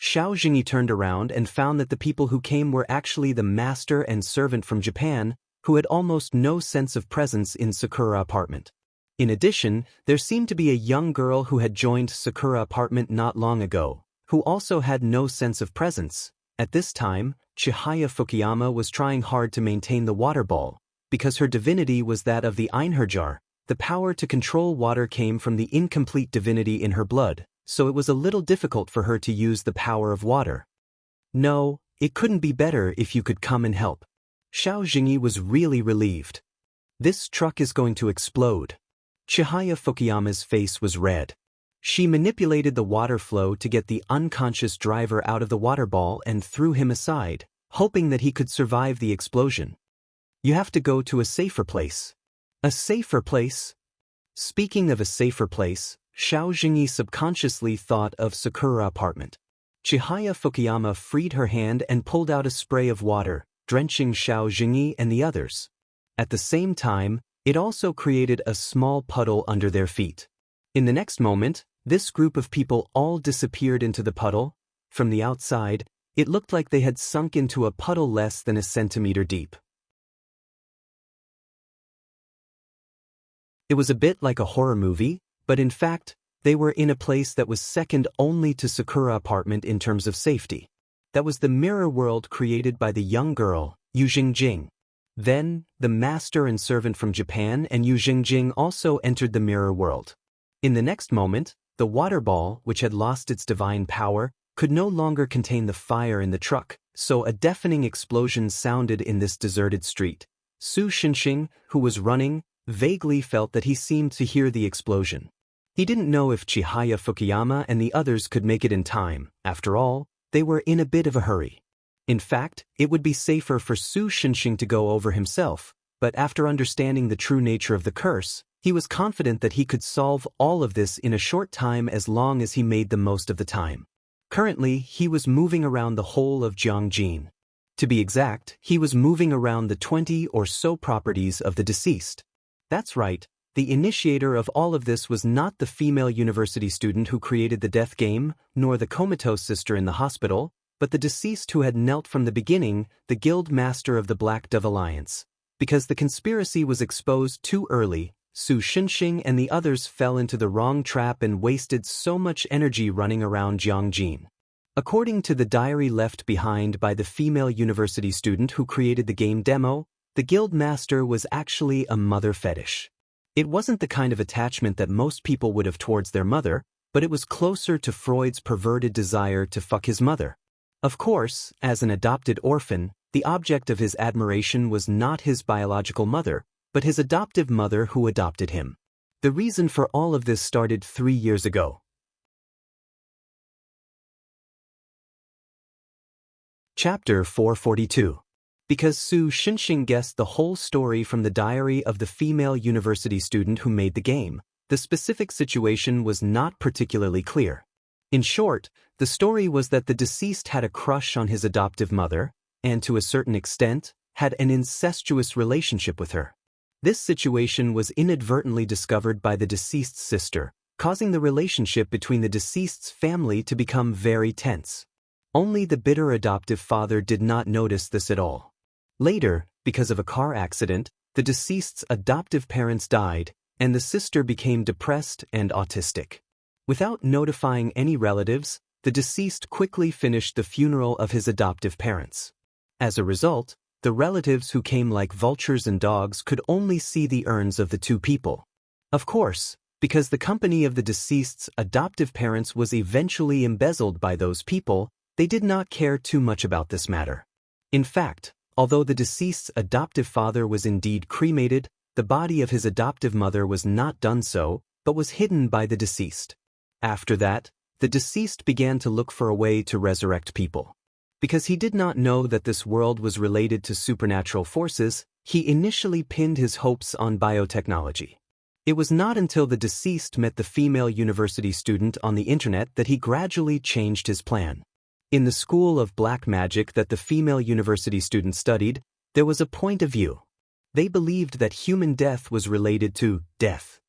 Xiao Jingyi turned around and found that the people who came were actually the master and servant from Japan, who had almost no sense of presence in Sakura apartment. In addition, there seemed to be a young girl who had joined Sakura apartment not long ago, who also had no sense of presence. At this time, Chihaya Fukuyama was trying hard to maintain the water ball, because her divinity was that of the Einherjar. The power to control water came from the incomplete divinity in her blood, so it was a little difficult for her to use the power of water. No, it couldn't be better if you could come and help. Xiao Jingyi was really relieved. This truck is going to explode. Chihaya Fukuyama's face was red. She manipulated the water flow to get the unconscious driver out of the water ball and threw him aside, hoping that he could survive the explosion. You have to go to a safer place. A safer place? Speaking of a safer place, Xiao Jingyi subconsciously thought of Sakura apartment. Chihaya Fukuyama freed her hand and pulled out a spray of water, drenching Xiao Jingyi and the others. At the same time, it also created a small puddle under their feet. In the next moment, this group of people all disappeared into the puddle. From the outside, it looked like they had sunk into a puddle less than a centimeter deep. It was a bit like a horror movie, but in fact, they were in a place that was second only to Sakura apartment in terms of safety. That was the mirror world created by the young girl, Yu Jingjing. Then, the master and servant from Japan and Yu Jingjing also entered the mirror world. In the next moment, the water ball, which had lost its divine power, could no longer contain the fire in the truck, so a deafening explosion sounded in this deserted street. Su Xinxing, who was running, vaguely felt that he seemed to hear the explosion. He didn't know if Chihaya Fukuyama and the others could make it in time. After all, they were in a bit of a hurry. In fact, it would be safer for Su Xinxing to go over himself, but after understanding the true nature of the curse, he was confident that he could solve all of this in a short time as long as he made the most of the time. Currently, he was moving around the whole of Jiangjin. To be exact, he was moving around the 20 or so properties of the deceased. That's right, the initiator of all of this was not the female university student who created the death game, nor the comatose sister in the hospital, but the deceased who had knelt from the beginning, the guild master of the Black Dove Alliance. Because the conspiracy was exposed too early, Su Xinxing and the others fell into the wrong trap and wasted so much energy running around Jiangjin. According to the diary left behind by the female university student who created the game demo, the guild master was actually a mother fetish. It wasn't the kind of attachment that most people would have towards their mother, but it was closer to Freud's perverted desire to fuck his mother. Of course, as an adopted orphan, the object of his admiration was not his biological mother, but his adoptive mother who adopted him. The reason for all of this started 3 years ago. Chapter 442. Because Su Xinxing guessed the whole story from the diary of the female university student who made the game, the specific situation was not particularly clear. In short, the story was that the deceased had a crush on his adoptive mother, and to a certain extent, had an incestuous relationship with her. This situation was inadvertently discovered by the deceased's sister, causing the relationship between the deceased's family to become very tense. Only the bitter adoptive father did not notice this at all. Later, because of a car accident, the deceased's adoptive parents died, and the sister became depressed and autistic. Without notifying any relatives, the deceased quickly finished the funeral of his adoptive parents. As a result, the relatives who came like vultures and dogs could only see the urns of the two people. Of course, because the company of the deceased's adoptive parents was eventually embezzled by those people, they did not care too much about this matter. In fact, although the deceased's adoptive father was indeed cremated, the body of his adoptive mother was not done so, but was hidden by the deceased. After that, the deceased began to look for a way to resurrect people. Because he did not know that this world was related to supernatural forces, he initially pinned his hopes on biotechnology. It was not until the deceased met the female university student on the internet that he gradually changed his plan. In the school of black magic that the female university student studied, there was a point of view. They believed that human death was related to death.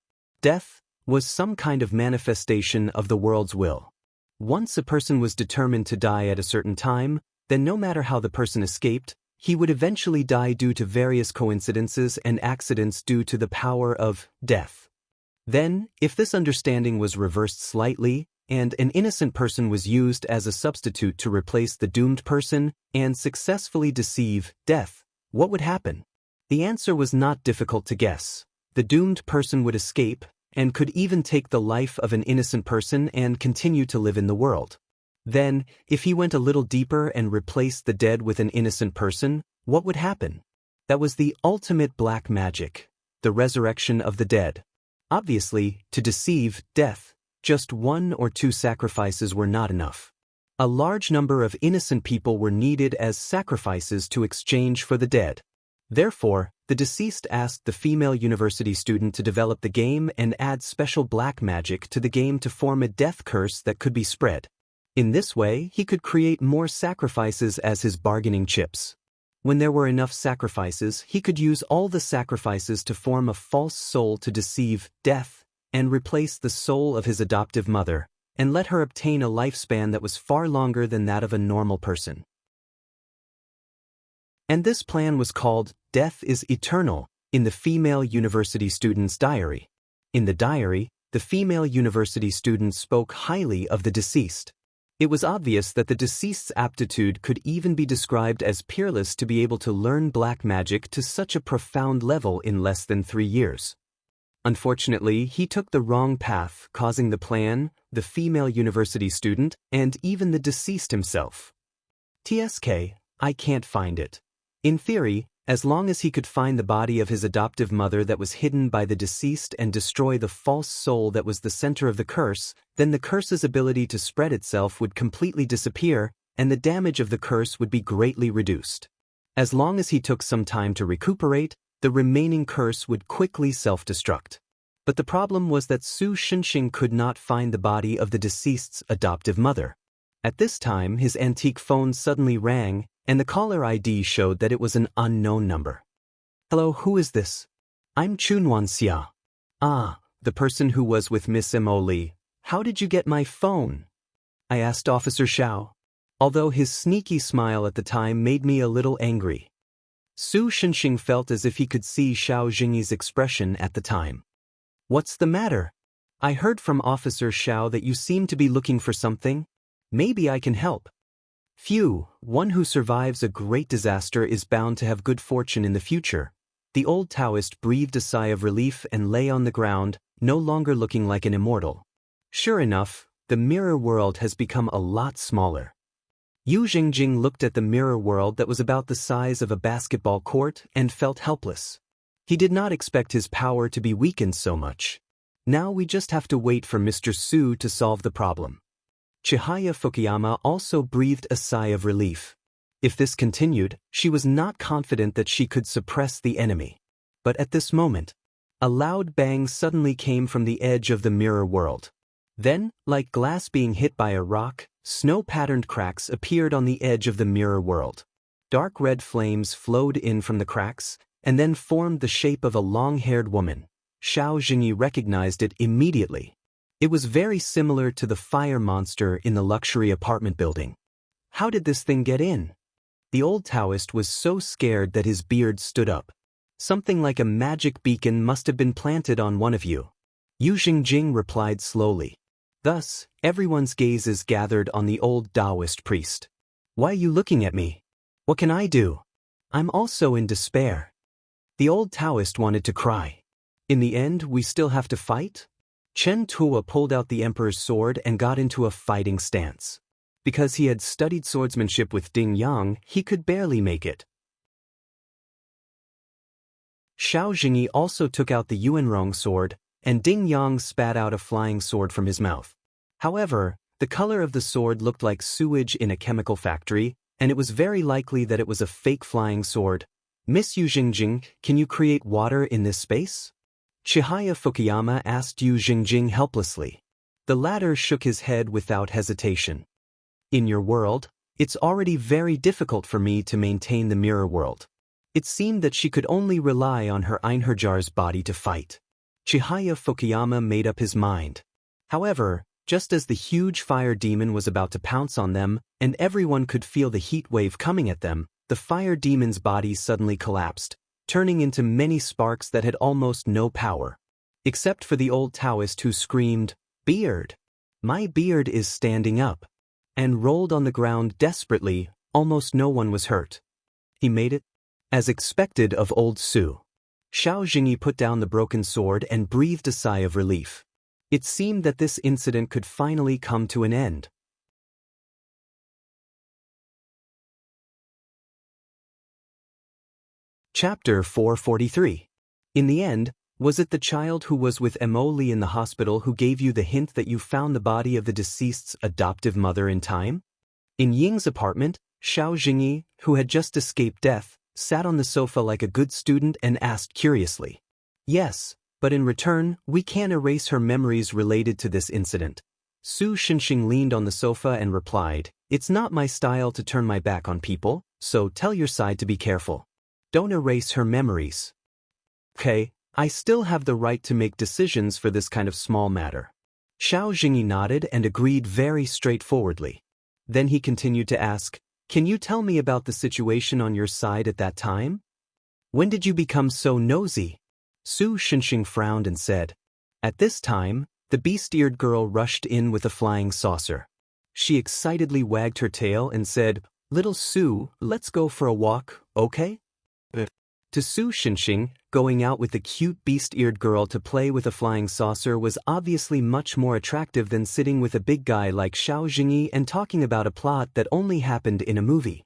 Death was some kind of manifestation of the world's will. Once a person was determined to die at a certain time, then no matter how the person escaped, he would eventually die due to various coincidences and accidents due to the power of death. Then, if this understanding was reversed slightly, and an innocent person was used as a substitute to replace the doomed person and successfully deceive death, what would happen? The answer was not difficult to guess. The doomed person would escape, and could even take the life of an innocent person and continue to live in the world. Then, if he went a little deeper and replaced the dead with an innocent person, what would happen? That was the ultimate black magic, the resurrection of the dead. Obviously, to deceive death, just 1 or 2 sacrifices were not enough. A large number of innocent people were needed as sacrifices to exchange for the dead. Therefore, the deceased asked the female university student to develop the game and add special black magic to the game to form a death curse that could be spread. In this way, he could create more sacrifices as his bargaining chips. When there were enough sacrifices, he could use all the sacrifices to form a false soul to deceive death and replace the soul of his adoptive mother, and let her obtain a lifespan that was far longer than that of a normal person. And this plan was called Death is Eternal in the female university student's diary. In the diary, the female university student spoke highly of the deceased. It was obvious that the deceased's aptitude could even be described as peerless to be able to learn black magic to such a profound level in less than 3 years. Unfortunately, he took the wrong path, causing the plan, the female university student, and even the deceased himself. TSK, I can't find it. In theory, as long as he could find the body of his adoptive mother that was hidden by the deceased and destroy the false soul that was the center of the curse, then the curse's ability to spread itself would completely disappear, and the damage of the curse would be greatly reduced. As long as he took some time to recuperate, the remaining curse would quickly self-destruct. But the problem was that Su Shenxing could not find the body of the deceased's adoptive mother. At this time, his antique phone suddenly rang, and the caller ID showed that it was an unknown number. Hello, who is this? I'm Chunwan Xia. Ah, the person who was with Miss Mo Li. How did you get my phone? I asked Officer Xiao. Although his sneaky smile at the time made me a little angry. Su Shenxing felt as if he could see Xiao Jingyi's expression at the time. What's the matter? I heard from Officer Xiao that you seem to be looking for something. Maybe I can help. Phew, one who survives a great disaster is bound to have good fortune in the future. The old Taoist breathed a sigh of relief and lay on the ground, no longer looking like an immortal. Sure enough, the mirror world has become a lot smaller. Yu Jingjing looked at the mirror world that was about the size of a basketball court and felt helpless. He did not expect his power to be weakened so much. Now we just have to wait for Mr. Su to solve the problem. Chihaya Fukuyama also breathed a sigh of relief. If this continued, she was not confident that she could suppress the enemy. But at this moment, a loud bang suddenly came from the edge of the mirror world. Then, like glass being hit by a rock, snow-patterned cracks appeared on the edge of the mirror world. Dark red flames flowed in from the cracks, and then formed the shape of a long-haired woman. Xiao Jingyi recognized it immediately. It was very similar to the fire monster in the luxury apartment building. How did this thing get in? The old Taoist was so scared that his beard stood up. Something like a magic beacon must have been planted on one of you. Yu Jingjing replied slowly. Thus, everyone's gazes gathered on the old Taoist priest. Why are you looking at me? What can I do? I'm also in despair. The old Taoist wanted to cry. In the end, we still have to fight? Chen Tuo pulled out the emperor's sword and got into a fighting stance. Because he had studied swordsmanship with Ding Yang, he could barely make it. Xiao Jingyi also took out the Yuanrong sword, and Ding Yang spat out a flying sword from his mouth. However, the color of the sword looked like sewage in a chemical factory, and it was very likely that it was a fake flying sword. Miss Yu Jingjing, can you create water in this space? Chihaya Fukuyama asked Yu Jingjing helplessly. The latter shook his head without hesitation. In your world, it's already very difficult for me to maintain the mirror world. It seemed that she could only rely on her Einherjar's body to fight. Chihaya Fukuyama made up his mind. However, just as the huge fire demon was about to pounce on them, and everyone could feel the heat wave coming at them, the fire demon's body suddenly collapsed, turning into many sparks that had almost no power. Except for the old Taoist who screamed, "Beard! My beard is standing up!" and rolled on the ground desperately. Almost no one was hurt. He made it? As expected of old Su. Xiao Jingyi put down the broken sword and breathed a sigh of relief. It seemed that this incident could finally come to an end. Chapter 443. In the end, was it the child who was with Emily in the hospital who gave you the hint that you found the body of the deceased's adoptive mother in time? In Ying's apartment, Xiao Jingyi, who had just escaped death, sat on the sofa like a good student and asked curiously. Yes, but in return, we can't erase her memories related to this incident. Su Xinxing leaned on the sofa and replied, "It's not my style to turn my back on people, so tell your side to be careful. Don't erase her memories." Okay, I still have the right to make decisions for this kind of small matter. Xiao Jingyi nodded and agreed very straightforwardly. Then he continued to ask, "Can you tell me about the situation on your side at that time? When did you become so nosy?" Su Xinxing frowned and said, "At this time, the beast-eared girl rushed in with a flying saucer. She excitedly wagged her tail and said, 'Little Su, let's go for a walk, okay?'" To Su Xinxing, going out with the cute beast-eared girl to play with a flying saucer was obviously much more attractive than sitting with a big guy like Xiao Jingyi and talking about a plot that only happened in a movie.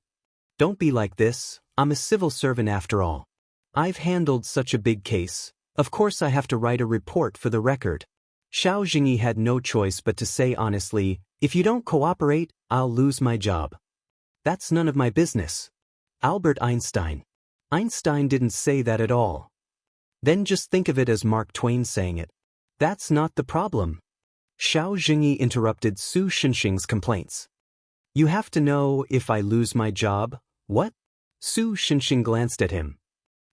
Don't be like this, I'm a civil servant after all. I've handled such a big case, of course I have to write a report for the record. Xiao Jingyi had no choice but to say honestly, "If you don't cooperate, I'll lose my job." That's none of my business. Albert Einstein. Einstein didn't say that at all. Then just think of it as Mark Twain saying it. That's not the problem. Xiao Jingyi interrupted Su Xinxing's complaints. "You have to know if I lose my job, what?" Su Xinxing glanced at him.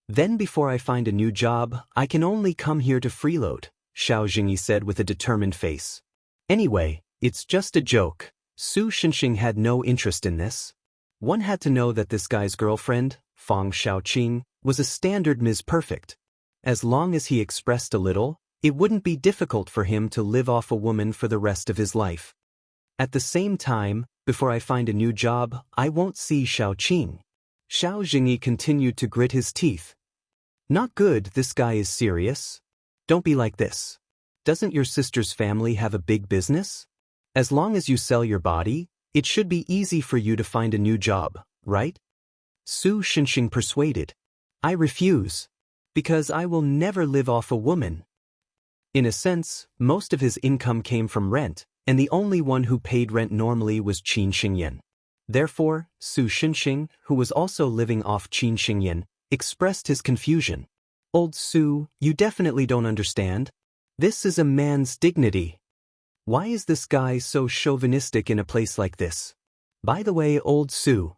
"Then before I find a new job, I can only come here to freeload," Xiao Jingyi said with a determined face. "Anyway, it's just a joke." Su Xinxing had no interest in this. One had to know that this guy's girlfriend, Fang Xiaoqing, was a standard Ms. Perfect. As long as he expressed a little, it wouldn't be difficult for him to live off a woman for the rest of his life. At the same time, before I find a new job, I won't see Xiaoqing. Xiao Jingyi continued to grit his teeth. "Not good, this guy is serious. Don't be like this. Doesn't your sister's family have a big business? As long as you sell your body, it should be easy for you to find a new job, right?" Su Xinxing persuaded. "I refuse. Because I will never live off a woman." In a sense, most of his income came from rent, and the only one who paid rent normally was Qin Xingyan. Therefore, Su Xinxing, who was also living off Qin Xingyan, expressed his confusion. "Old Su, you definitely don't understand. This is a man's dignity. Why is this guy so chauvinistic in a place like this? By the way, old Su."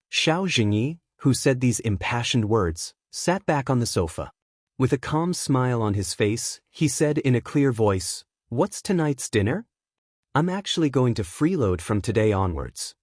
Xiao Jingyi, who said these impassioned words, sat back on the sofa. With a calm smile on his face, he said in a clear voice, "What's tonight's dinner? I'm actually going to freeload from today onwards."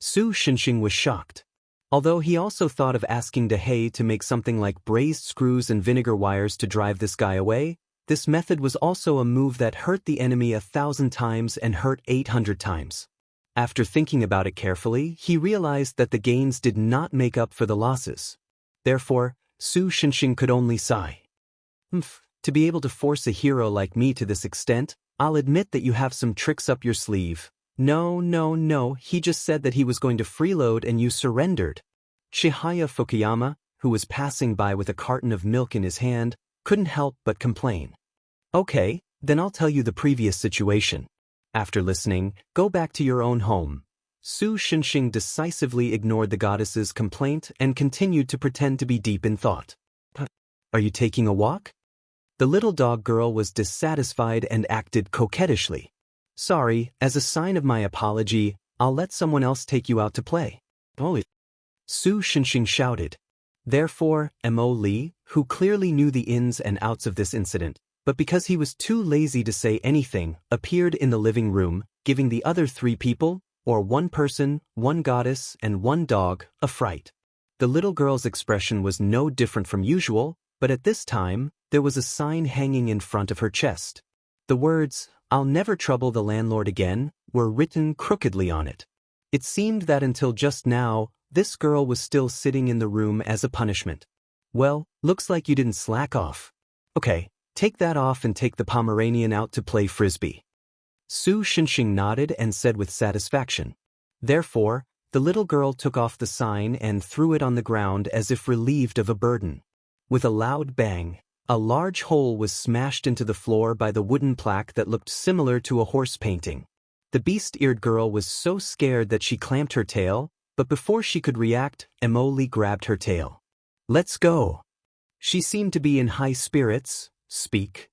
Su Xinxing was shocked. Although he also thought of asking Dehei to make something like braised screws and vinegar wires to drive this guy away, this method was also a move that hurt the enemy 1,000 times and hurt 800 times. After thinking about it carefully, he realized that the gains did not make up for the losses. Therefore, Su Xinxing could only sigh. To be able to force a hero like me to this extent, I'll admit that you have some tricks up your sleeve. No, he just said that he was going to freeload and you surrendered. Chihaya Fukuyama, who was passing by with a carton of milk in his hand, couldn't help but complain. Okay, then I'll tell you the previous situation. After listening, go back to your own home. Su Xinxing decisively ignored the goddess's complaint and continued to pretend to be deep in thought. Are you taking a walk? The little dog girl was dissatisfied and acted coquettishly. Sorry, as a sign of my apology, I'll let someone else take you out to play. Oh, Su Xinxing shouted. Therefore, Mo Li, who clearly knew the ins and outs of this incident, but because he was too lazy to say anything, appeared in the living room, giving the other 3 people, or 1 person, 1 goddess, and 1 dog, a fright. The little girl's expression was no different from usual, but at this time, there was a sign hanging in front of her chest. The words, "I'll never trouble the landlord again," were written crookedly on it. It seemed that until just now, this girl was still sitting in the room as a punishment. Well, looks like you didn't slack off. Okay, take that off and take the Pomeranian out to play frisbee. Su Xinxing nodded and said with satisfaction. Therefore, the little girl took off the sign and threw it on the ground as if relieved of a burden. With a loud bang, a large hole was smashed into the floor by the wooden plaque that looked similar to a horse painting. The beast-eared girl was so scared that she clamped her tail, but before she could react, Emoli grabbed her tail. Let's go. She seemed to be in high spirits. Speak.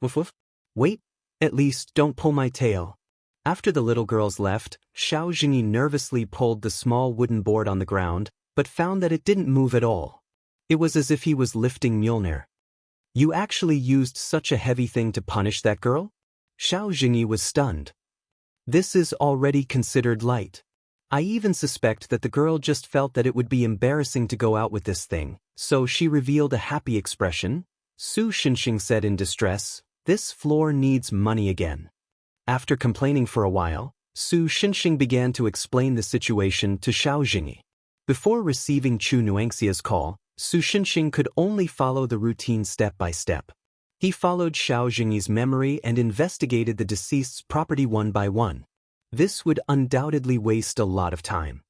Woof woof. Wait, at least don't pull my tail. After the little girls left, Xiao Jingyi nervously pulled the small wooden board on the ground, but found that it didn't move at all. It was as if he was lifting Mjolnir. You actually used such a heavy thing to punish that girl? Xiao Jingyi was stunned. This is already considered light. I even suspect that the girl just felt that it would be embarrassing to go out with this thing, so she revealed a happy expression. Su Xinxing said in distress, "This floor needs money again." After complaining for a while, Su Xinxing began to explain the situation to Xiao Jingyi. Before receiving Chu Nuangxia's call, Su Xinxing could only follow the routine step by step. He followed Xiao Jingyi's memory and investigated the deceased's property one by one. This would undoubtedly waste a lot of time.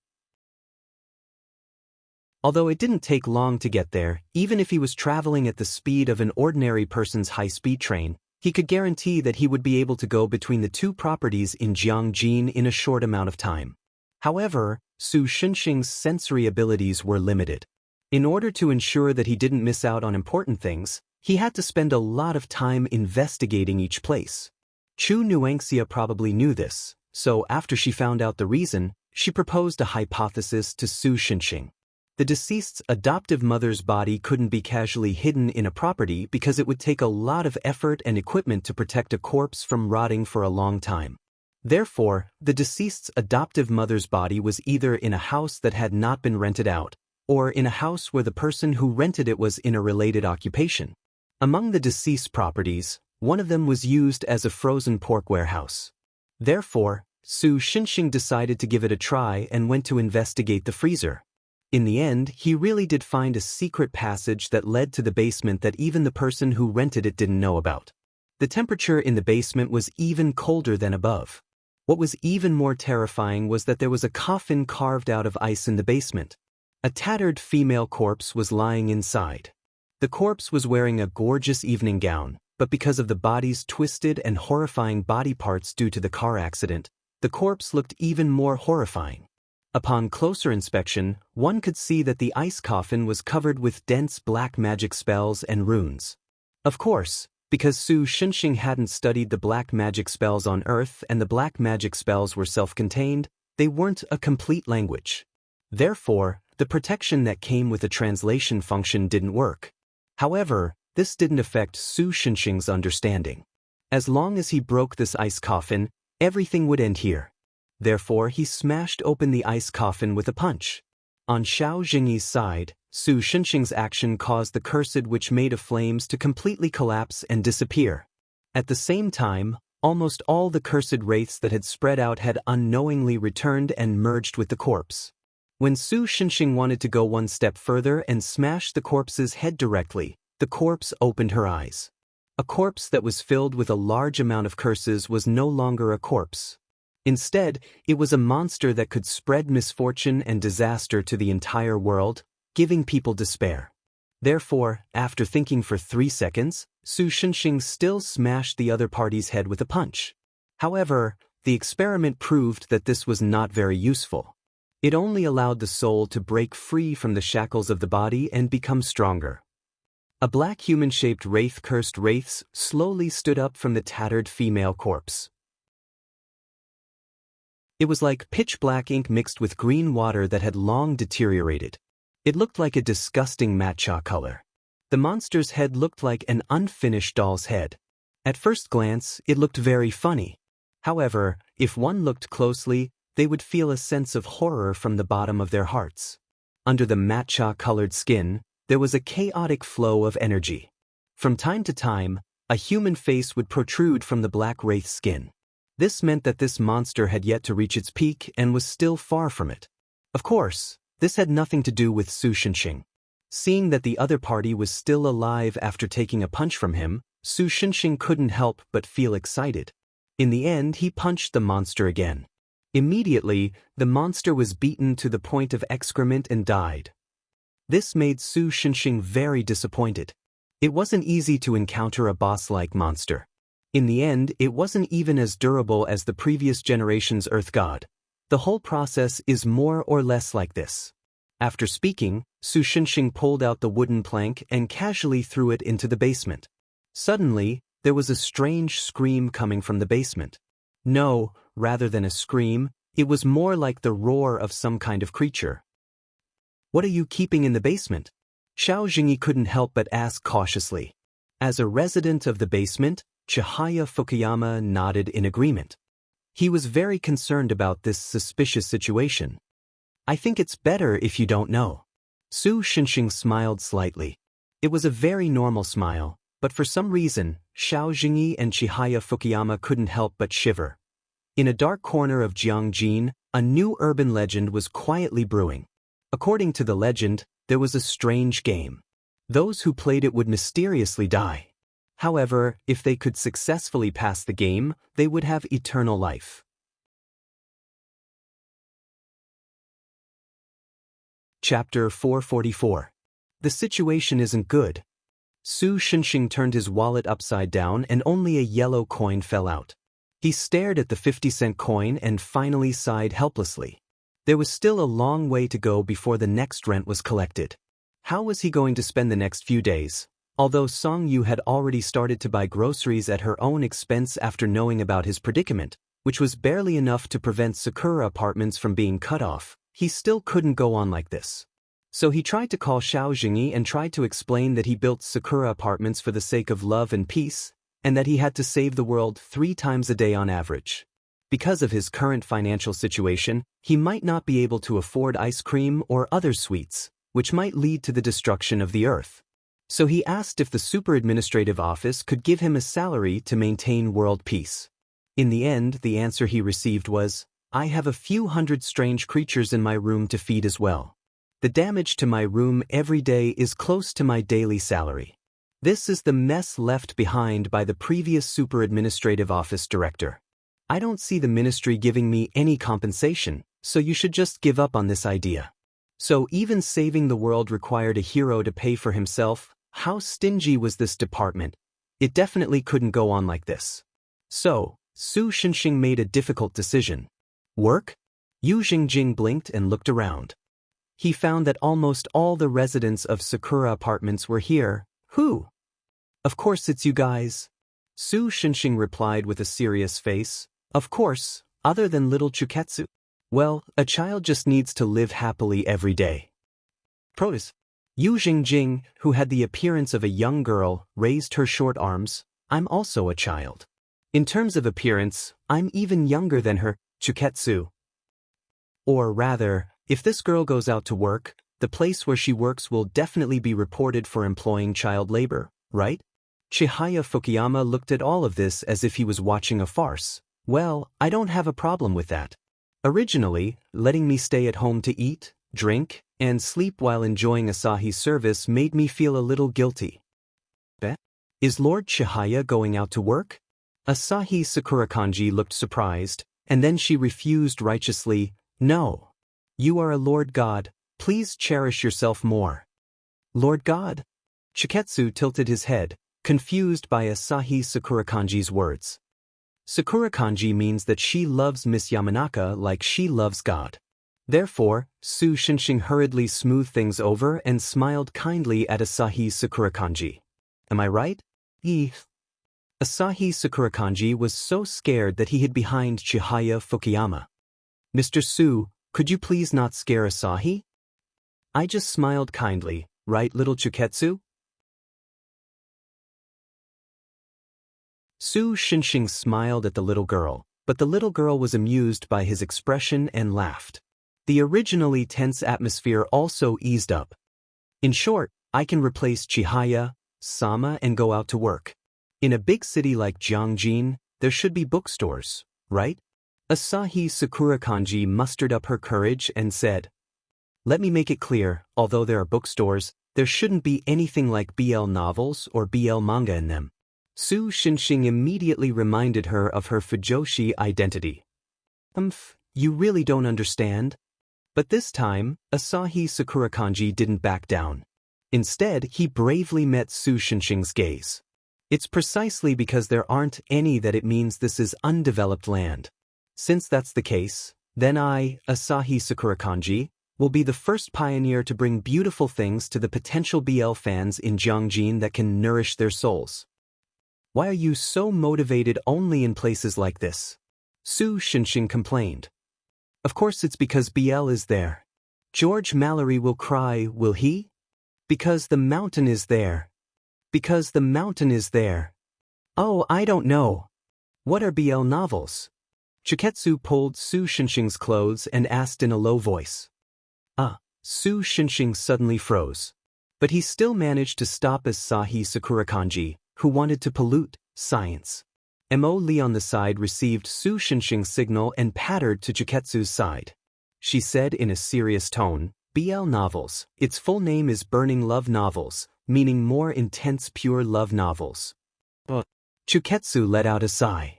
Although it didn't take long to get there, even if he was traveling at the speed of an ordinary person's high-speed train, he could guarantee that he would be able to go between the 2 properties in Jiangjin in a short amount of time. However, Su Xinxing's sensory abilities were limited. In order to ensure that he didn't miss out on important things, he had to spend a lot of time investigating each place. Chu Nuangxia probably knew this, so after she found out the reason, she proposed a hypothesis to Su Xinxing. The deceased's adoptive mother's body couldn't be casually hidden in a property because it would take a lot of effort and equipment to protect a corpse from rotting for a long time. Therefore, the deceased's adoptive mother's body was either in a house that had not been rented out, or in a house where the person who rented it was in a related occupation. Among the deceased properties, one of them was used as a frozen pork warehouse. Therefore, Su Xinxing decided to give it a try and went to investigate the freezer. In the end, he really did find a secret passage that led to the basement that even the person who rented it didn't know about. The temperature in the basement was even colder than above. What was even more terrifying was that there was a coffin carved out of ice in the basement. A tattered female corpse was lying inside. The corpse was wearing a gorgeous evening gown, but because of the body's twisted and horrifying body parts due to the car accident, the corpse looked even more horrifying. Upon closer inspection, one could see that the ice coffin was covered with dense black magic spells and runes. Of course, because Su Xinxing hadn't studied the black magic spells on Earth and the black magic spells were self-contained, they weren't a complete language. Therefore, the protection that came with the translation function didn't work. However, this didn't affect Su Xinxing's understanding. As long as he broke this ice coffin, everything would end here. Therefore, he smashed open the ice coffin with a punch. On Xiao Jingyi's side, Su Xinxing's action caused the cursed witch made of flames to completely collapse and disappear. At the same time, almost all the cursed wraiths that had spread out had unknowingly returned and merged with the corpse. When Su Xinxing wanted to go one step further and smash the corpse's head directly, the corpse opened her eyes. A corpse that was filled with a large amount of curses was no longer a corpse. Instead, it was a monster that could spread misfortune and disaster to the entire world, giving people despair. Therefore, after thinking for 3 seconds, Su Shunxing still smashed the other party's head with a punch. However, the experiment proved that this was not very useful. It only allowed the soul to break free from the shackles of the body and become stronger. A black human-shaped wraith-cursed wraiths slowly stood up from the tattered female corpse. It was like pitch-black ink mixed with green water that had long deteriorated. It looked like a disgusting matcha color. The monster's head looked like an unfinished doll's head. At first glance, it looked very funny. However, if one looked closely, they would feel a sense of horror from the bottom of their hearts. Under the matcha-colored skin, there was a chaotic flow of energy. From time to time, a human face would protrude from the black wraith skin. This meant that this monster had yet to reach its peak and was still far from it. Of course, this had nothing to do with Su Shunxing. Seeing that the other party was still alive after taking a punch from him, Su Shunxing couldn't help but feel excited. In the end, he punched the monster again. Immediately, the monster was beaten to the point of excrement and died. This made Su Shunxing very disappointed. It wasn't easy to encounter a boss-like monster. In the end, it wasn't even as durable as the previous generation's Earth God. The whole process is more or less like this. After speaking, Su Shunxing pulled out the wooden plank and casually threw it into the basement. Suddenly, there was a strange scream coming from the basement. No, rather than a scream, it was more like the roar of some kind of creature. "What are you keeping in the basement?" Xiao Jingyi couldn't help but ask cautiously. As a resident of the basement, Chihaya Fukuyama nodded in agreement. He was very concerned about this suspicious situation. "I think it's better if you don't know." Su Shunxing smiled slightly. It was a very normal smile, but for some reason, Xiao Jingyi and Chihaya Fukuyama couldn't help but shiver. In a dark corner of Jiangjin, a new urban legend was quietly brewing. According to the legend, there was a strange game. Those who played it would mysteriously die. However, if they could successfully pass the game, they would have eternal life. Chapter 444. The situation isn't good. Su Shunxing turned his wallet upside down and only a yellow coin fell out. He stared at the 50-cent coin and finally sighed helplessly. There was still a long way to go before the next rent was collected. How was he going to spend the next few days? Although Song Yu had already started to buy groceries at her own expense after knowing about his predicament, which was barely enough to prevent Sakura Apartments from being cut off, he still couldn't go on like this. So he tried to call Xiao Jingyi and tried to explain that he built Sakura Apartments for the sake of love and peace, and that he had to save the world 3 times a day on average. Because of his current financial situation, he might not be able to afford ice cream or other sweets, which might lead to the destruction of the earth. So he asked if the super administrative office could give him a salary to maintain world peace. In the end, the answer he received was, "I have a few hundred strange creatures in my room to feed as well. The damage to my room every day is close to my daily salary. This is the mess left behind by the previous super administrative office director. I don't see the ministry giving me any compensation, so you should just give up on this idea." So even saving the world required a hero to pay for himself. How stingy was this department? It definitely couldn't go on like this. So, Su Shunxing made a difficult decision. Work? Yu Jingjing blinked and looked around. He found that almost all the residents of Sakura Apartments were here. Who? "Of course it's you guys." Su Shunxing replied with a serious face. "Of course, other than little Chuketsu. Well, a child just needs to live happily every day." Pros. Yu Jingjing, who had the appearance of a young girl, raised her short arms. "I'm also a child. In terms of appearance, I'm even younger than her, Chuketsu. Or rather, if this girl goes out to work, the place where she works will definitely be reported for employing child labor, right?" Chihaya Fukuyama looked at all of this as if he was watching a farce. "Well, I don't have a problem with that. Originally, letting me stay at home to eat, drink, and sleep while enjoying Asahi's service made me feel a little guilty. Is Lord Chihaya going out to work? Asahi Sakurakanji looked surprised, and then she refused righteously, no. You are a Lord God, please cherish yourself more. Lord God? Chiketsu tilted his head, confused by Asahi Sakurakanji's words. Sakurakanji means that she loves Miss Yamanaka like she loves God. Therefore, Su Shinshin hurriedly smoothed things over and smiled kindly at Asahi Sakurakanji. Am I right? Eef. Asahi Sakurakanji was so scared that he hid behind Chihaya Fukuyama. Mr. Su, could you please not scare Asahi? I just smiled kindly, right, little Chiketsu? Su Shinshin smiled at the little girl, but the little girl was amused by his expression and laughed. The originally tense atmosphere also eased up. In short, I can replace Chihaya, Sama and go out to work. In a big city like Jiangjin, there should be bookstores, right? Asahi Sakurakanji mustered up her courage and said, let me make it clear, although there are bookstores, there shouldn't be anything like BL novels or BL manga in them. Su Shinshin immediately reminded her of her Fujoshi identity. You really don't understand? But this time, Asahi Sakurakanji didn't back down. Instead, he bravely met Su Shinshin's gaze. It's precisely because there aren't any that it means this is undeveloped land. Since that's the case, then I, Asahi Sakurakanji, will be the first pioneer to bring beautiful things to the potential BL fans in Jiangjin that can nourish their souls. Why are you so motivated only in places like this? Su Shinshin complained. Of course it's because BL is there. George Mallory will cry, will he? Because the mountain is there. Because the mountain is there. Oh, I don't know. What are BL novels? Chiketsu pulled Su Shinshin's clothes and asked in a low voice. Su Shinshin suddenly froze. But he still managed to stop Asahi Sakurakanji, who wanted to pollute science. Mo Lee on the side received Su Shinshin's signal and pattered to Chiketsu's side. She said in a serious tone, BL novels, its full name is Burning Love Novels, meaning more intense pure love novels. Chiketsu let out a sigh.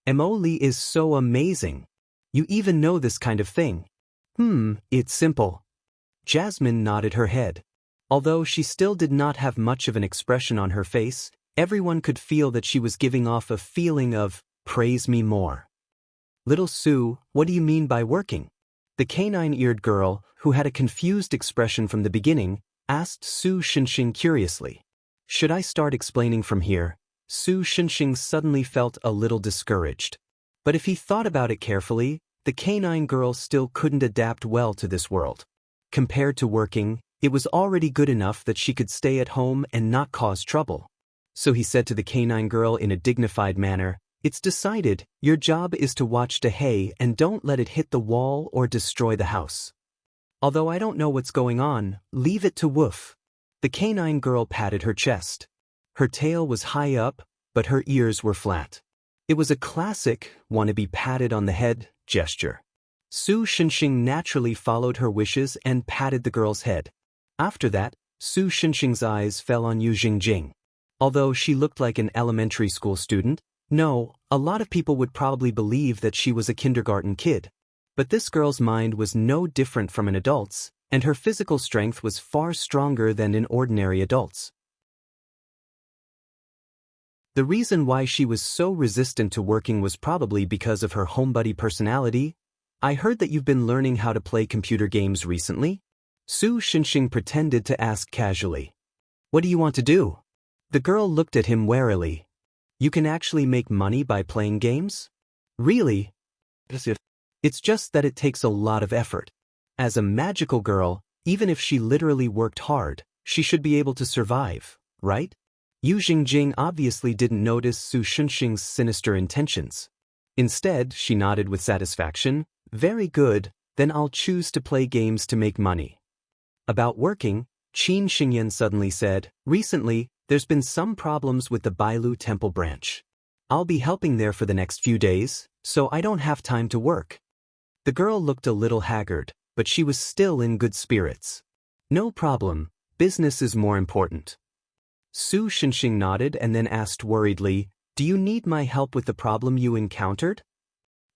Mo Lee is so amazing. You even know this kind of thing. It's simple. Jasmine nodded her head. Although she still did not have much of an expression on her face, everyone could feel that she was giving off a feeling of, praise me more. Little Su, what do you mean by working? The canine-eared girl, who had a confused expression from the beginning, asked Su Shinshin curiously. Should I start explaining from here? Su Shinshin suddenly felt a little discouraged. But if he thought about it carefully, the canine girl still couldn't adapt well to this world. Compared to working, it was already good enough that she could stay at home and not cause trouble. So he said to the canine girl in a dignified manner, it's decided, your job is to watch the hay and don't let it hit the wall or destroy the house. Although I don't know what's going on, leave it to Woof. The canine girl patted her chest. Her tail was high up, but her ears were flat. It was a classic, want to be patted on the head, gesture. Su Shinshin naturally followed her wishes and patted the girl's head. After that, Su Shinshin's eyes fell on Yu Jingjing. Although she looked like an elementary school student, no, a lot of people would probably believe that she was a kindergarten kid. But this girl's mind was no different from an adult's, and her physical strength was far stronger than in ordinary adults. The reason why she was so resistant to working was probably because of her homebody personality. I heard that you've been learning how to play computer games recently? Su Shinshin pretended to ask casually. What do you want to do? The girl looked at him warily. You can actually make money by playing games? Really? It's just that it takes a lot of effort. As a magical girl, even if she literally worked hard, she should be able to survive, right? Yu Jingjing obviously didn't notice Su Shinshin's sinister intentions. Instead, she nodded with satisfaction. Very good, then I'll choose to play games to make money. About working, Qin Xingyan suddenly said, recently, there's been some problems with the Bailu Temple branch. I'll be helping there for the next few days, so I don't have time to work. The girl looked a little haggard, but she was still in good spirits. No problem, business is more important. Su Shenxing nodded and then asked worriedly, "Do you need my help with the problem you encountered?"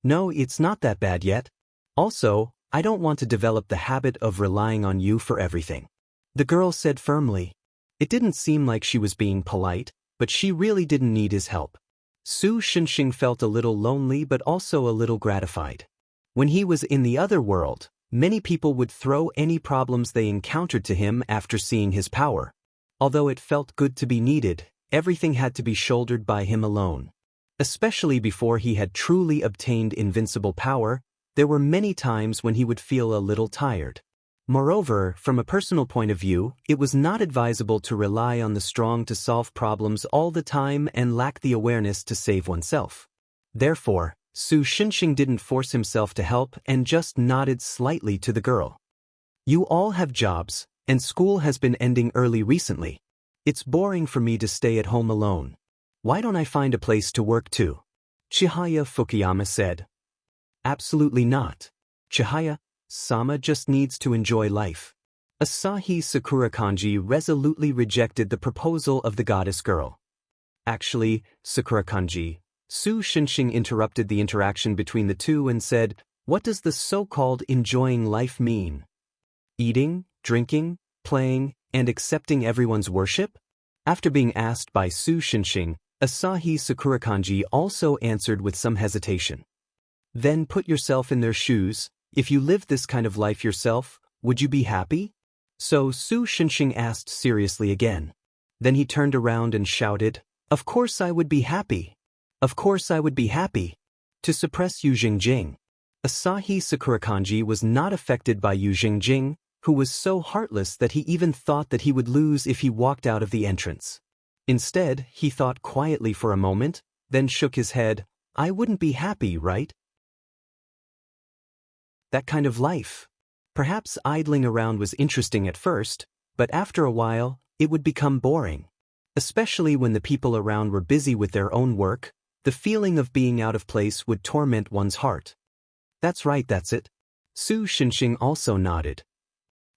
"No, it's not that bad yet. Also, I don't want to develop the habit of relying on you for everything," the girl said firmly. It didn't seem like she was being polite, but she really didn't need his help. Su Shenxing felt a little lonely but also a little gratified. When he was in the other world, many people would throw any problems they encountered to him after seeing his power. Although it felt good to be needed, everything had to be shouldered by him alone. Especially before he had truly obtained invincible power, there were many times when he would feel a little tired. Moreover, from a personal point of view, it was not advisable to rely on the strong to solve problems all the time and lack the awareness to save oneself. Therefore, Su Shenxing didn't force himself to help and just nodded slightly to the girl. "You all have jobs, and school has been ending early recently. It's boring for me to stay at home alone. Why don't I find a place to work too?" Chihaya Fukuyama said. "Absolutely not. Chihaya-sama just needs to enjoy life." Asahi Sakura Kanji resolutely rejected the proposal of the goddess girl. "Actually, Sakura Kanji," Su Shenxing interrupted the interaction between the two and said, "What does the so-called enjoying life mean? Eating, drinking, playing, and accepting everyone's worship?" After being asked by Su Shenxing, Asahi Sakurakanji also answered with some hesitation. "Then put yourself in their shoes. If you lived this kind of life yourself, would you be happy?" So Su Shenxing asked seriously again. Then he turned around and shouted, "Of course I would be happy. Of course I would be happy." To suppress Yu Jingjing. Asahi Sakurakanji was not affected by Yu Jingjing, who was so heartless that he even thought that he would lose if he walked out of the entrance. Instead, he thought quietly for a moment, then shook his head. "I wouldn't be happy, right? That kind of life. Perhaps idling around was interesting at first, but after a while, it would become boring. Especially when the people around were busy with their own work, the feeling of being out of place would torment one's heart." "That's right, that's it." Su Shenxing also nodded.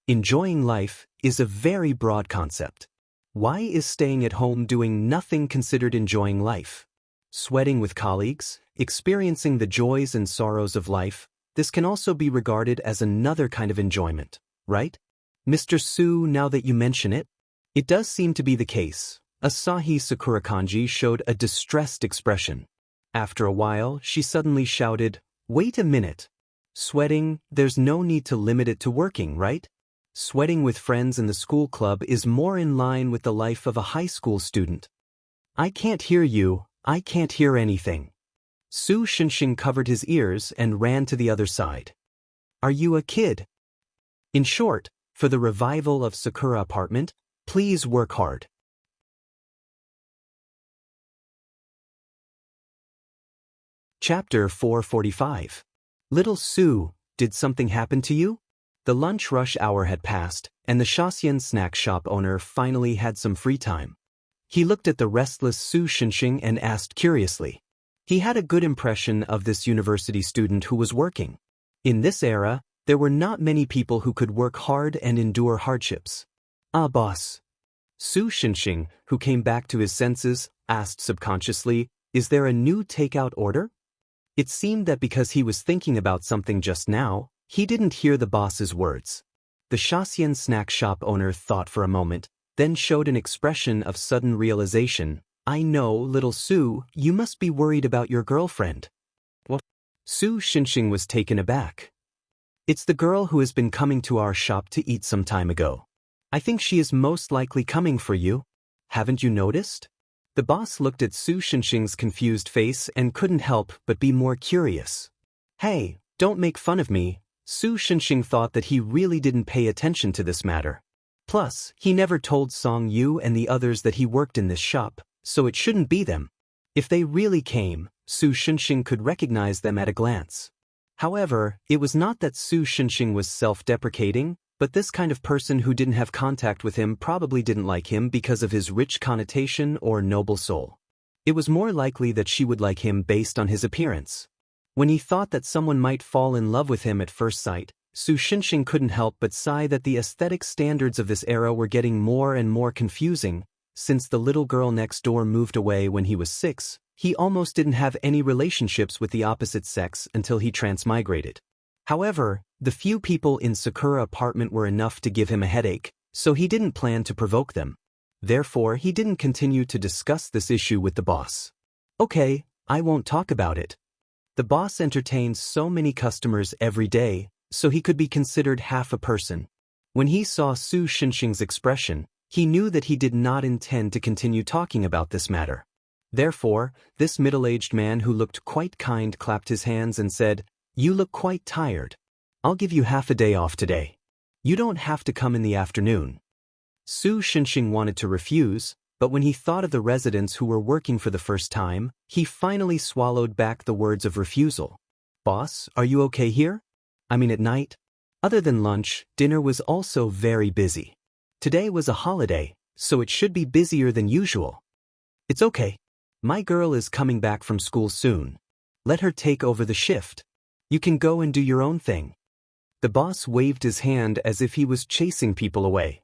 Enjoying life is a very broad concept. Why is staying at home doing nothing considered enjoying life? Sweating with colleagues, experiencing the joys and sorrows of life, this can also be regarded as another kind of enjoyment, right? Mr. Su, now that you mention it, it does seem to be the case. Asahi Sakurakanji showed a distressed expression. After a while, she suddenly shouted, "Wait a minute. Sweating, there's no need to limit it to working, right? Sweating with friends in the school club is more in line with the life of a high school student." "I can't hear you, I can't hear anything." Su Shenxing covered his ears and ran to the other side. "Are you a kid? In short, for the revival of Sakura Apartment, please work hard." Chapter 445. Little Su, did something happen to you? The lunch rush hour had passed, and the Shaxian snack shop owner finally had some free time. He looked at the restless Su Shenxing and asked curiously. He had a good impression of this university student who was working. In this era, there were not many people who could work hard and endure hardships. "Ah, boss." Su Shenxing, who came back to his senses, asked subconsciously, "Is there a new takeout order?" It seemed that because he was thinking about something just now, he didn't hear the boss's words. The Shaxian snack shop owner thought for a moment, then showed an expression of sudden realization. "I know, little Su, you must be worried about your girlfriend." "What?" Su Shenxing was taken aback. "It's the girl who has been coming to our shop to eat some time ago. I think she is most likely coming for you. Haven't you noticed?" The boss looked at Su Shenxing's confused face and couldn't help but be more curious. "Hey, don't make fun of me." Su Shenxing thought that he really didn't pay attention to this matter. Plus, he never told Song Yu and the others that he worked in this shop, so it shouldn't be them. If they really came, Su Shenxing could recognize them at a glance. However, it was not that Su Shenxing was self-deprecating, but this kind of person who didn't have contact with him probably didn't like him because of his rich connotation or noble soul. It was more likely that she would like him based on his appearance. When he thought that someone might fall in love with him at first sight, Su Shenxing couldn't help but sigh that the aesthetic standards of this era were getting more and more confusing, Since the little girl next door moved away when he was 6, he almost didn't have any relationships with the opposite sex until he transmigrated. However, the few people in Sakura apartment were enough to give him a headache, so he didn't plan to provoke them. Therefore, he didn't continue to discuss this issue with the boss. Okay, I won't talk about it. The boss entertains so many customers every day, so he could be considered half a person. When he saw Su Xinxing's expression, he knew that he did not intend to continue talking about this matter. Therefore, this middle-aged man who looked quite kind clapped his hands and said, "You look quite tired. I'll give you half a day off today. You don't have to come in the afternoon." Su Xinxing wanted to refuse, but when he thought of the residents who were working for the first time, he finally swallowed back the words of refusal. "Boss, are you okay here? I mean at night?" Other than lunch, dinner was also very busy. Today was a holiday, so it should be busier than usual. "It's okay. My girl is coming back from school soon. Let her take over the shift. You can go and do your own thing." The boss waved his hand as if he was chasing people away.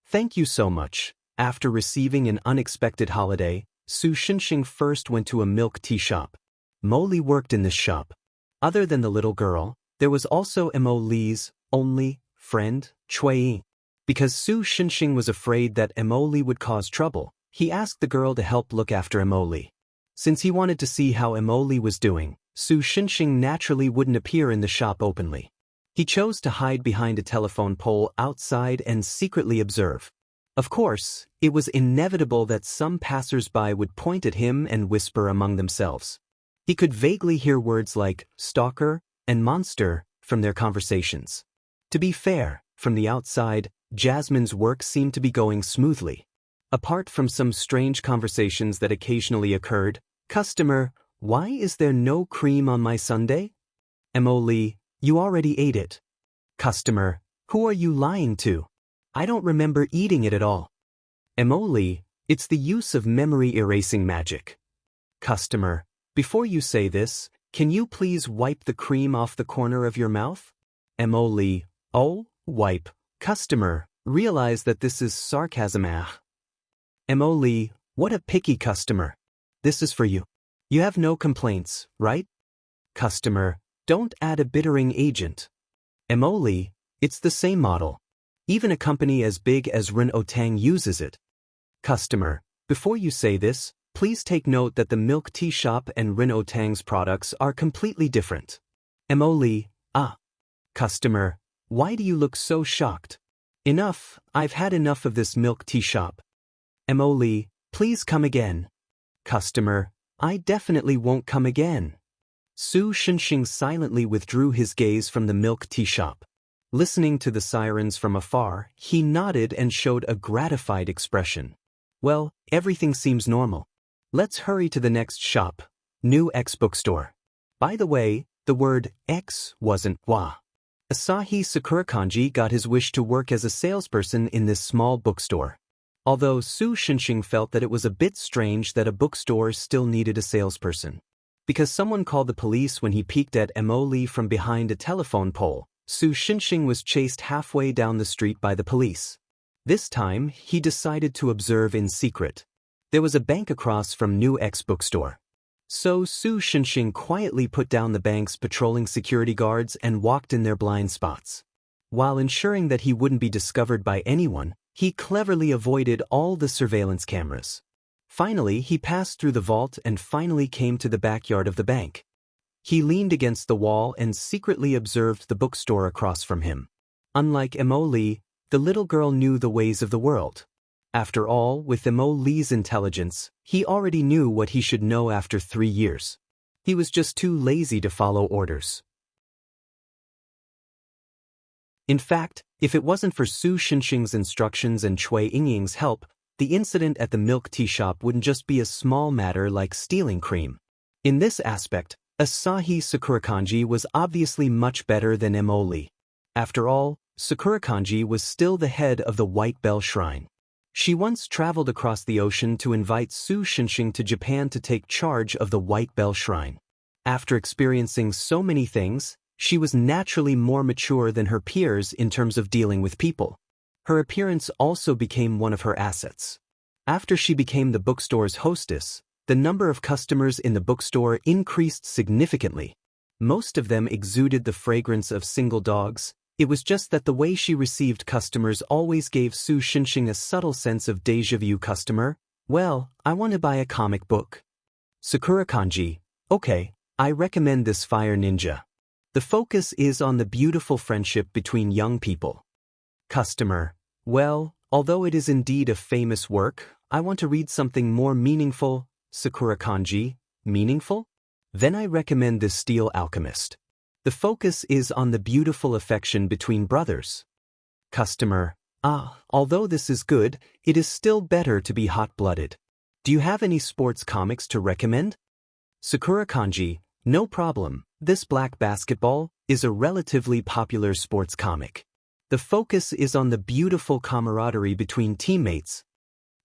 Thank you so much. After receiving an unexpected holiday, Su Xinxing first went to a milk tea shop. Mo Li worked in this shop. Other than the little girl, there was also Mo Li's only friend, Cui Ying. Because Su Xinxing was afraid that Mo Li would cause trouble, he asked the girl to help look after Mo Li. Since he wanted to see how Mo Li was doing, Su Xinxing naturally wouldn't appear in the shop openly. He chose to hide behind a telephone pole outside and secretly observe. Of course, it was inevitable that some passers-by would point at him and whisper among themselves. He could vaguely hear words like stalker and monster from their conversations. To be fair, from the outside, Jasmine's work seemed to be going smoothly. Apart from some strange conversations that occasionally occurred, "Customer, why is there no cream on my sundae?" Mo Li, "You already ate it." Customer, "Who are you lying to? I don't remember eating it at all." Mo Li, "It's the use of memory erasing magic." Customer, "Before you say this, can you please wipe the cream off the corner of your mouth?" Mo Li, "Oh, wipe." Customer, "Realize that this is sarcasm." Mo Li, "What a picky customer. This is for you. You have no complaints, right?" Customer, "Don't add a bittering agent." Mo Li, "It's the same model. Even a company as big as Ren Otang uses it." Customer, "Before you say this, please take note that the milk tea shop and Ren Otang's products are completely different." Mo Li, "Ah." Customer, "Why do you look so shocked?" "Enough, I've had enough of this milk tea shop." Mo Li, "Please come again." Customer, "I definitely won't come again." Su Xinxing silently withdrew his gaze from the milk tea shop. Listening to the sirens from afar, he nodded and showed a gratified expression. "Well, everything seems normal. Let's hurry to the next shop, New X bookstore." By the way, the word X wasn't wa. Asahi Sakurakanji got his wish to work as a salesperson in this small bookstore. Although Su Xinxing felt that it was a bit strange that a bookstore still needed a salesperson. Because someone called the police when he peeked at Mo Li from behind a telephone pole, Su Xinxing was chased halfway down the street by the police. This time, he decided to observe in secret. There was a bank across from New X bookstore. So Su Xinxing quietly put down the bank's patrolling security guards and walked in their blind spots. While ensuring that he wouldn't be discovered by anyone, he cleverly avoided all the surveillance cameras. Finally, he passed through the vault and finally came to the backyard of the bank. He leaned against the wall and secretly observed the bookstore across from him. Unlike Mo Li, the little girl knew the ways of the world. After all, with Mo Li's intelligence, he already knew what he should know after 3 years. He was just too lazy to follow orders. In fact, if it wasn't for Su Xinxing's instructions and Cui Yingying's help, the incident at the milk tea shop wouldn't just be a small matter like stealing cream. In this aspect, Asahi Sakurakanji was obviously much better than Mo Li. After all, Sakurakanji was still the head of the White Bell Shrine. She once traveled across the ocean to invite Su Xinxing to Japan to take charge of the White Bell Shrine. After experiencing so many things, she was naturally more mature than her peers in terms of dealing with people. Her appearance also became one of her assets. After she became the bookstore's hostess, the number of customers in the bookstore increased significantly. Most of them exuded the fragrance of single dogs. It was just that the way she received customers always gave Su Xinxing a subtle sense of déjà vu. Customer, well, I want to buy a comic book. Sakura Kanji, okay, I recommend this Fire Ninja. The focus is on the beautiful friendship between young people. Customer, well, although it is indeed a famous work, I want to read something more meaningful. Sakura Kanji, meaningful? Then I recommend this Steel Alchemist. The focus is on the beautiful affection between brothers. Customer, although this is good, it is still better to be hot-blooded. Do you have any sports comics to recommend? Sakura Kanji, no problem. This Black Basketball is a relatively popular sports comic. The focus is on the beautiful camaraderie between teammates.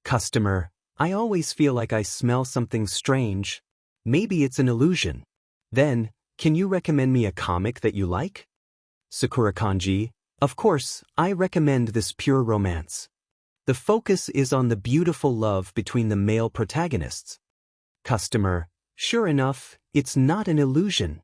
Customer, I always feel like I smell something strange. Maybe it's an illusion. Then, can you recommend me a comic that you like? Sakura Kanji, of course, I recommend this Pure Romance. The focus is on the beautiful love between the male protagonists. Customer, sure enough, it's not an illusion.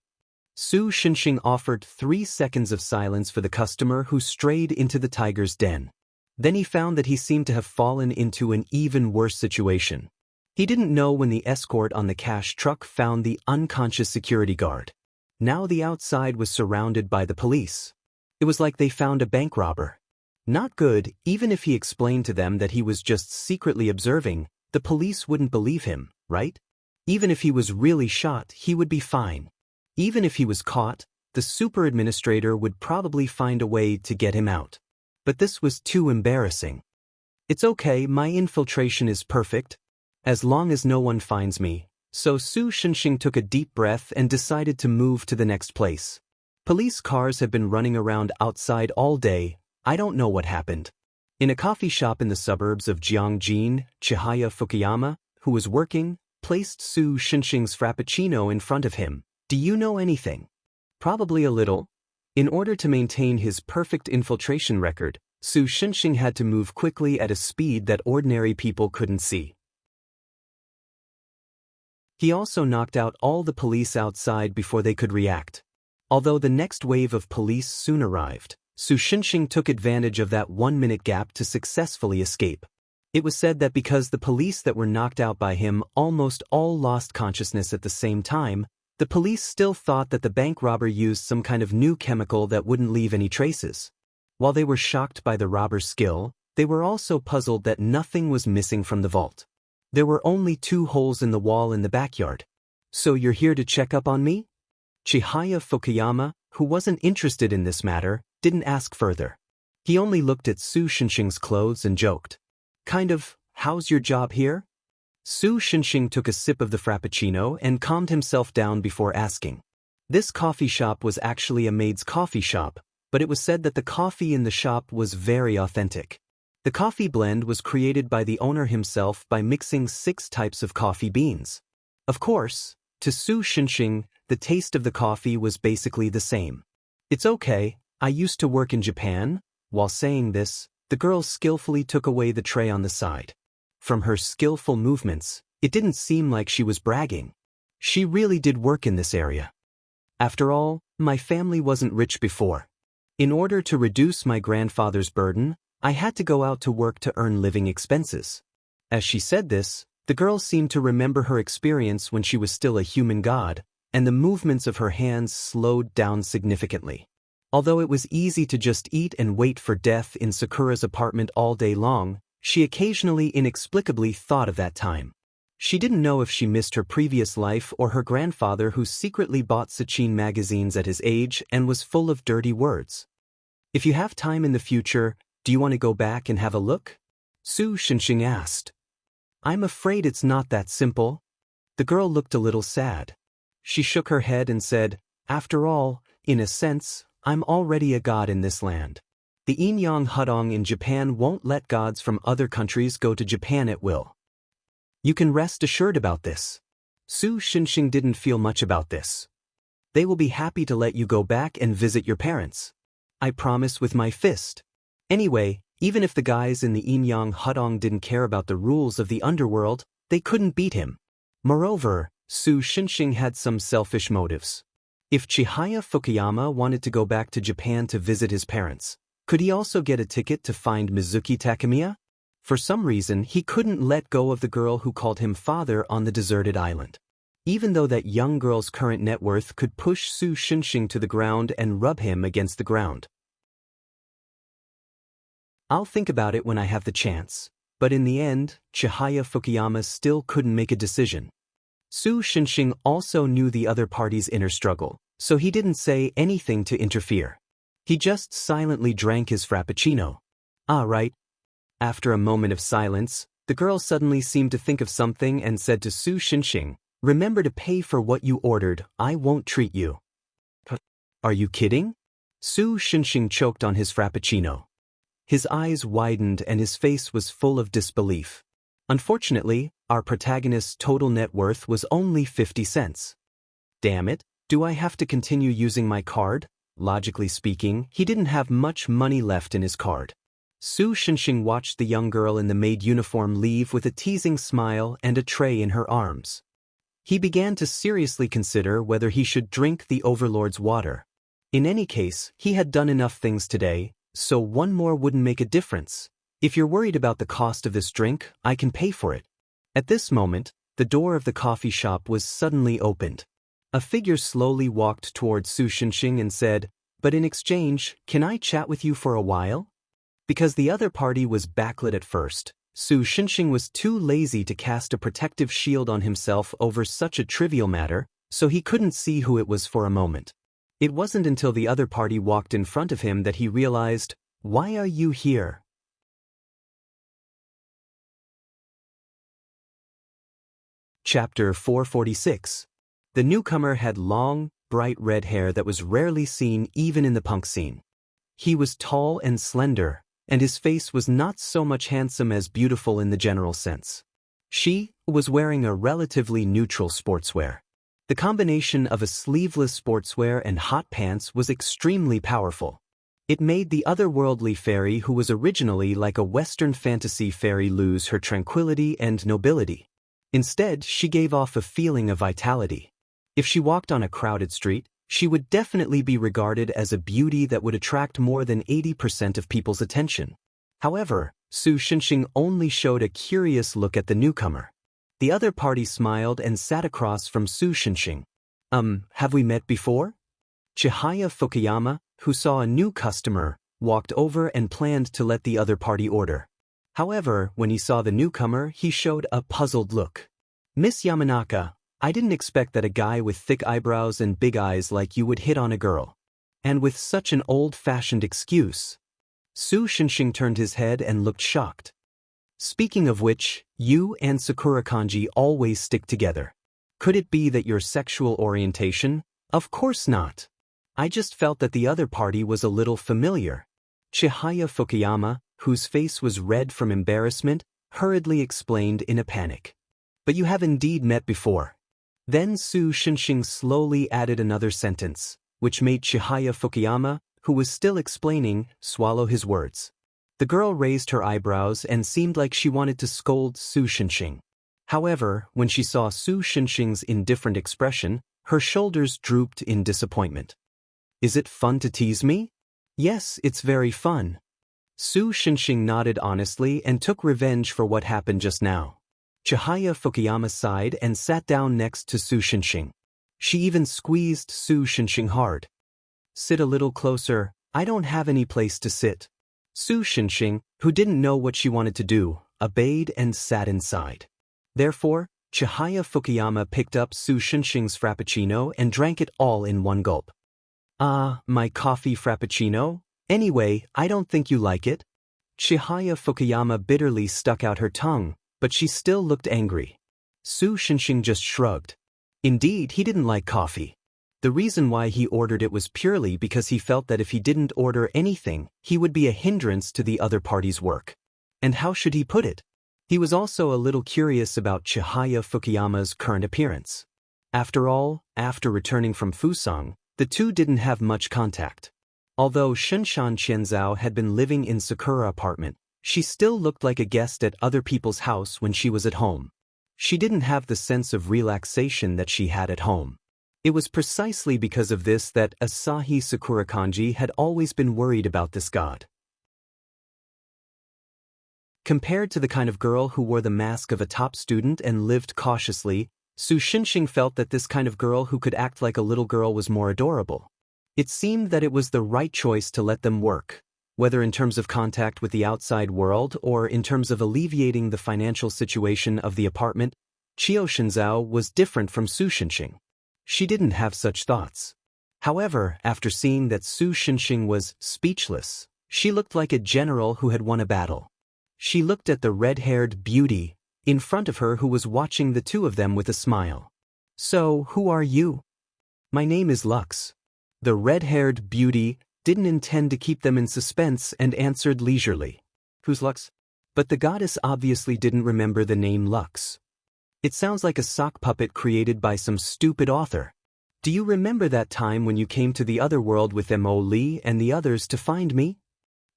Su Xinxing offered 3 seconds of silence for the customer who strayed into the tiger's den. Then he found that he seemed to have fallen into an even worse situation. He didn't know when the escort on the cash truck found the unconscious security guard. Now the outside was surrounded by the police. It was like they found a bank robber. Not good. Even if he explained to them that he was just secretly observing, the police wouldn't believe him, right? Even if he was really shot, he would be fine. Even if he was caught, the super administrator would probably find a way to get him out. But this was too embarrassing. It's okay, my infiltration is perfect, as long as no one finds me. So Su Xinxing took a deep breath and decided to move to the next place. Police cars have been running around outside all day. I don't know what happened. In a coffee shop in the suburbs of Jiangjin, Chihaya Fukuyama, who was working, placed Su Xinxing's frappuccino in front of him. Do you know anything? Probably a little. In order to maintain his perfect infiltration record, Su Xinxing had to move quickly at a speed that ordinary people couldn't see. He also knocked out all the police outside before they could react. Although the next wave of police soon arrived, Su Xinxing took advantage of that 1-minute gap to successfully escape. It was said that because the police that were knocked out by him almost all lost consciousness at the same time, the police still thought that the bank robber used some kind of new chemical that wouldn't leave any traces. While they were shocked by the robber's skill, they were also puzzled that nothing was missing from the vault. There were only 2 holes in the wall in the backyard. So you're here to check up on me? Chihaya Fukuyama, who wasn't interested in this matter, didn't ask further. He only looked at Su Xinxing's clothes and joked. Kind of, how's your job here? Su Xinxing took a sip of the frappuccino and calmed himself down before asking. This coffee shop was actually a maid's coffee shop, but it was said that the coffee in the shop was very authentic. The coffee blend was created by the owner himself by mixing 6 types of coffee beans. Of course, to Su Xinxing, the taste of the coffee was basically the same. It's okay, I used to work in Japan. While saying this, the girl skillfully took away the tray on the side. From her skillful movements, it didn't seem like she was bragging. She really did work in this area. After all, my family wasn't rich before. In order to reduce my grandfather's burden, I had to go out to work to earn living expenses. As she said this, the girl seemed to remember her experience when she was still a human god, and the movements of her hands slowed down significantly. Although it was easy to just eat and wait for death in Sakura's apartment all day long, she occasionally inexplicably thought of that time. She didn't know if she missed her previous life or her grandfather who secretly bought Sachin magazines at his age and was full of dirty words. If you have time in the future, do you want to go back and have a look? Su Xinxing asked. I'm afraid it's not that simple. The girl looked a little sad. She shook her head and said, after all, in a sense, I'm already a god in this land. The Inyang Hudong in Japan won't let gods from other countries go to Japan at will. You can rest assured about this. Su Xinxing didn't feel much about this. They will be happy to let you go back and visit your parents. I promise with my fist. Anyway, Even if the guys in the Inyang Hudong didn't care about the rules of the underworld, they couldn't beat him. Moreover, Su Xinxing had some selfish motives. If Chihaya Fukuyama wanted to go back to Japan to visit his parents, could he also get a ticket to find Mizuki Takemiya? For some reason, he couldn't let go of the girl who called him father on the deserted island. Even though that young girl's current net worth could push Su Xinxing to the ground and rub him against the ground. I'll think about it when I have the chance. But in the end, Chihaya Fukuyama still couldn't make a decision. Su Xinxing also knew the other party's inner struggle, so he didn't say anything to interfere. He just silently drank his frappuccino. Ah, right. After a moment of silence, the girl suddenly seemed to think of something and said to Su Xinxing, "Remember to pay for what you ordered, I won't treat you." Are you kidding? Su Xinxing choked on his frappuccino. His eyes widened and his face was full of disbelief. Unfortunately, our protagonist's total net worth was only 50 cents. Damn it, do I have to continue using my card? Logically speaking, he didn't have much money left in his card. Su Xinxing watched the young girl in the maid uniform leave with a teasing smile and a tray in her arms. He began to seriously consider whether he should drink the Overlord's water. In any case, he had done enough things today, so one more wouldn't make a difference. If you're worried about the cost of this drink, I can pay for it. At this moment, the door of the coffee shop was suddenly opened. A figure slowly walked towards Su Xinxing and said, "But in exchange, can I chat with you for a while?" Because the other party was backlit at first, Su Xinxing was too lazy to cast a protective shield on himself over such a trivial matter, so he couldn't see who it was for a moment. It wasn't until the other party walked in front of him that he realized, "Why are you here?" Chapter 446. The newcomer had long, bright red hair that was rarely seen even in the punk scene. He was tall and slender, and his face was not so much handsome as beautiful in the general sense. She was wearing a relatively neutral sportswear. The combination of a sleeveless sportswear and hot pants was extremely powerful. It made the otherworldly fairy who was originally like a Western fantasy fairy lose her tranquility and nobility. Instead, she gave off a feeling of vitality. If she walked on a crowded street, she would definitely be regarded as a beauty that would attract more than 80% of people's attention. However, Su Xinxing only showed a curious look at the newcomer. The other party smiled and sat across from Su Xinxing. Have we met before?" Chihaya Fukuyama, who saw a new customer, walked over and planned to let the other party order. However, when he saw the newcomer, he showed a puzzled look. "Miss Yamanaka, I didn't expect that a guy with thick eyebrows and big eyes like you would hit on a girl. And with such an old-fashioned excuse." Su Xinxing turned his head and looked shocked. "Speaking of which, you and Sakura Kanji always stick together. Could it be that your sexual orientation? Of course not. I just felt that the other party was a little familiar." Chihaya Fukuyama, whose face was red from embarrassment, hurriedly explained in a panic. "But you have indeed met before." Then Su Xinxing slowly added another sentence, which made Chihaya Fukuyama, who was still explaining, swallow his words. The girl raised her eyebrows and seemed like she wanted to scold Su Xinxing. However, when she saw Su Xinxing's indifferent expression, her shoulders drooped in disappointment. "Is it fun to tease me?" "Yes, it's very fun." Su Xinxing nodded honestly and took revenge for what happened just now. Chihaya Fukuyama sighed and sat down next to Su Xinxing. She even squeezed Su Xinxing hard. "Sit a little closer, I don't have any place to sit." Su Xinxing, who didn't know what she wanted to do, obeyed and sat inside. Therefore, Chihaya Fukuyama picked up Su Xinxing's frappuccino and drank it all in one gulp. "Ah, my coffee frappuccino? Anyway, I don't think you like it." Chihaya Fukuyama bitterly stuck out her tongue, but she still looked angry. Su Xinxing just shrugged. Indeed, he didn't like coffee. The reason why he ordered it was purely because he felt that if he didn't order anything, he would be a hindrance to the other party's work. And how should he put it? He was also a little curious about Chihaya Fukuyama's current appearance. After all, after returning from Fusang, the two didn't have much contact. Although Shunshan Qianzhao had been living in Sakura apartment, she still looked like a guest at other people's house when she was at home. She didn't have the sense of relaxation that she had at home. It was precisely because of this that Asahi Sakurakanji had always been worried about this god. Compared to the kind of girl who wore the mask of a top student and lived cautiously, Su Xinxing felt that this kind of girl who could act like a little girl was more adorable. It seemed that it was the right choice to let them work, whether in terms of contact with the outside world or in terms of alleviating the financial situation of the apartment. Qiu Shinzao was different from Su Xinxing. She didn't have such thoughts. However, after seeing that Su Xinxing was speechless, she looked like a general who had won a battle. She looked at the red-haired beauty in front of her who was watching the two of them with a smile. "So, who are you?" "My name is Lux." The red-haired beauty didn't intend to keep them in suspense and answered leisurely. "Who's Lux?" But the goddess obviously didn't remember the name Lux. "It sounds like a sock puppet created by some stupid author. Do you remember that time when you came to the other world with Mo Li and the others to find me?"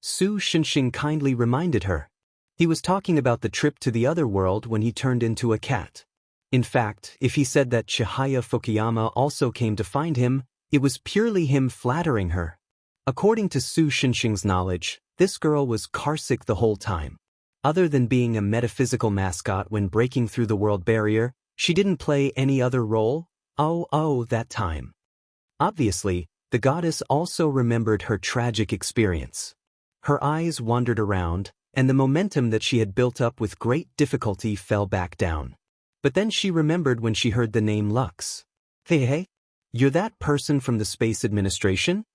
Su Xinxing kindly reminded her. He was talking about the trip to the other world when he turned into a cat. In fact, if he said that Chihaya Fukuyama also came to find him, it was purely him flattering her. According to Su Xinxing's knowledge, this girl was carsick the whole time. Other than being a metaphysical mascot when breaking through the world barrier, she didn't play any other role. That time. Obviously, the goddess also remembered her tragic experience. Her eyes wandered around, and the momentum that she had built up with great difficulty fell back down. But then she remembered when she heard the name Lux. Hey, you're that person from the Space Administration?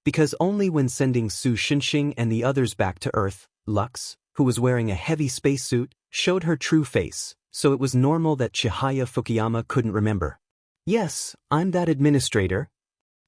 Because only when sending Su Xinxing and the others back to Earth, Lux, who was wearing a heavy spacesuit, showed her true face, so it was normal that Chihaya Fukuyama couldn't remember. "Yes, I'm that administrator,"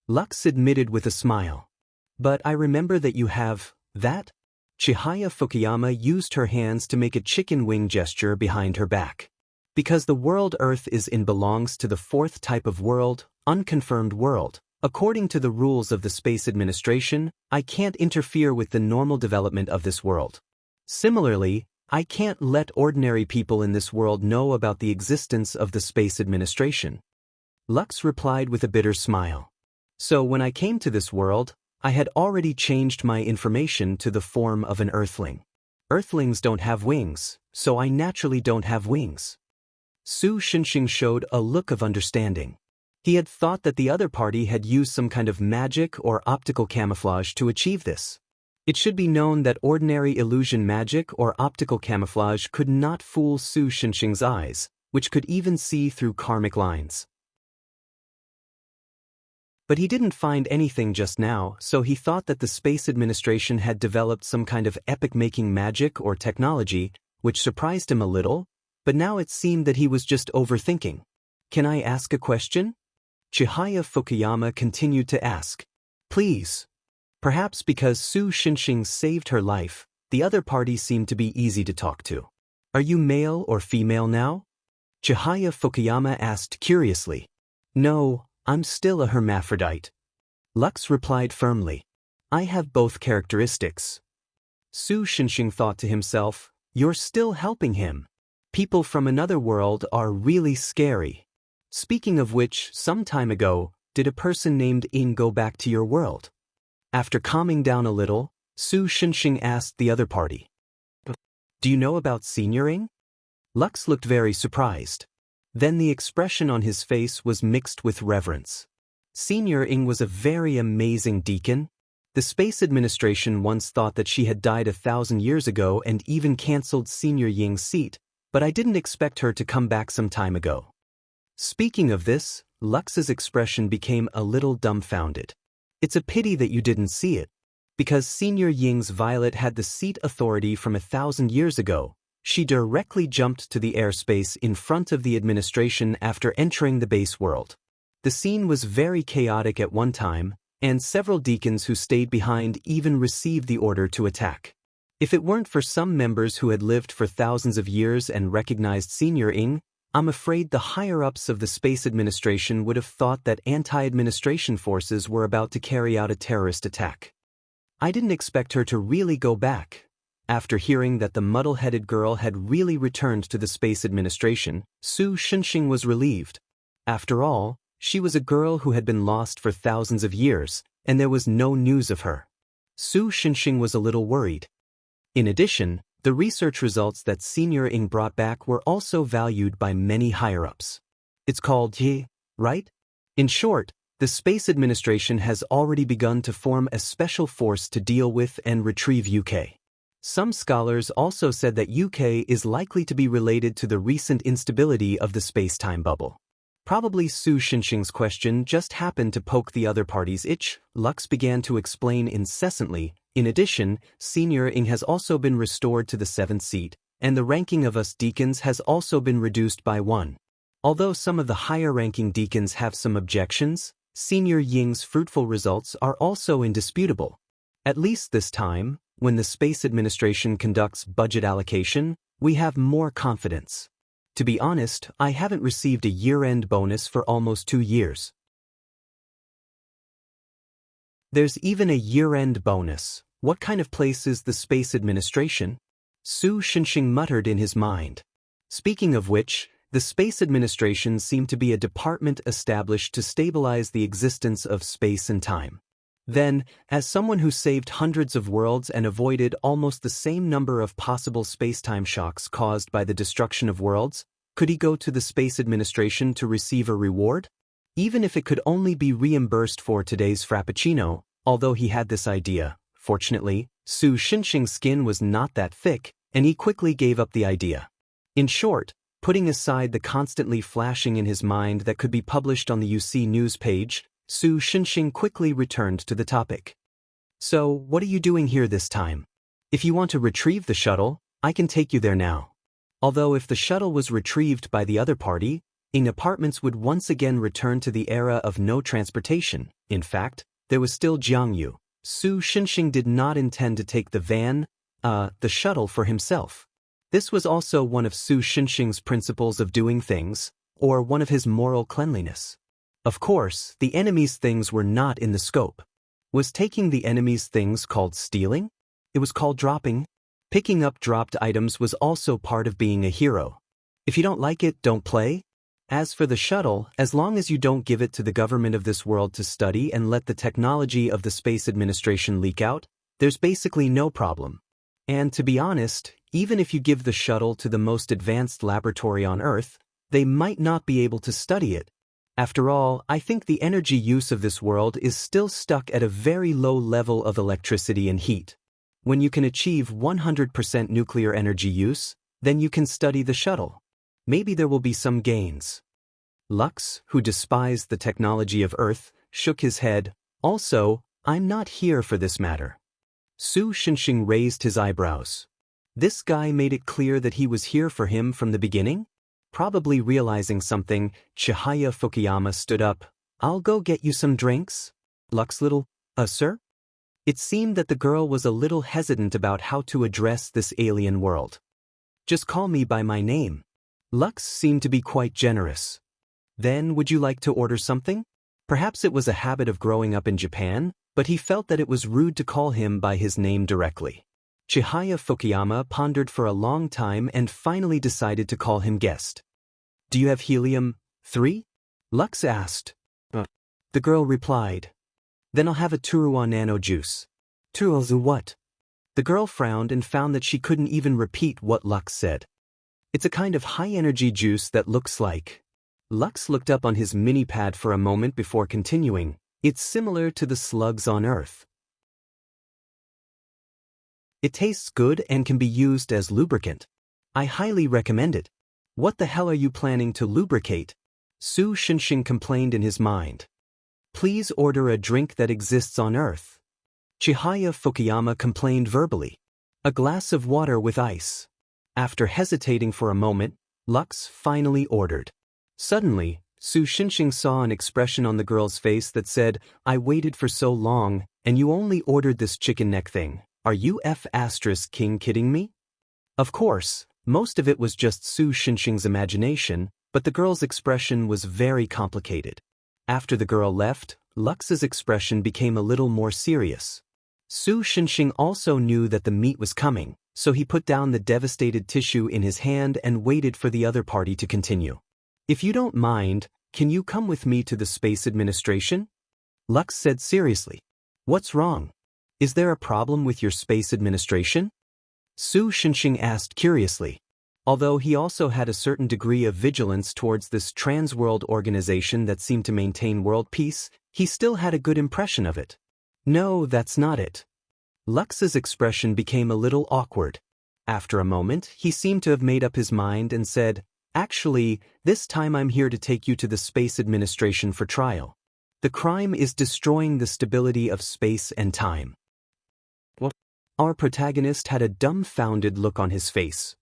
Lux admitted with a smile. "But I remember that you have that?" Chihaya Fukuyama used her hands to make a chicken wing gesture behind her back. "Because the world Earth is in belongs to the fourth type of world, unconfirmed world. According to the rules of the Space Administration, I can't interfere with the normal development of this world. Similarly, I can't let ordinary people in this world know about the existence of the Space Administration." Lux replied with a bitter smile. "So when I came to this world, I had already changed my information to the form of an Earthling. Earthlings don't have wings, so I naturally don't have wings." Su Xinxing showed a look of understanding. He had thought that the other party had used some kind of magic or optical camouflage to achieve this. It should be known that ordinary illusion magic or optical camouflage could not fool Su Xinxing's eyes, which could even see through karmic lines. But he didn't find anything just now, so he thought that the Space Administration had developed some kind of epic-making magic or technology, which surprised him a little, but now it seemed that he was just overthinking. "Can I ask a question?" Chihaya Fukuyama continued to ask. "Please." Perhaps because Su Xinxing saved her life, the other party seemed to be easy to talk to. "Are you male or female now?" Chihaya Fukuyama asked curiously. "No, I'm still a hermaphrodite." Lux replied firmly. "I have both characteristics." Su Xinxing thought to himself, "You're still helping him. People from another world are really scary. Speaking of which, some time ago, did a person named Ing go back to your world?" After calming down a little, Su Xinxing asked the other party. "Do you know about Senior Ing?" Lux looked very surprised. Then the expression on his face was mixed with reverence. Senior Ing was a very amazing deacon. The Space Administration once thought that she had died 1,000 years ago and even cancelled Senior Ying's seat, but I didn't expect her to come back some time ago. Speaking of this, Lux's expression became a little dumbfounded. "It's a pity that you didn't see it. Because Senior Ying's Violet had the seat authority from 1,000 years ago, she directly jumped to the airspace in front of the administration after entering the base world. The scene was very chaotic at one time, and several deacons who stayed behind even received the order to attack. If it weren't for some members who had lived for thousands of years and recognized Senior Ing, I'm afraid the higher-ups of the Space Administration would have thought that anti-administration forces were about to carry out a terrorist attack." I didn't expect her to really go back. After hearing that the muddle-headed girl had really returned to the Space Administration, Su Shunxing was relieved. After all, she was a girl who had been lost for thousands of years, and there was no news of her. Su Shunxing was a little worried. In addition, the research results that Senior Ing brought back were also valued by many higher-ups. It's called Yi, right? In short, the Space Administration has already begun to form a special force to deal with and retrieve UK. Some scholars also said that UK is likely to be related to the recent instability of the space-time bubble. Probably Su Shunxing's question just happened to poke the other party's itch. Lux began to explain incessantly. In addition, Senior Ing has also been restored to the 7th seat, and the ranking of us deacons has also been reduced by 1. Although some of the higher-ranking deacons have some objections, Senior Ying's fruitful results are also indisputable. At least this time, when the Space Administration conducts budget allocation, we have more confidence. To be honest, I haven't received a year-end bonus for almost 2 years. There's even a year-end bonus. What kind of place is the Space Administration? Su Shunxing muttered in his mind. Speaking of which, the Space Administration seemed to be a department established to stabilize the existence of space and time. Then, as someone who saved hundreds of worlds and avoided almost the same number of possible space-time shocks caused by the destruction of worlds, could he go to the Space Administration to receive a reward? Even if it could only be reimbursed for today's frappuccino, although he had this idea. Fortunately, Su Shunxing's skin was not that thick, and he quickly gave up the idea. In short, putting aside the constantly flashing in his mind that could be published on the UC news page, Su Shunxing quickly returned to the topic. So, what are you doing here this time? If you want to retrieve the shuttle, I can take you there now. Although if the shuttle was retrieved by the other party, Ing apartments would once again return to the era of no transportation. In fact, there was still Jiangyu. Su Shunxing did not intend to take the shuttle for himself. This was also one of Su Shunxing's principles of doing things, or one of his moral cleanliness. Of course, the enemy's things were not in the scope. Was taking the enemy's things called stealing? It was called dropping. Picking up dropped items was also part of being a hero. If you don't like it, don't play. As for the shuttle, as long as you don't give it to the government of this world to study and let the technology of the Space Administration leak out, there's basically no problem. And to be honest, even if you give the shuttle to the most advanced laboratory on Earth, they might not be able to study it. After all, I think the energy use of this world is still stuck at a very low level of electricity and heat. When you can achieve 100% nuclear energy use, then you can study the shuttle. Maybe there will be some gains. Lux, who despised the technology of Earth, shook his head. Also, I'm not here for this matter. Su Shunxing raised his eyebrows. This guy made it clear that he was here for him from the beginning? Probably realizing something, Chihaya Fukuyama stood up. I'll go get you some drinks. Lux little, sir? It seemed that the girl was a little hesitant about how to address this alien world. Just call me by my name. Lux seemed to be quite generous. Then, would you like to order something? Perhaps it was a habit of growing up in Japan, but he felt that it was rude to call him by his name directly. Chihaya Fukuyama pondered for a long time and finally decided to call him guest. Do you have helium-3? Lux asked. The girl replied. Then I'll have a Turuwa nano juice. Turuwa what? The girl frowned and found that she couldn't even repeat what Lux said. It's a kind of high-energy juice that looks like. Lux looked up on his mini-pad for a moment before continuing. It's similar to the slugs on Earth. It tastes good and can be used as lubricant. I highly recommend it. What the hell are you planning to lubricate? Su Shunxing complained in his mind. Please order a drink that exists on Earth. Chihaya Fukuyama complained verbally. A glass of water with ice. After hesitating for a moment, Lux finally ordered. Suddenly, Su Shunxing saw an expression on the girl's face that said, I waited for so long, and you only ordered this chicken neck thing. Are you King kidding me? Of course, most of it was just Su Shunxing's imagination, but the girl's expression was very complicated. After the girl left, Lux's expression became a little more serious. Su Shenxing also knew that the meet was coming, so he put down the devastated tissue in his hand and waited for the other party to continue. If you don't mind, can you come with me to the Space Administration? Lux said seriously. What's wrong? Is there a problem with your Space Administration? Su Shenxing asked curiously. Although he also had a certain degree of vigilance towards this trans-world organization that seemed to maintain world peace, he still had a good impression of it. No, that's not it. Lux's expression became a little awkward. After a moment, he seemed to have made up his mind and said, Actually, this time I'm here to take you to the Space Administration for trial. The crime is destroying the stability of space and time. What? Our protagonist had a dumbfounded look on his face.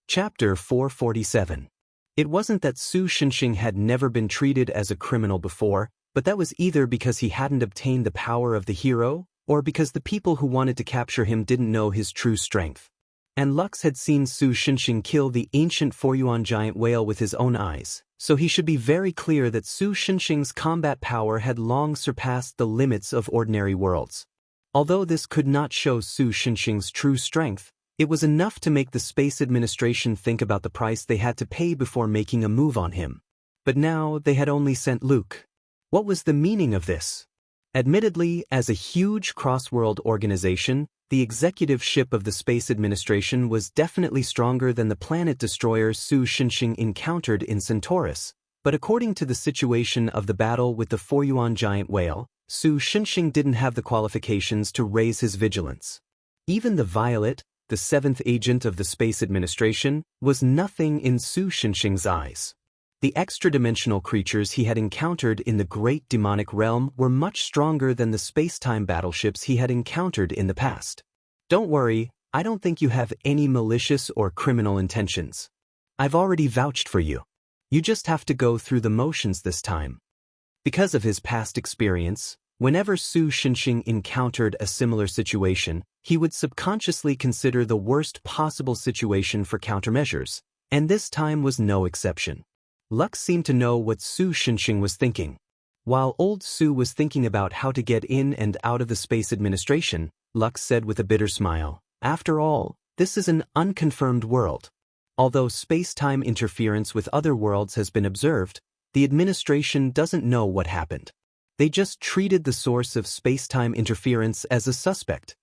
Chapter 447. It wasn't that Su Shenxing had never been treated as a criminal before, but that was either because he hadn't obtained the power of the hero, or because the people who wanted to capture him didn't know his true strength. And Lux had seen Su Shenxing kill the ancient Foryuan giant whale with his own eyes, so he should be very clear that Su Shenxing's combat power had long surpassed the limits of ordinary worlds. Although this could not show Su Shenxing's true strength, it was enough to make the Space Administration think about the price they had to pay before making a move on him. But now they had only sent Luke. What was the meaning of this? Admittedly, as a huge cross-world organization, the executive ship of the Space Administration was definitely stronger than the planet destroyer Su Shenxing encountered in Centaurus, but according to the situation of the battle with the Foryuan giant whale, Su Shenxing didn't have the qualifications to raise his vigilance. Even the Violet, the seventh agent of the Space Administration, was nothing in Su Shenxing's eyes. The extra-dimensional creatures he had encountered in the Great Demonic Realm were much stronger than the space-time battleships he had encountered in the past. Don't worry, I don't think you have any malicious or criminal intentions. I've already vouched for you. You just have to go through the motions this time. Because of his past experience, whenever Su Shenxing encountered a similar situation, he would subconsciously consider the worst possible situation for countermeasures, and this time was no exception. Lux seemed to know what Su Shenxing was thinking. While old Su was thinking about how to get in and out of the Space Administration, Lux said with a bitter smile, After all, this is an unconfirmed world. Although space-time interference with other worlds has been observed, the administration doesn't know what happened. They just treated the source of space-time interference as a suspect.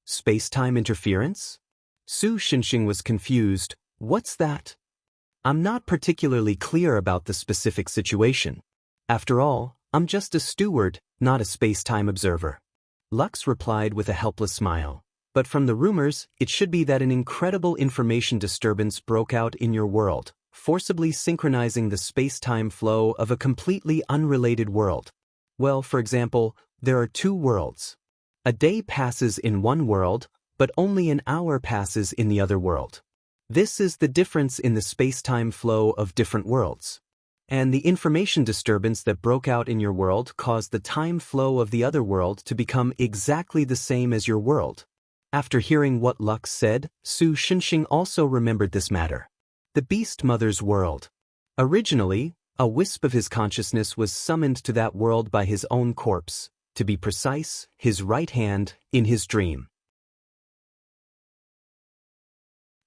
Space-time interference? Su Shenxing was confused. What's that? I'm not particularly clear about the specific situation. After all, I'm just a steward, not a space-time observer. Lux replied with a helpless smile. But from the rumors, it should be that an incredible information disturbance broke out in your world, forcibly synchronizing the space-time flow of a completely unrelated world. Well, for example, there are two worlds. A day passes in one world, but only an hour passes in the other world. This is the difference in the space-time flow of different worlds. And the information disturbance that broke out in your world caused the time flow of the other world to become exactly the same as your world. After hearing what Lux said, Su Shenxing also remembered this matter. The Beast Mother's world. Originally, a wisp of his consciousness was summoned to that world by his own corpse, to be precise, his right hand, in his dream.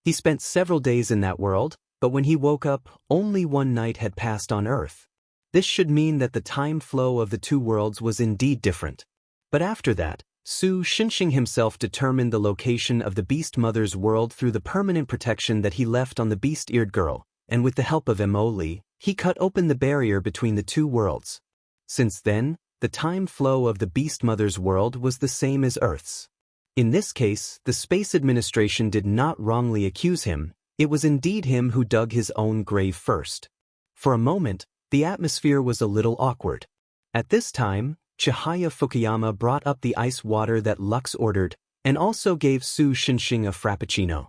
He spent several days in that world, but when he woke up, only one night had passed on Earth. This should mean that the time flow of the two worlds was indeed different. But after that, Su Shenxing himself determined the location of the Beast Mother's world through the permanent protection that he left on the Beast-Eared Girl, and with the help of Emoli, he cut open the barrier between the two worlds. Since then, the time flow of the Beast Mother's world was the same as Earth's. In this case, the Space Administration did not wrongly accuse him. It was indeed him who dug his own grave first. For a moment, the atmosphere was a little awkward. At this time, Chihaya Fukuyama brought up the ice water that Lux ordered, and also gave Su Shenxing a frappuccino.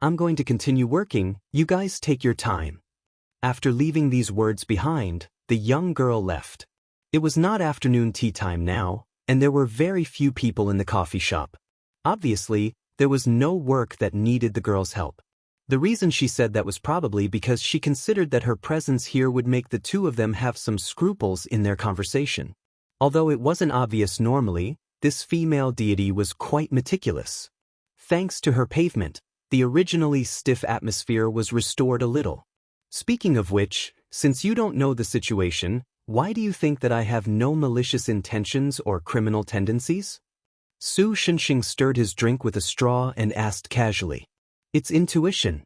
I'm going to continue working, you guys take your time. After leaving these words behind, the young girl left. It was not afternoon tea time now, and there were very few people in the coffee shop. Obviously, there was no work that needed the girl's help. The reason she said that was probably because she considered that her presence here would make the two of them have some scruples in their conversation. Although it wasn't obvious normally, this female deity was quite meticulous. Thanks to her pavement, the originally stiff atmosphere was restored a little. Speaking of which, since you don't know the situation, why do you think that I have no malicious intentions or criminal tendencies? Su Shenxing stirred his drink with a straw and asked casually. It's intuition.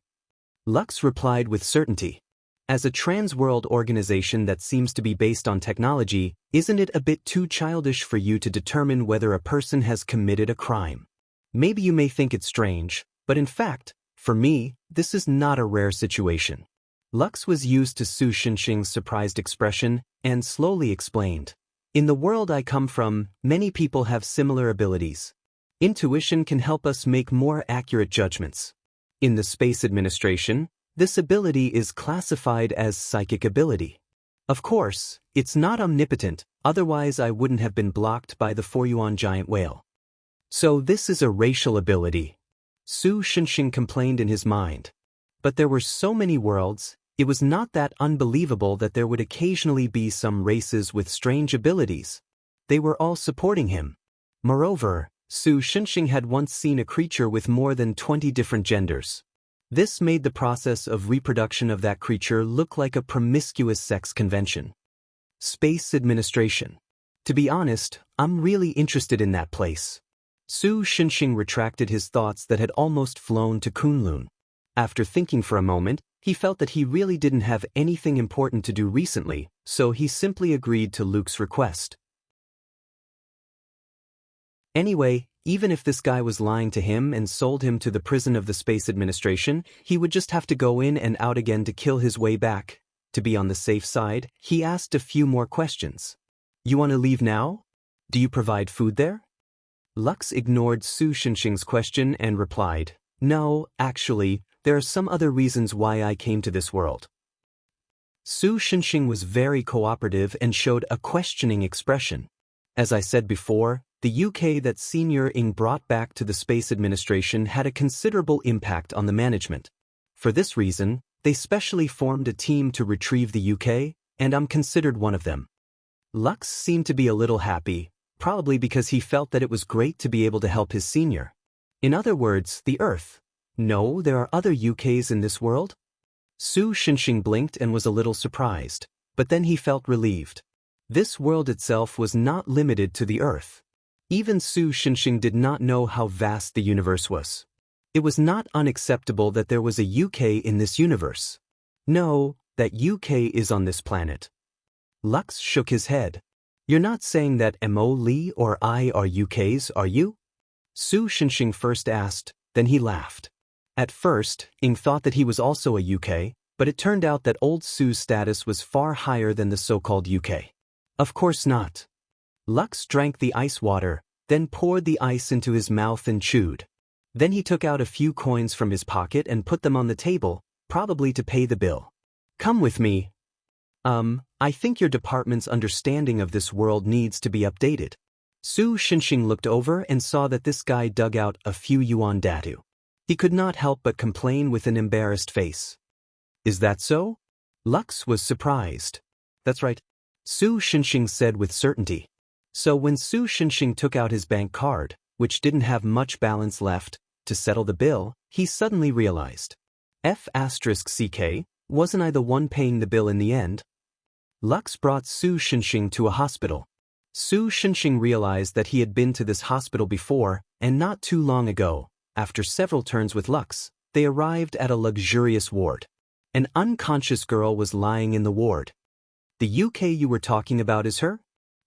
Lux replied with certainty. As a trans-world organization that seems to be based on technology, isn't it a bit too childish for you to determine whether a person has committed a crime? Maybe you may think it strange, but in fact, for me, this is not a rare situation. Lux was used to Su Shenxing's surprised expression and slowly explained. In the world I come from, many people have similar abilities. Intuition can help us make more accurate judgments. In the Space Administration, this ability is classified as psychic ability. Of course, it's not omnipotent, otherwise I wouldn't have been blocked by the 4-yuan giant whale. So this is a racial ability. Su Shenxing complained in his mind. But there were so many worlds, it was not that unbelievable that there would occasionally be some races with strange abilities. They were all supporting him. Moreover, Su Shenxing had once seen a creature with more than 20 different genders. This made the process of reproduction of that creature look like a promiscuous sex convention. Space Administration. To be honest, I'm really interested in that place. Su Shenxing retracted his thoughts that had almost flown to Kunlun. After thinking for a moment, he felt that he really didn't have anything important to do recently, so he simply agreed to Luke's request. Anyway, even if this guy was lying to him and sold him to the prison of the Space Administration, he would just have to go in and out again to kill his way back. To be on the safe side, he asked a few more questions. You want to leave now? Do you provide food there? Lux ignored Su Shenxing's question and replied, No, actually, there are some other reasons why I came to this world. Su Shenxing was very cooperative and showed a questioning expression. As I said before, the UK that Senior Ing brought back to the Space Administration had a considerable impact on the management. For this reason, they specially formed a team to retrieve the UK, and I'm considered one of them. Lux seemed to be a little happy, probably because he felt that it was great to be able to help his senior. In other words, the Earth. No, there are other UKs in this world? Su Shenxing blinked and was a little surprised, but then he felt relieved. This world itself was not limited to the Earth. Even Su Shenxing did not know how vast the universe was. It was not unacceptable that there was a UK in this universe. No, that UK is on this planet. Lux shook his head. You're not saying that Mo Li or I are UKs, are you? Su Shenxing first asked, then he laughed. At first, Ing thought that he was also a UK, but it turned out that old Su's status was far higher than the so-called UK. Of course not. Lux drank the ice water, then poured the ice into his mouth and chewed. Then he took out a few coins from his pocket and put them on the table, probably to pay the bill. Come with me. I think your department's understanding of this world needs to be updated. Su Shenxing looked over and saw that this guy dug out a few yuan datu. He could not help but complain with an embarrassed face. Is that so? Lux was surprised. That's right, Su Shenxing said with certainty. So when Su Shenxing took out his bank card, which didn't have much balance left, to settle the bill, he suddenly realized. F***CK, wasn't I the one paying the bill in the end? Lux brought Su Shenxing to a hospital. Su Shenxing realized that he had been to this hospital before, and not too long ago. After several turns with Lux, they arrived at a luxurious ward. An unconscious girl was lying in the ward. The UK you were talking about is her?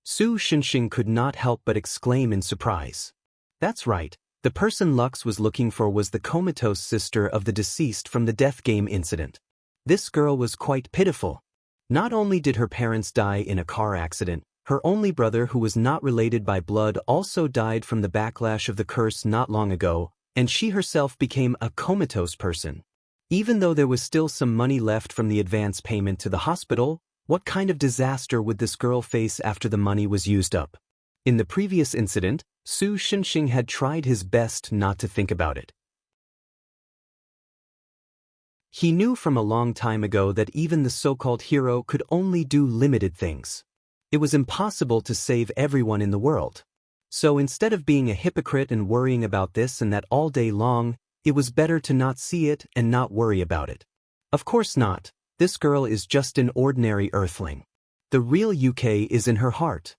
Su Shenxing could not help but exclaim in surprise. That's right, the person Lux was looking for was the comatose sister of the deceased from the death game incident. This girl was quite pitiful. Not only did her parents die in a car accident, her only brother who was not related by blood also died from the backlash of the curse not long ago, and she herself became a comatose person. Even though there was still some money left from the advance payment to the hospital, what kind of disaster would this girl face after the money was used up? In the previous incident, Su Shenxing had tried his best not to think about it. He knew from a long time ago that even the so-called hero could only do limited things. It was impossible to save everyone in the world. So instead of being a hypocrite and worrying about this and that all day long, it was better to not see it and not worry about it. Of course not. This girl is just an ordinary earthling. The real UK is in her heart.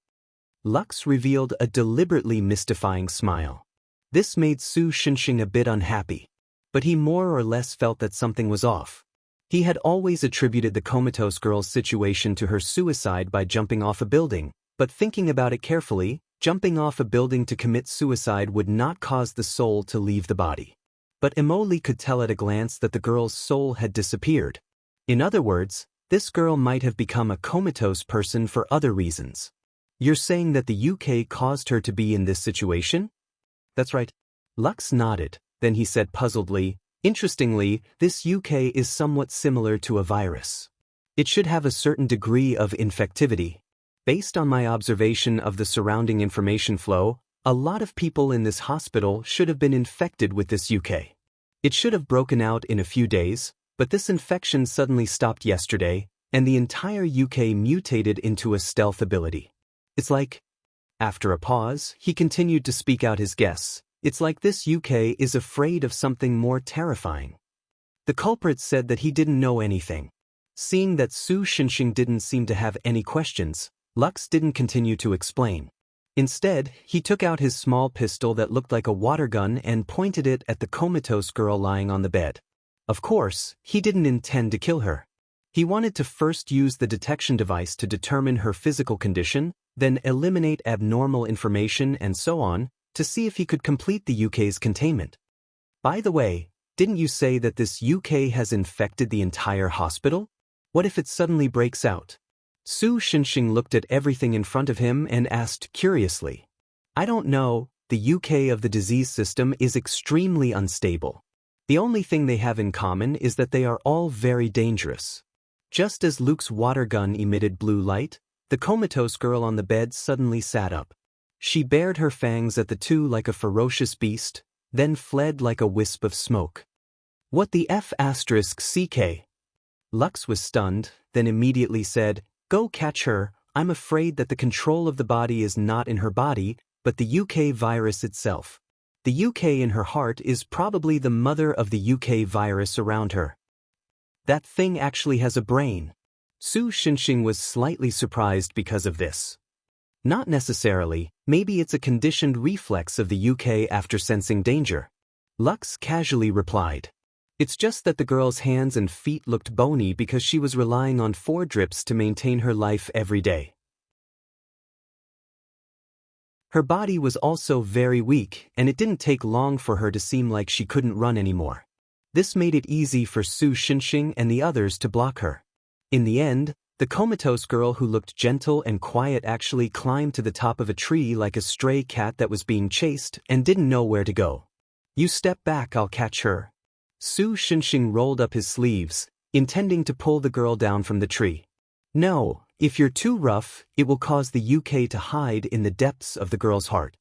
Lux revealed a deliberately mystifying smile. This made Su Xinxing a bit unhappy. But he more or less felt that something was off. He had always attributed the comatose girl's situation to her suicide by jumping off a building, but thinking about it carefully, jumping off a building to commit suicide would not cause the soul to leave the body. But Emily could tell at a glance that the girl's soul had disappeared. In other words, this girl might have become a comatose person for other reasons. You're saying that the UK caused her to be in this situation? That's right. Lux nodded. Then he said puzzledly, interestingly, this UK is somewhat similar to a virus. It should have a certain degree of infectivity. Based on my observation of the surrounding information flow, a lot of people in this hospital should have been infected with this UK. It should have broken out in a few days, but this infection suddenly stopped yesterday, and the entire UK mutated into a stealth ability. It's like... After a pause, he continued to speak out his guess. It's like this UK is afraid of something more terrifying. The culprit said that he didn't know anything. Seeing that Su Xinxing didn't seem to have any questions, Lux didn't continue to explain. Instead, he took out his small pistol that looked like a water gun and pointed it at the comatose girl lying on the bed. Of course, he didn't intend to kill her. He wanted to first use the detection device to determine her physical condition, then eliminate abnormal information and so on, to see if he could complete the UK's containment. By the way, didn't you say that this UK has infected the entire hospital? What if it suddenly breaks out? Su Xinxing looked at everything in front of him and asked curiously. I don't know, the UK of the disease system is extremely unstable. The only thing they have in common is that they are all very dangerous. Just as Luke's water gun emitted blue light, the comatose girl on the bed suddenly sat up. She bared her fangs at the two like a ferocious beast, then fled like a wisp of smoke. What the F***CK? Lux was stunned, then immediately said, Go catch her. I'm afraid that the control of the body is not in her body, but the UK virus itself. The UK in her heart is probably the mother of the UK virus around her. That thing actually has a brain. Su Xinxing was slightly surprised because of this. Not necessarily, maybe it's a conditioned reflex of the UK after sensing danger. Lux casually replied. It's just that the girl's hands and feet looked bony because she was relying on 4 drips to maintain her life every day. Her body was also very weak, and it didn't take long for her to seem like she couldn't run anymore. This made it easy for Su Xinxing and the others to block her. In the end, the comatose girl who looked gentle and quiet actually climbed to the top of a tree like a stray cat that was being chased and didn't know where to go. You step back, I'll catch her. Su Xinxing rolled up his sleeves, intending to pull the girl down from the tree. No, if you're too rough, it will cause the UK to hide in the depths of the girl's heart.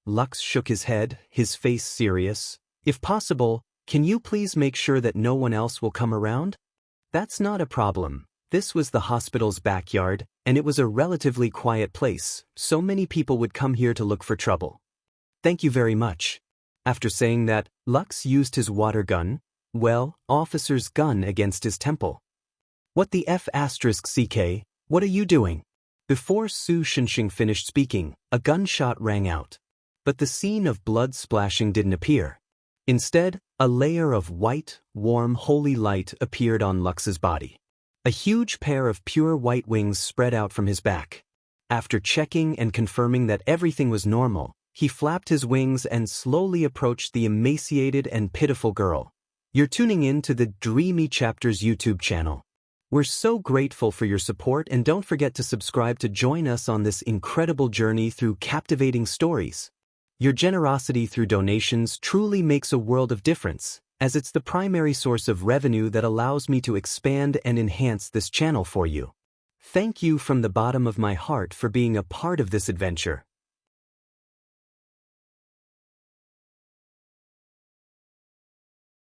Lux shook his head, his face serious. If possible, can you please make sure that no one else will come around? That's not a problem. This was the hospital's backyard, and it was a relatively quiet place, so many people would come here to look for trouble. Thank you very much. After saying that, Lux used his water gun, officer's gun against his temple. What the F***CK? What are you doing? Before Su Xinxing finished speaking, a gunshot rang out. But the scene of blood splashing didn't appear. Instead, a layer of white, warm, holy light appeared on Lux's body. A huge pair of pure white wings spread out from his back. After checking and confirming that everything was normal, he flapped his wings and slowly approached the emaciated and pitiful girl. You're tuning in to the Dreamy Chapters YouTube channel. We're so grateful for your support, and don't forget to subscribe to join us on this incredible journey through captivating stories. Your generosity through donations truly makes a world of difference, as it's the primary source of revenue that allows me to expand and enhance this channel for you. Thank you from the bottom of my heart for being a part of this adventure.